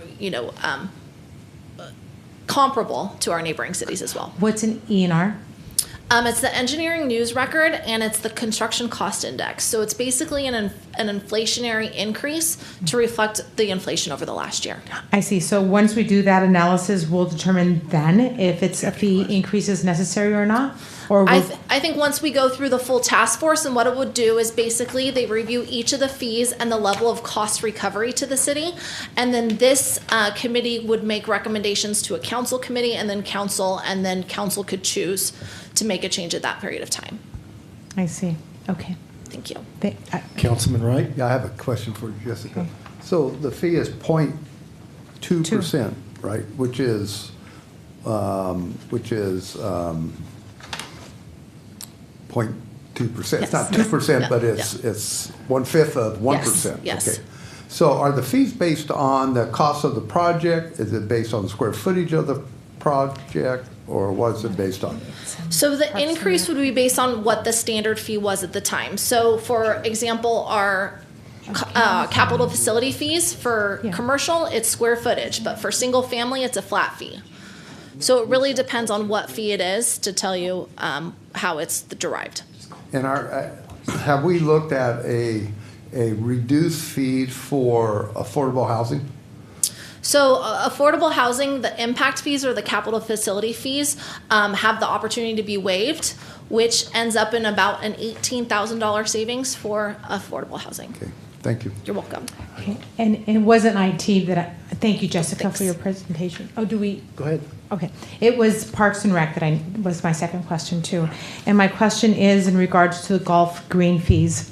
comparable to our neighboring cities as well. What's an ENR? It's the engineering news record, and it's the construction cost index. So it's basically an inflationary increase to reflect the inflation over the last year. I see. So once we do that analysis, we'll determine then if it's a fee increase is necessary or not? Or I think once we go through the full task force, and what it would do is basically they review each of the fees and the level of cost recovery to the city. And then this committee would make recommendations to a council committee and then council could choose to make a change at that period of time. I see. Okay. Thank you. Councilman Wright? Yeah, I have a question for Jessica. Okay. So the fee is 0.2%, right? Which is 0.2%. Yes. It's not 2%, but it's 1/5 of 1%. Yes. Okay. So are the fees based on the cost of the project? Is it based on the square footage of the project? Or what is it based on? So the increase would be based on what the standard fee was at the time. So for example, our capital facility fees for commercial, it's square footage, but for single family, it's a flat fee. So it really depends on what fee it is to tell you how it's derived. And have we looked at a reduced fee for affordable housing? So affordable housing, the impact fees or the capital facility fees have the opportunity to be waived, which ends up in about an $18,000 savings for affordable housing. Okay, thank you. You're welcome. Okay. And it wasn't IT thank you, Jessica, for your presentation. Oh, do we? Go ahead. Okay. It was Parks and Rec that was my second question too. And my question is in regards to the golf green fees.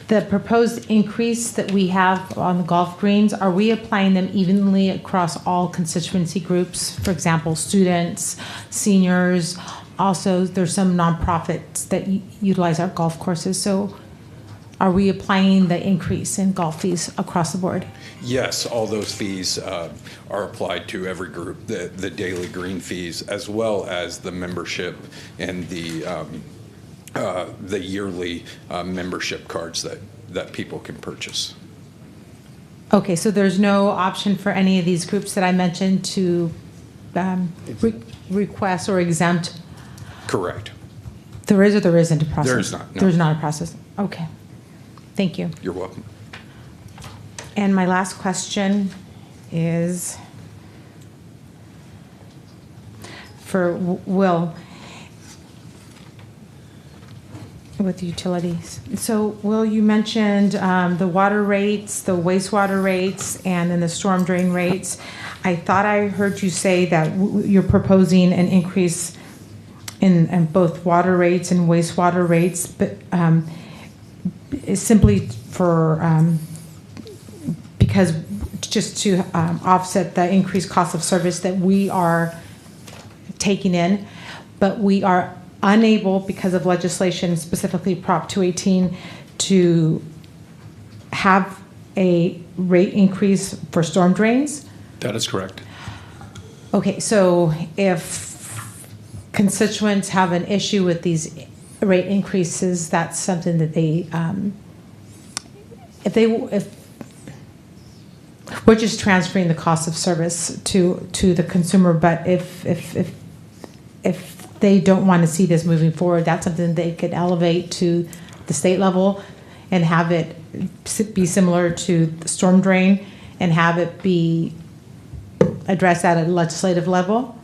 The proposed increase that we have on the golf greens, are we applying them evenly across all constituency groups? For example, students, seniors, also there's some nonprofits that utilize our golf courses. So are we applying the increase in golf fees across the board? Yes, all those fees are applied to every group, the daily green fees, as well as the membership and the yearly membership cards that people can purchase. Okay, so there's no option for any of these groups that I mentioned to request or exempt? Correct. There is or there isn't a process? There is not, no. There's not a process. Okay. Thank you. You're welcome. And my last question is for Will. With utilities. So, Will, you mentioned the water rates, the wastewater rates, and then the storm drain rates. I thought I heard you say that you're proposing an increase in both water rates and wastewater rates, but it's simply for because just to offset the increased cost of service that we are taking in, but we are unable, because of legislation, specifically Prop 218, to have a rate increase for storm drains? That is correct. Okay, so if constituents have an issue with these rate increases, that's something that they, if we're just transferring the cost of service to the consumer, but if they don't want to see this moving forward, that's something they could elevate to the state level and have it be similar to the storm drain and have it be addressed at a legislative level?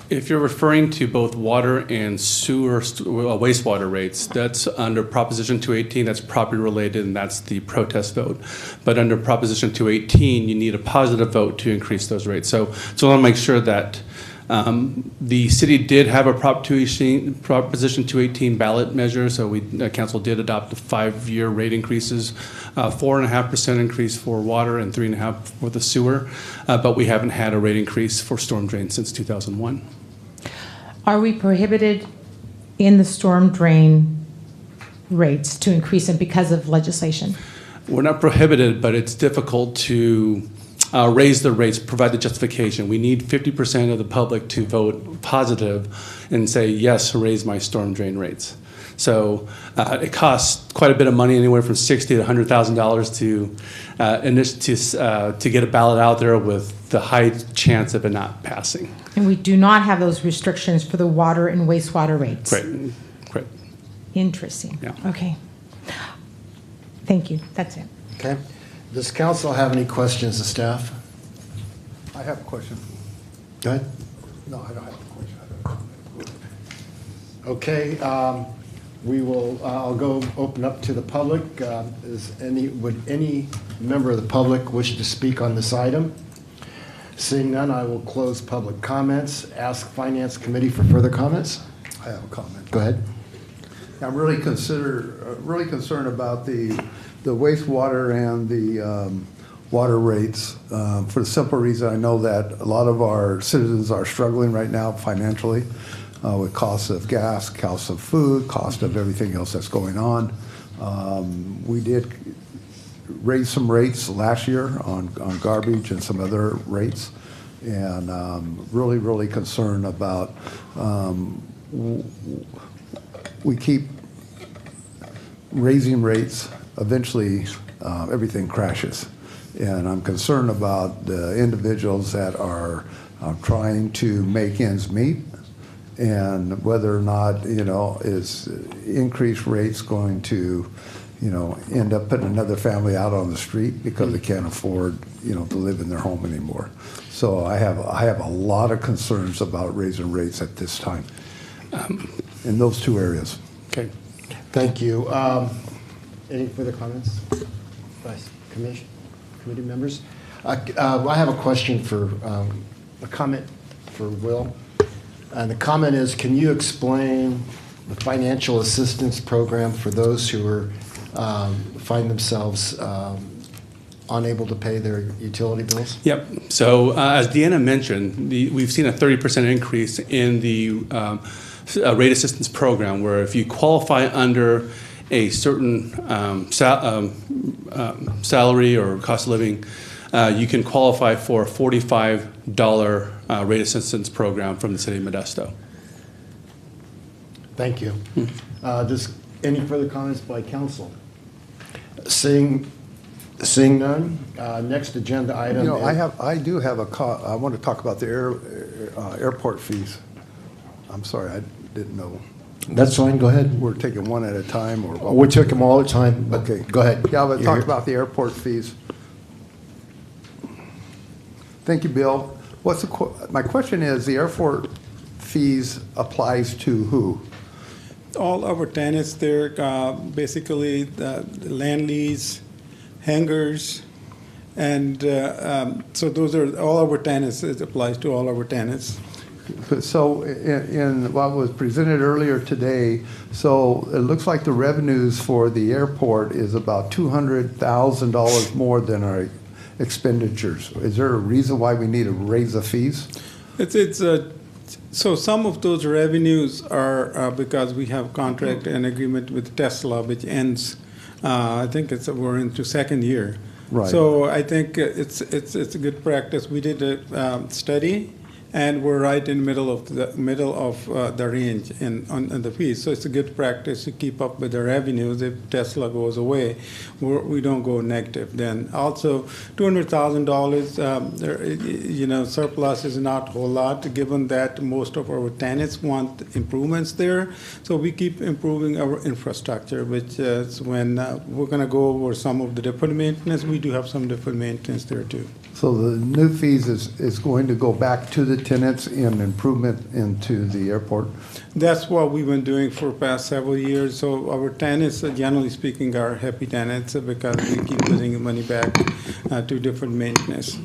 If you're referring to both water and sewer wastewater rates, that's under Proposition 218, that's property related, and that's the protest vote. But under Proposition 218, you need a positive vote to increase those rates. So I want to make sure that the city did have a Proposition 218 ballot measure, so council did adopt the 5-year rate increases, 4.5% increase for water and 3.5% for the sewer, but we haven't had a rate increase for storm drains since 2001. Are we prohibited in the storm drain rates to increase them because of legislation? We're not prohibited, but it's difficult to raise the rates, provide the justification. We need 50% of the public to vote positive and say, yes, raise my storm drain rates. So it costs quite a bit of money, anywhere from $60,000 to $100,000 to get a ballot out there with the high chance of it not passing. And we do not have those restrictions for the water and wastewater rates? Correct. Interesting. Yeah. Okay. Thank you. That's it. Okay. Does council have any questions of staff? I have a question. Go ahead. No, I don't have a question. Okay, we will, I'll go open up to the public. Would any member of the public wish to speak on this item? Seeing none, I will close public comments. Ask Finance Committee for further comments. I have a comment. Go ahead. I'm really concerned about the wastewater and the water rates for the simple reason I know that a lot of our citizens are struggling right now financially with costs of gas, costs of food, cost of everything else that's going on. We did raise some rates last year on garbage and some other rates, and really concerned about we keep raising rates, eventually everything crashes. And I'm concerned about the individuals that are trying to make ends meet, and whether or not, is increased rates going to, end up putting another family out on the street because they can't afford, to live in their home anymore. So I have a lot of concerns about raising rates at this time in those two areas. Okay. Thank you. Any further comments? Vice Committee members? I have a question for, a comment for Will. And the comment is, can you explain the financial assistance program for those who are, find themselves unable to pay their utility bills? Yep. So as Deanna mentioned, we've seen a 30% increase in the rate assistance program, where if you qualify under a certain salary or cost of living, you can qualify for a $45 rate assistance program from the City of Modesto. Thank you. Any further comments by council? Seeing none, next agenda item. I do have I want to talk about the airport fees. I'm sorry, I didn't know. That's fine, go ahead. We're taking one at a time, or? We took them all the time, but Okay. go ahead. Yeah, but You're talk here. about the airport fees. Thank you, Bill. My question is, the airport fees applies to who? All our tenants there, basically the land lease, hangars, and so those are all our tenants. It applies to all our tenants. So in what was presented earlier today, so it looks like the revenues for the airport is about $200,000 more than our expenditures. Is there a reason why we need to raise the fees? So some of those revenues are because we have contract and agreement with Tesla, which ends, I think we're into second year. Right. So I think it's a good practice. We did a study, and we're right in the middle of the range on the fees. So it's a good practice to keep up with the revenues. If Tesla goes away, we don't go negative. Then also $200,000, surplus is not a whole lot, given that most of our tenants want improvements there. So we keep improving our infrastructure, which is when we're going to go over some of the deferred maintenance. We do have some deferred maintenance there too. So the new fees is going to go back to the tenants in improvement into the airport? That's what we've been doing for the past several years. So our tenants, generally speaking, are happy tenants because we keep putting money back to different maintenance.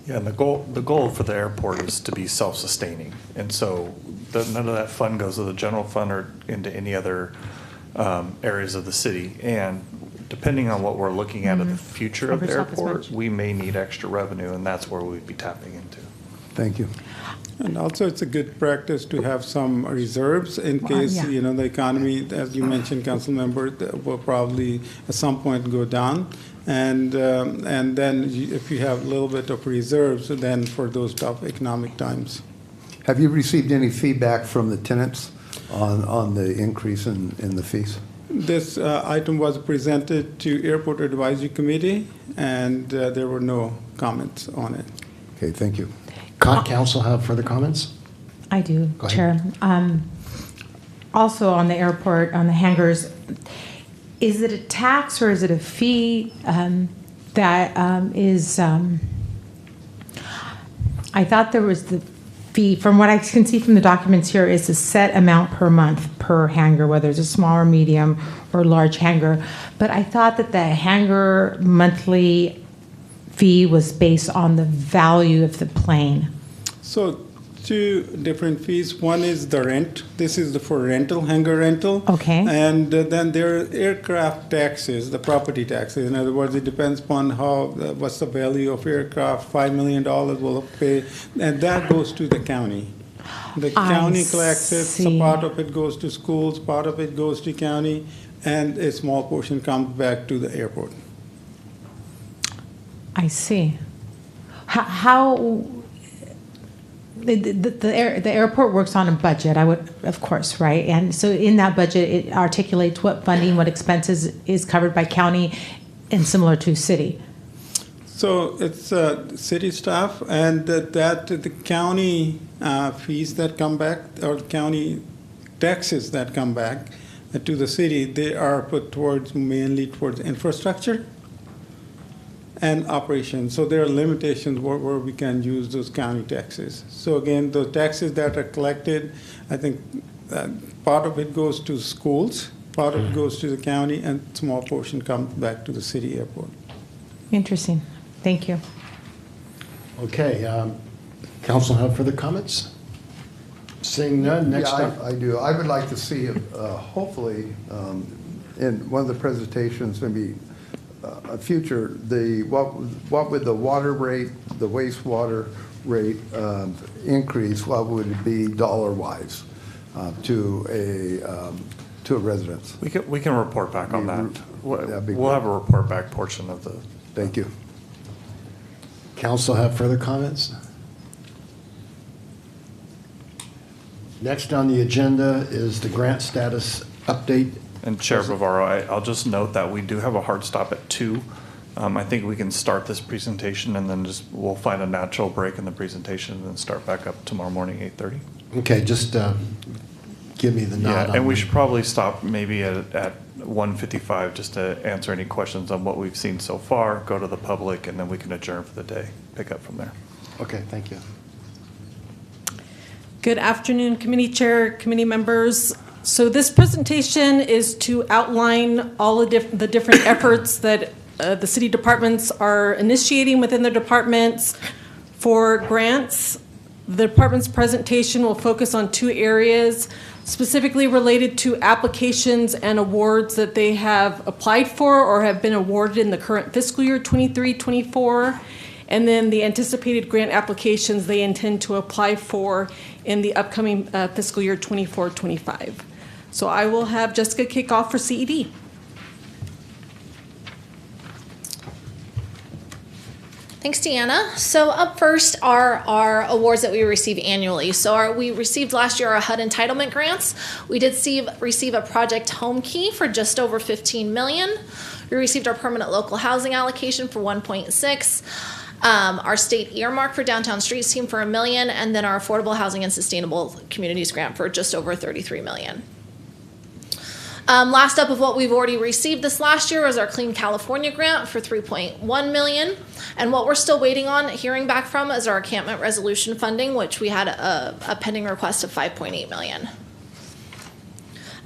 Yeah, and the goal for the airport is to be self-sustaining. And so none of that fund goes to the general fund or into any other areas of the city. And depending on what we're looking at in the future of the airport, we may need extra revenue, and that's where we'd be tapping into. Thank you. And also, it's a good practice to have some reserves in case, yeah. the economy, as you mentioned, council member, will probably at some point go down. And then if you have a little bit of reserves, then for those tough economic times. Have you received any feedback from the tenants on the increase in the fees? This item was presented to Airport Advisory Committee, and there were no comments on it. Okay, thank you. Council have further comments? I do, Go ahead. Chair. Also on the airport, on the hangars, is it a tax or is it a fee that is, I thought there was the fee, from what I can see from the documents here, is a set amount per month per hangar, whether it's a small or medium or large hangar. But I thought that the hangar monthly fee was based on the value of the plane. So two different fees. One is the rent. This is for rental, hangar rental. Okay. And then there are aircraft taxes, the property taxes. In other words, it depends upon what's the value of aircraft. $5 million will pay, and that goes to the county. The county collects it. So part of it goes to schools, part of it goes to county, and a small portion comes back to the airport. I see. How the airport works on a budget, I would, of course, right? And so in that budget, it articulates what funding, what expenses is covered by county and similar to city. So it's city staff, and the county fees that come back, or county taxes that come back to the city, they are put mainly towards infrastructure and operations. So there are limitations where we can use those county taxes. So again, the taxes that are collected, I think part of it goes to schools, part of it goes to the county, and a small portion comes back to the city airport. Interesting. Thank you. Okay, council have further comments? Seeing none, next Yeah, up. I do. I would like to see, hopefully, in one of the presentations, maybe a future, what would the water rate, the wastewater rate increase, what would it be dollar-wise to a residence? We can report back on that. That'd be We'll great. have a report back portion of the. Thank you. Council have further comments? Next on the agenda is the grant status update. And Chair Bavaro, I'll just note that we do have a hard stop at 2. I think we can start this presentation and then we'll find a natural break in the presentation and then start back up tomorrow morning, 8:30. Okay, just give me the nod. Yeah, on and we when. should probably stop maybe at 1:55 just to answer any questions on what we've seen so far, go to the public, and then we can adjourn for the day, pick up from there. Okay, thank you. Good afternoon, committee chair, committee members. So this presentation is to outline all of the different efforts that the city departments are initiating within their departments for grants. The department's presentation will focus on 2 areas specifically related to applications and awards that they have applied for or have been awarded in the current fiscal year 23-24, and then the anticipated grant applications they intend to apply for in the upcoming fiscal year 24-25. So I will have Jessica kick off for CED. Thanks, Deanna. So up first are our awards that we receive annually. So we received last year our HUD entitlement grants. We did receive a project home key for just over $15 million. We received our permanent local housing allocation for 1.6. Our state earmark for downtown streets team for $1 million, and then our affordable housing and sustainable communities grant for just over $33 million. Last up of what we've already received this last year was our Clean California grant for $3.1 million. And what we're still waiting on hearing back from is our encampment resolution funding, which we had a pending request of $5.8 million.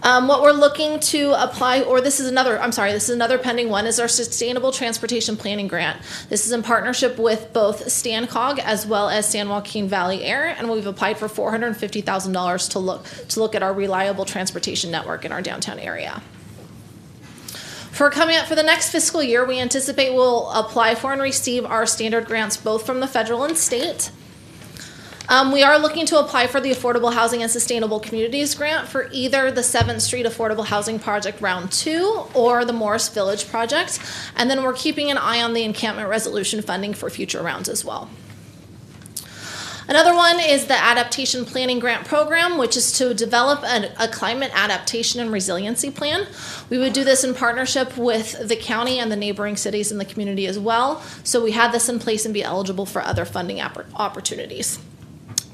What we're looking to apply, or this is another pending one, is our Sustainable Transportation Planning Grant. This is in partnership with both StanCog as well as San Joaquin Valley Air, and we've applied for $450,000 to look at our reliable transportation network in our downtown area. For coming up for the next fiscal year, we anticipate we'll apply for and receive our standard grants both from the federal and state. We are looking to apply for the Affordable Housing and Sustainable Communities Grant for either the 7th Street Affordable Housing Project Round 2 or the Morris Village Project. And then we're keeping an eye on the encampment resolution funding for future rounds as well. Another one is the Adaptation Planning Grant Program, which is to develop a climate adaptation and resiliency plan. We would do this in partnership with the county and the neighboring cities in the community as well. So we have this in place and be eligible for other funding opportunities.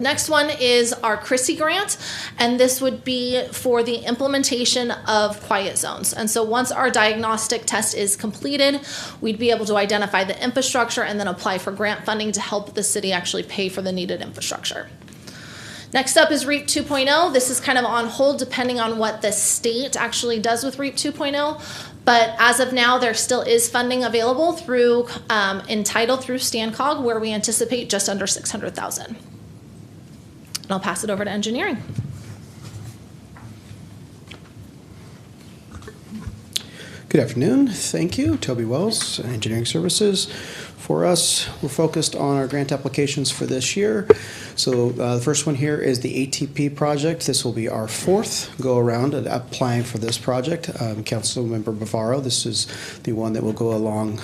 Next one is our CRISI grant, and this would be for the implementation of quiet zones. And so once our diagnostic test is completed, we'd be able to identify the infrastructure and then apply for grant funding to help the city actually pay for the needed infrastructure. Next up is REAP 2.0. This is kind of on hold depending on what the state actually does with REAP 2.0. But as of now, there still is funding available through entitled through StanCog, where we anticipate just under $600,000. And I'll pass it over to engineering. Good afternoon. Thank you. Toby Wells, Engineering Services. For us, we're focused on our grant applications for this year. So the first one here is the ATP project. This will be our 4th go around at applying for this project. Councilmember Bavaro, this is the one that will go along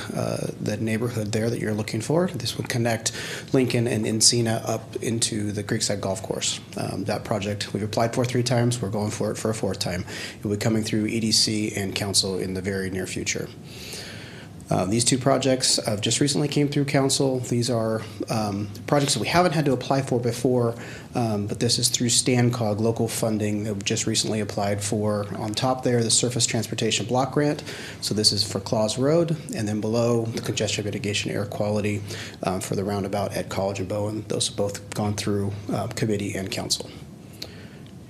the neighborhood there that you're looking for. This would connect Lincoln and Encina up into the Creekside Golf Course. That project we've applied for 3 times. We're going for it for a 4th time. It will be coming through EDC and council in the very near future. These 2 projects just recently came through council. These are projects that we haven't had to apply for before, but this is through StanCog local funding that we just recently applied for. On top there, the Surface Transportation Block Grant. So this is for Claus Road, and then below the Congestion Mitigation Air Quality for the roundabout at College and Bowen. Those have both gone through committee and council.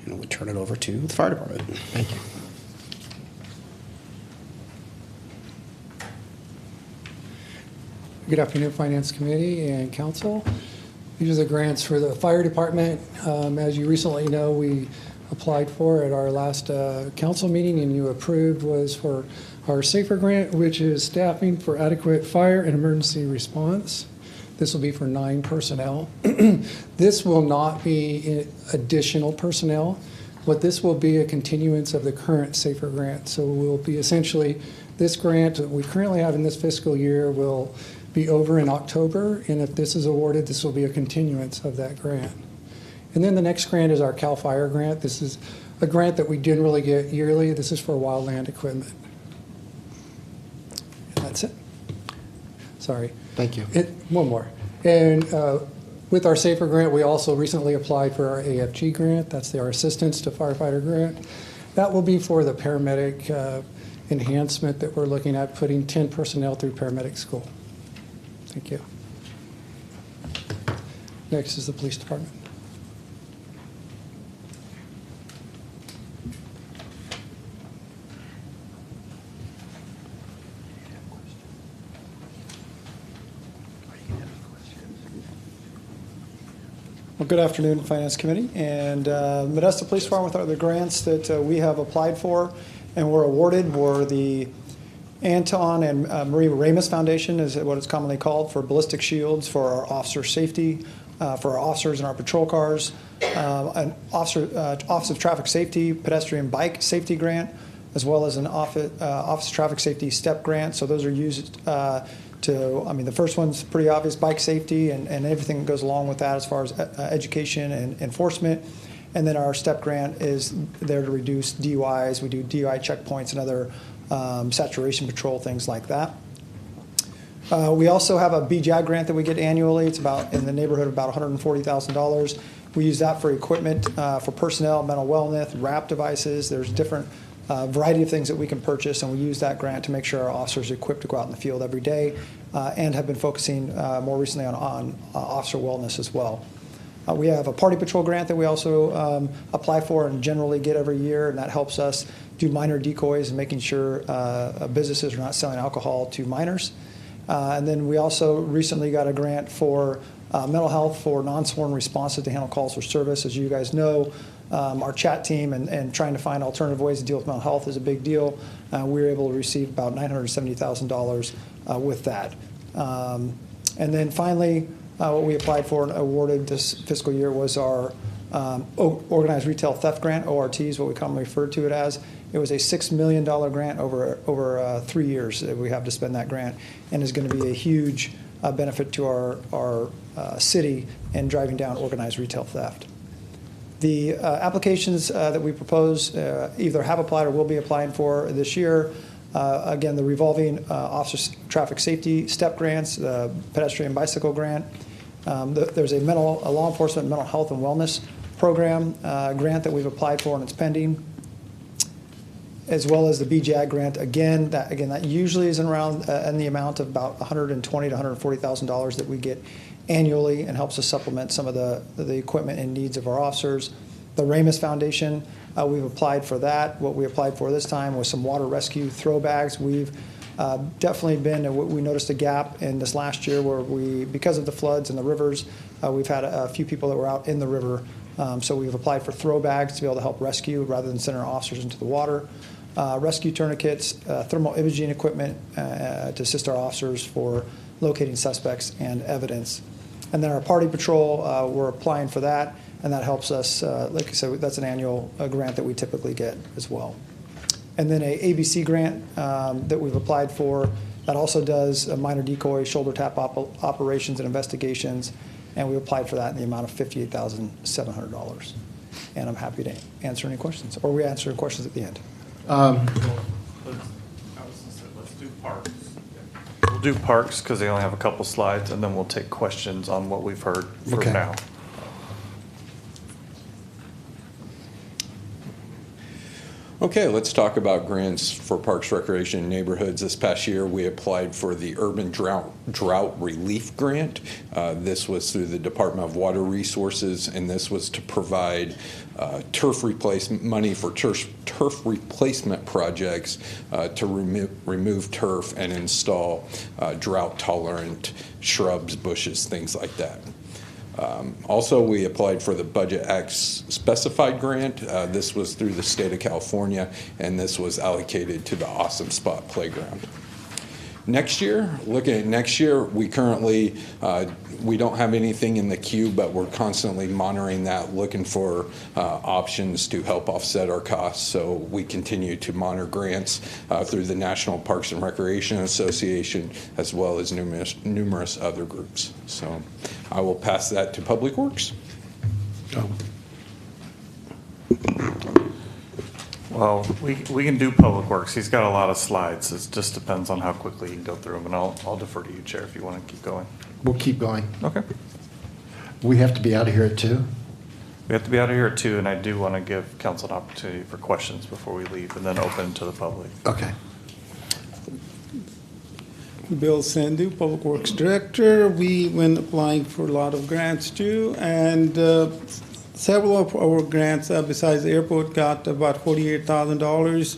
And we'll turn it over to the fire department. Thank you. Good afternoon, Finance Committee and Council. These are the grants for the fire department. As you recently know, we applied for at our last council meeting and you approved was for our SAFER grant, which is staffing for adequate fire and emergency response. This will be for 9 personnel. This will not be additional personnel. What this will be a continuance of the current SAFER grant. So we'll be essentially, this grant that we currently have in this fiscal year will be over in October, and if this is awarded, this will be a continuance of that grant. And then the next grant is our CAL FIRE grant. This is a grant that we generally get yearly. This is for wildland equipment. And that's it. Sorry. Thank you. One more. And with our SAFER grant, we also recently applied for our AFG grant. That's our Assistance to Firefighter grant. That will be for the paramedic enhancement that we're looking at, putting 10 personnel through paramedic school. Thank you. Next is the police department. Well, good afternoon, Finance Committee. And Modesto Police Department, with the grants that we have applied for and were awarded were the Anton and Marie Ramus Foundation, is what it's commonly called, for ballistic shields for our officer safety, for our officers in our patrol cars, an Office of Traffic Safety pedestrian bike safety grant, as well as an Office of Traffic Safety step grant. So those are used the first one's pretty obvious, bike safety and everything that goes along with that as far as education and enforcement. And then our step grant is there to reduce DUIs. We do DUI checkpoints and other saturation patrol, things like that. We also have a BJAG grant that we get annually. It's about in the neighborhood of about $140,000. We use that for equipment, for personnel, mental wellness, RAP devices. There's different variety of things that we can purchase, and we use that grant to make sure our officers are equipped to go out in the field every day, and have been focusing more recently on officer wellness as well. We have a party patrol grant that we also apply for and generally get every year, and that helps us do minor decoys and making sure businesses are not selling alcohol to minors. And then we also recently got a grant for mental health for non-sworn responses to handle calls for service. As you guys know, our chat team and trying to find alternative ways to deal with mental health is a big deal. We were able to receive about $970,000 with that. And then finally, What we applied for and awarded this fiscal year was our Organized Retail Theft Grant, ORT is what we commonly refer to it as. It was a $6 million grant over 3 years that we have to spend that grant, and is going to be a huge benefit to our city in driving down organized retail theft. The applications that we propose either have applied or will be applying for this year. Again, the revolving officer traffic safety step grants, the pedestrian bicycle grant. There's a law enforcement mental health and wellness program grant that we've applied for and it's pending, as well as the BJAG grant. Again, that usually is around in the amount of about $120,000 to $140,000 that we get annually, and helps us supplement some of the equipment and needs of our officers. The Ramus Foundation, we've applied for that. What we applied for this time was some water rescue throw bags. We've definitely we noticed a gap in this last year where because of the floods and the rivers, we've had a few people that were out in the river. So we've applied for throw bags to be able to help rescue rather than sending our officers into the water. Rescue tourniquets, thermal imaging equipment to assist our officers for locating suspects and evidence. And then our party patrol, we're applying for that, and that helps us, like I said, that's an annual grant that we typically get as well. And then a ABC grant that we've applied for that also does minor decoy, shoulder tap operations and investigations, and we applied for that in the amount of $58,700. And I'm happy to answer any questions, or we answer questions at the end. Let's do parks. We'll do parks because they only have a couple slides, and then we'll take questions on what we've heard for now. Okay, let's talk about grants for Parks, Recreation, and Neighborhoods. This past year, we applied for the Urban Drought Relief Grant. This was through the Department of Water Resources, and this was to provide turf replacement money for turf replacement projects to remove turf and install drought-tolerant shrubs, bushes, things like that. Also, we applied for the Budget Act Specified Grant. This was through the state of California, and this was allocated to the Awesome Spot Playground. Next year, looking at next year, we currently, we don't have anything in the queue, but we're constantly monitoring that, looking for options to help offset our costs. So we continue to monitor grants through the National Parks and Recreation Association, as well as numerous other groups. So I will pass that to Public Works. Well, we can do Public Works. He's got a lot of slides. It just depends on how quickly you can go through them, and I'll defer to you, Chair, if you want to keep going. We'll keep going. Okay. We have to be out of here at 2? We have to be out of here at 2, and I do want to give council an opportunity for questions before we leave, and then open to the public. Okay. Bill Sandhu, Public Works Director. We went applying for a lot of grants too, and several of our grants, besides the airport, got about $48,000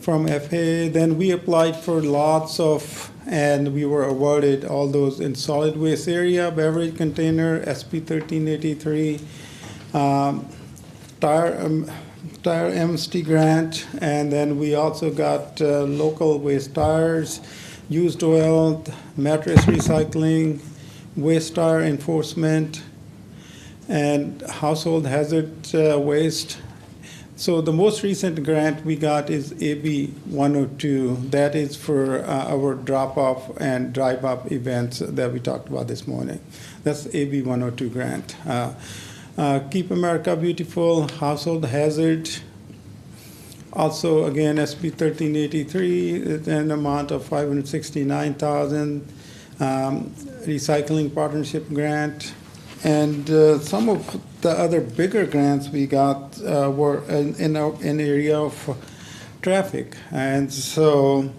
from FAA. Then we applied for lots of, and we were awarded all those in solid waste area, beverage container, SP 1383, tire amnesty grant, and then we also got local waste tires, used oil, mattress recycling, waste tire enforcement, and household hazard waste. So the most recent grant we got is AB 102. That is for our drop-off and drive-up events that we talked about this morning. That's AB 102 grant. Keep America Beautiful, household hazard. Also, again, SB 1383, an amount of $569,000. Recycling partnership grant. And some of the other bigger grants we got were in area of traffic. And so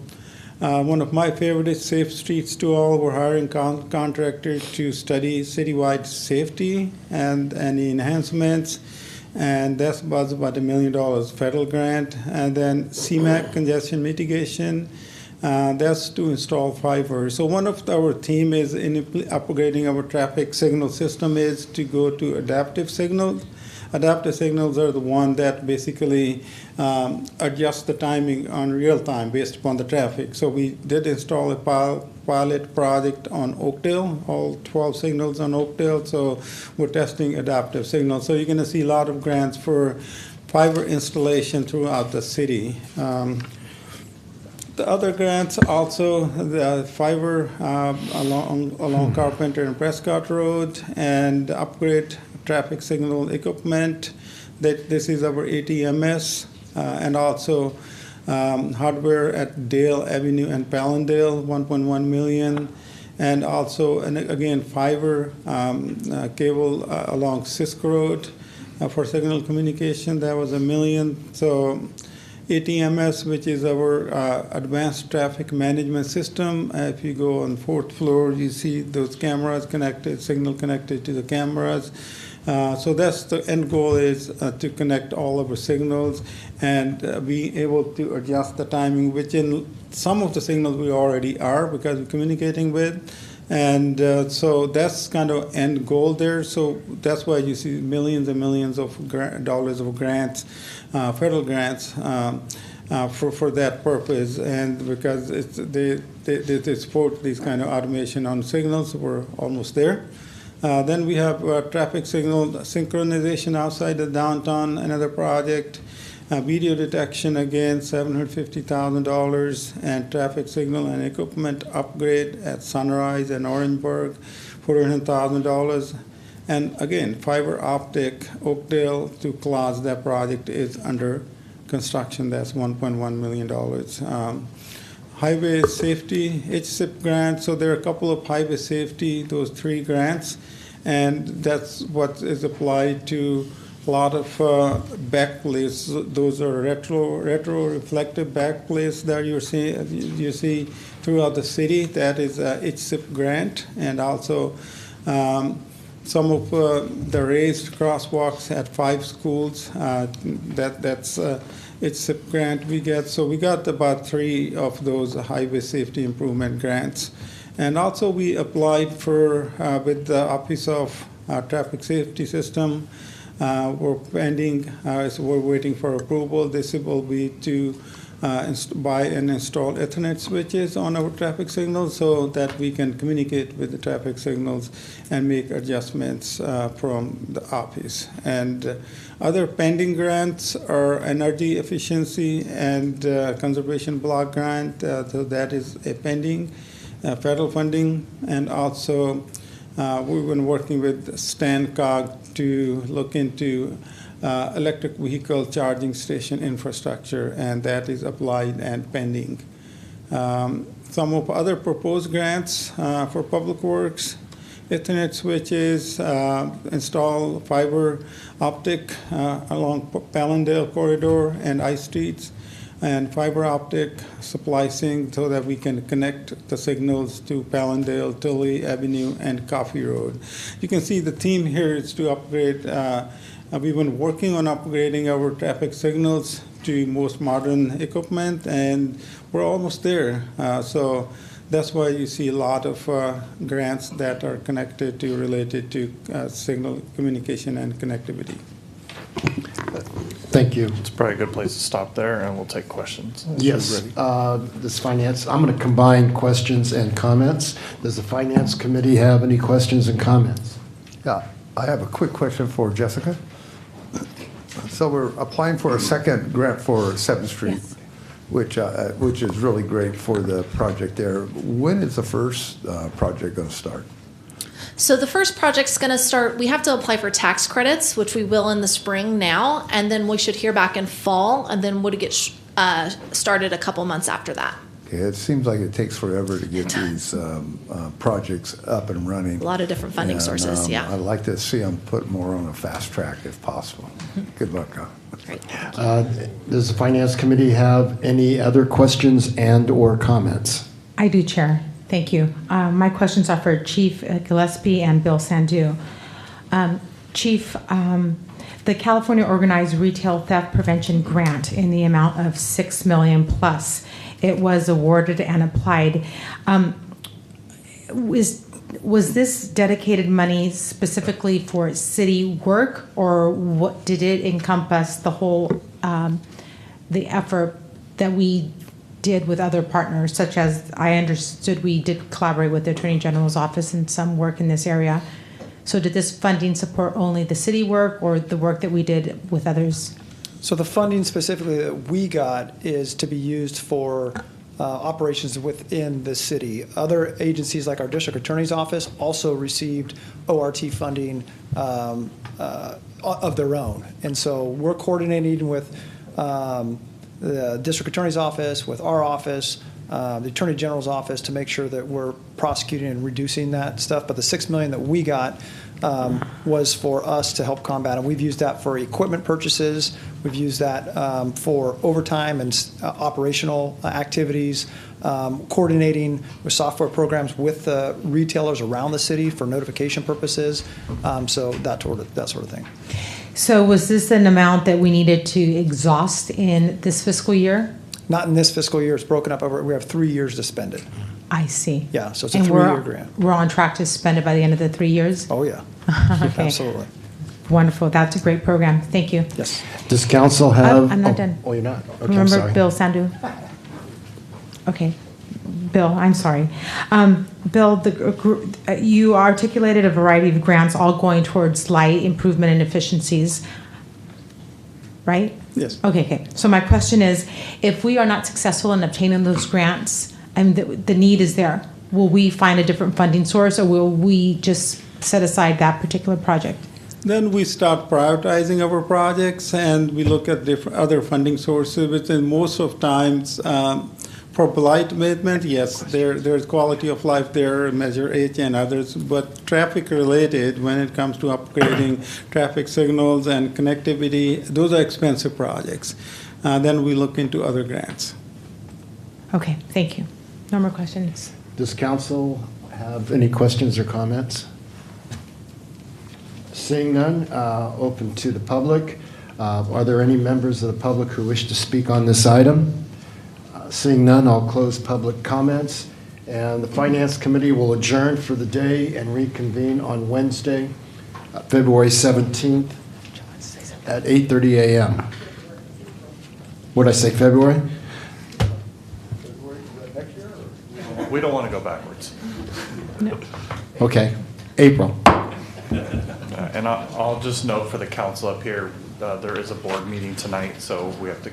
one of my favorite is Safe Streets to All. We're hiring contractors to study citywide safety and any enhancements. And that's about $1 million federal grant. And then CMAQ, congestion mitigation. That's to install fiber. So one of our theme is in upgrading our traffic signal system is to go to adaptive signals. Adaptive signals are the one that basically adjust the timing on real time based upon the traffic. So we did install a pilot project on Oakdale, all 12 signals on Oakdale. So we're testing adaptive signals. So you're going to see a lot of grants for fiber installation throughout the city. The other grants also, the fiber along Carpenter and Prescott Road, and upgrade traffic signal equipment. This is our ATMS, and also hardware at Dale Avenue and Pallandale, 1.1 million. And also, and again, fiber cable along Cisco Road for signal communication, that was $1 million. So ATMS, which is our advanced traffic management system. If you go on 4th floor, you see those cameras connected, signal connected to the cameras. So that's the end goal, is to connect all of our signals and be able to adjust the timing, which in some of the signals we already are because we're communicating with. And so that's kind of end goal there. So that's why you see millions and millions of dollars of grants, federal grants for that purpose. And because they support these kind of automation on signals, we're almost there. Then we have traffic signal synchronization outside the downtown, another project. Video detection, again, $750,000, and traffic signal and equipment upgrade at Sunrise and Orangeburg, $400,000. And again, fiber optic, Oakdale to Claus, that project is under construction. That's $1.1 million. Highway safety, HSIP grant. So there are a couple of highway safety, those 3 grants, and that's what is applied to a lot of backplates. Those are retro reflective backplates that you see throughout the city. That is a HSIP grant, and also some of the raised crosswalks at 5 schools. That's HSIP grant we get. So we got about 3 of those highway safety improvement grants. And also we applied for with the Office of Traffic Safety System. We're pending, so we're waiting for approval. This will be to buy and install Ethernet switches on our traffic signals so that we can communicate with the traffic signals and make adjustments from the office. And other pending grants are energy efficiency and conservation block grant. So that is a pending federal funding. And also we've been working with StanCog to look into electric vehicle charging station infrastructure, and that is applied and pending. Some of other proposed grants for public works, Ethernet switches, install fiber optic along Pallandale corridor and I streets, and fiber optic splicing so that we can connect the signals to Pallandale, Tully Avenue, and Coffee Road. You can see the theme here is to upgrade. We've been working on upgrading our traffic signals to most modern equipment, and we're almost there. So that's why you see a lot of grants that are connected to, related to signal communication and connectivity. Thank you. It's probably a good place to stop there, and we'll take questions. Yes, this finance, I'm going to combine questions and comments. Does the Finance Committee have any questions and comments? Yeah, I have a quick question for Jessica. So we're applying for a second grant for 7th Street, yes, which is really great for the project there. When is the first project going to start? So the first project's going to start, we have to apply for tax credits, which we will in the spring now, and then we should hear back in fall, and then would get started a couple months after that. Okay, it seems like it takes forever to get these projects up and running. A lot of different funding sources, yeah. I'd like to see them put more on a fast track if possible. Good luck. Great. Does the Finance Committee have any other questions and or comments? I do, Chair. Thank you. My questions are for Chief Gillespie and Bill Sandu. Chief, the California Organized Retail Theft Prevention Grant in the amount of $6 million plus, it was awarded and applied. was this dedicated money specifically for city work, or what did it encompass the whole, the effort that we did with other partners, such as I understood we did collaborate with the Attorney General's office in some work in this area. So did this funding support only the city work or the work that we did with others? So the funding specifically that we got is to be used for operations within the city. Other agencies like our district attorney's office also received ORT funding of their own. And so we're coordinating with the district attorney's office, with our office, the attorney general's office to make sure that we're prosecuting and reducing that stuff. But the $6 million that we got was for us to help combat, and we've used that for equipment purchases. We've used that for overtime and operational activities, coordinating with software programs with the retailers around the city for notification purposes. So that sort of thing. So was this an amount that we needed to exhaust in this fiscal year? Not in this fiscal year. It's broken up over. We have 3 years to spend it. I see. Yeah, so it's a 3-year grant. We're on track to spend it by the end of the 3 years? Oh, yeah. Okay. Absolutely. Wonderful. That's a great program. Thank you. Yes. Does council have? I'm not done. Oh, you're not? Okay, I'm Remember sorry. Bill Sandu? Okay. Bill, I'm sorry. Bill, you articulated a variety of grants all going towards light improvement and efficiencies, right? Yes. Okay. So my question is, if we are not successful in obtaining those grants and the need is there, will we find a different funding source, or will we just set aside that particular project? Then we start prioritizing our projects and we look at different other funding sources, which in most of times for blight abatement, yes, there's quality of life there, Measure H and others, but traffic related, when it comes to upgrading traffic signals and connectivity, those are expensive projects. Then we look into other grants. Okay, thank you. No more questions. Does council have any questions or comments? Seeing none, open to the public. Are there any members of the public who wish to speak on this item? Seeing none, I'll close public comments, and the Finance Committee will adjourn for the day and reconvene on Wednesday, February 17th at 8:30 a.m. What did I say, February? We don't want to go backwards. Okay, April. And I'll just note for the council up here, there is a board meeting tonight, so we have to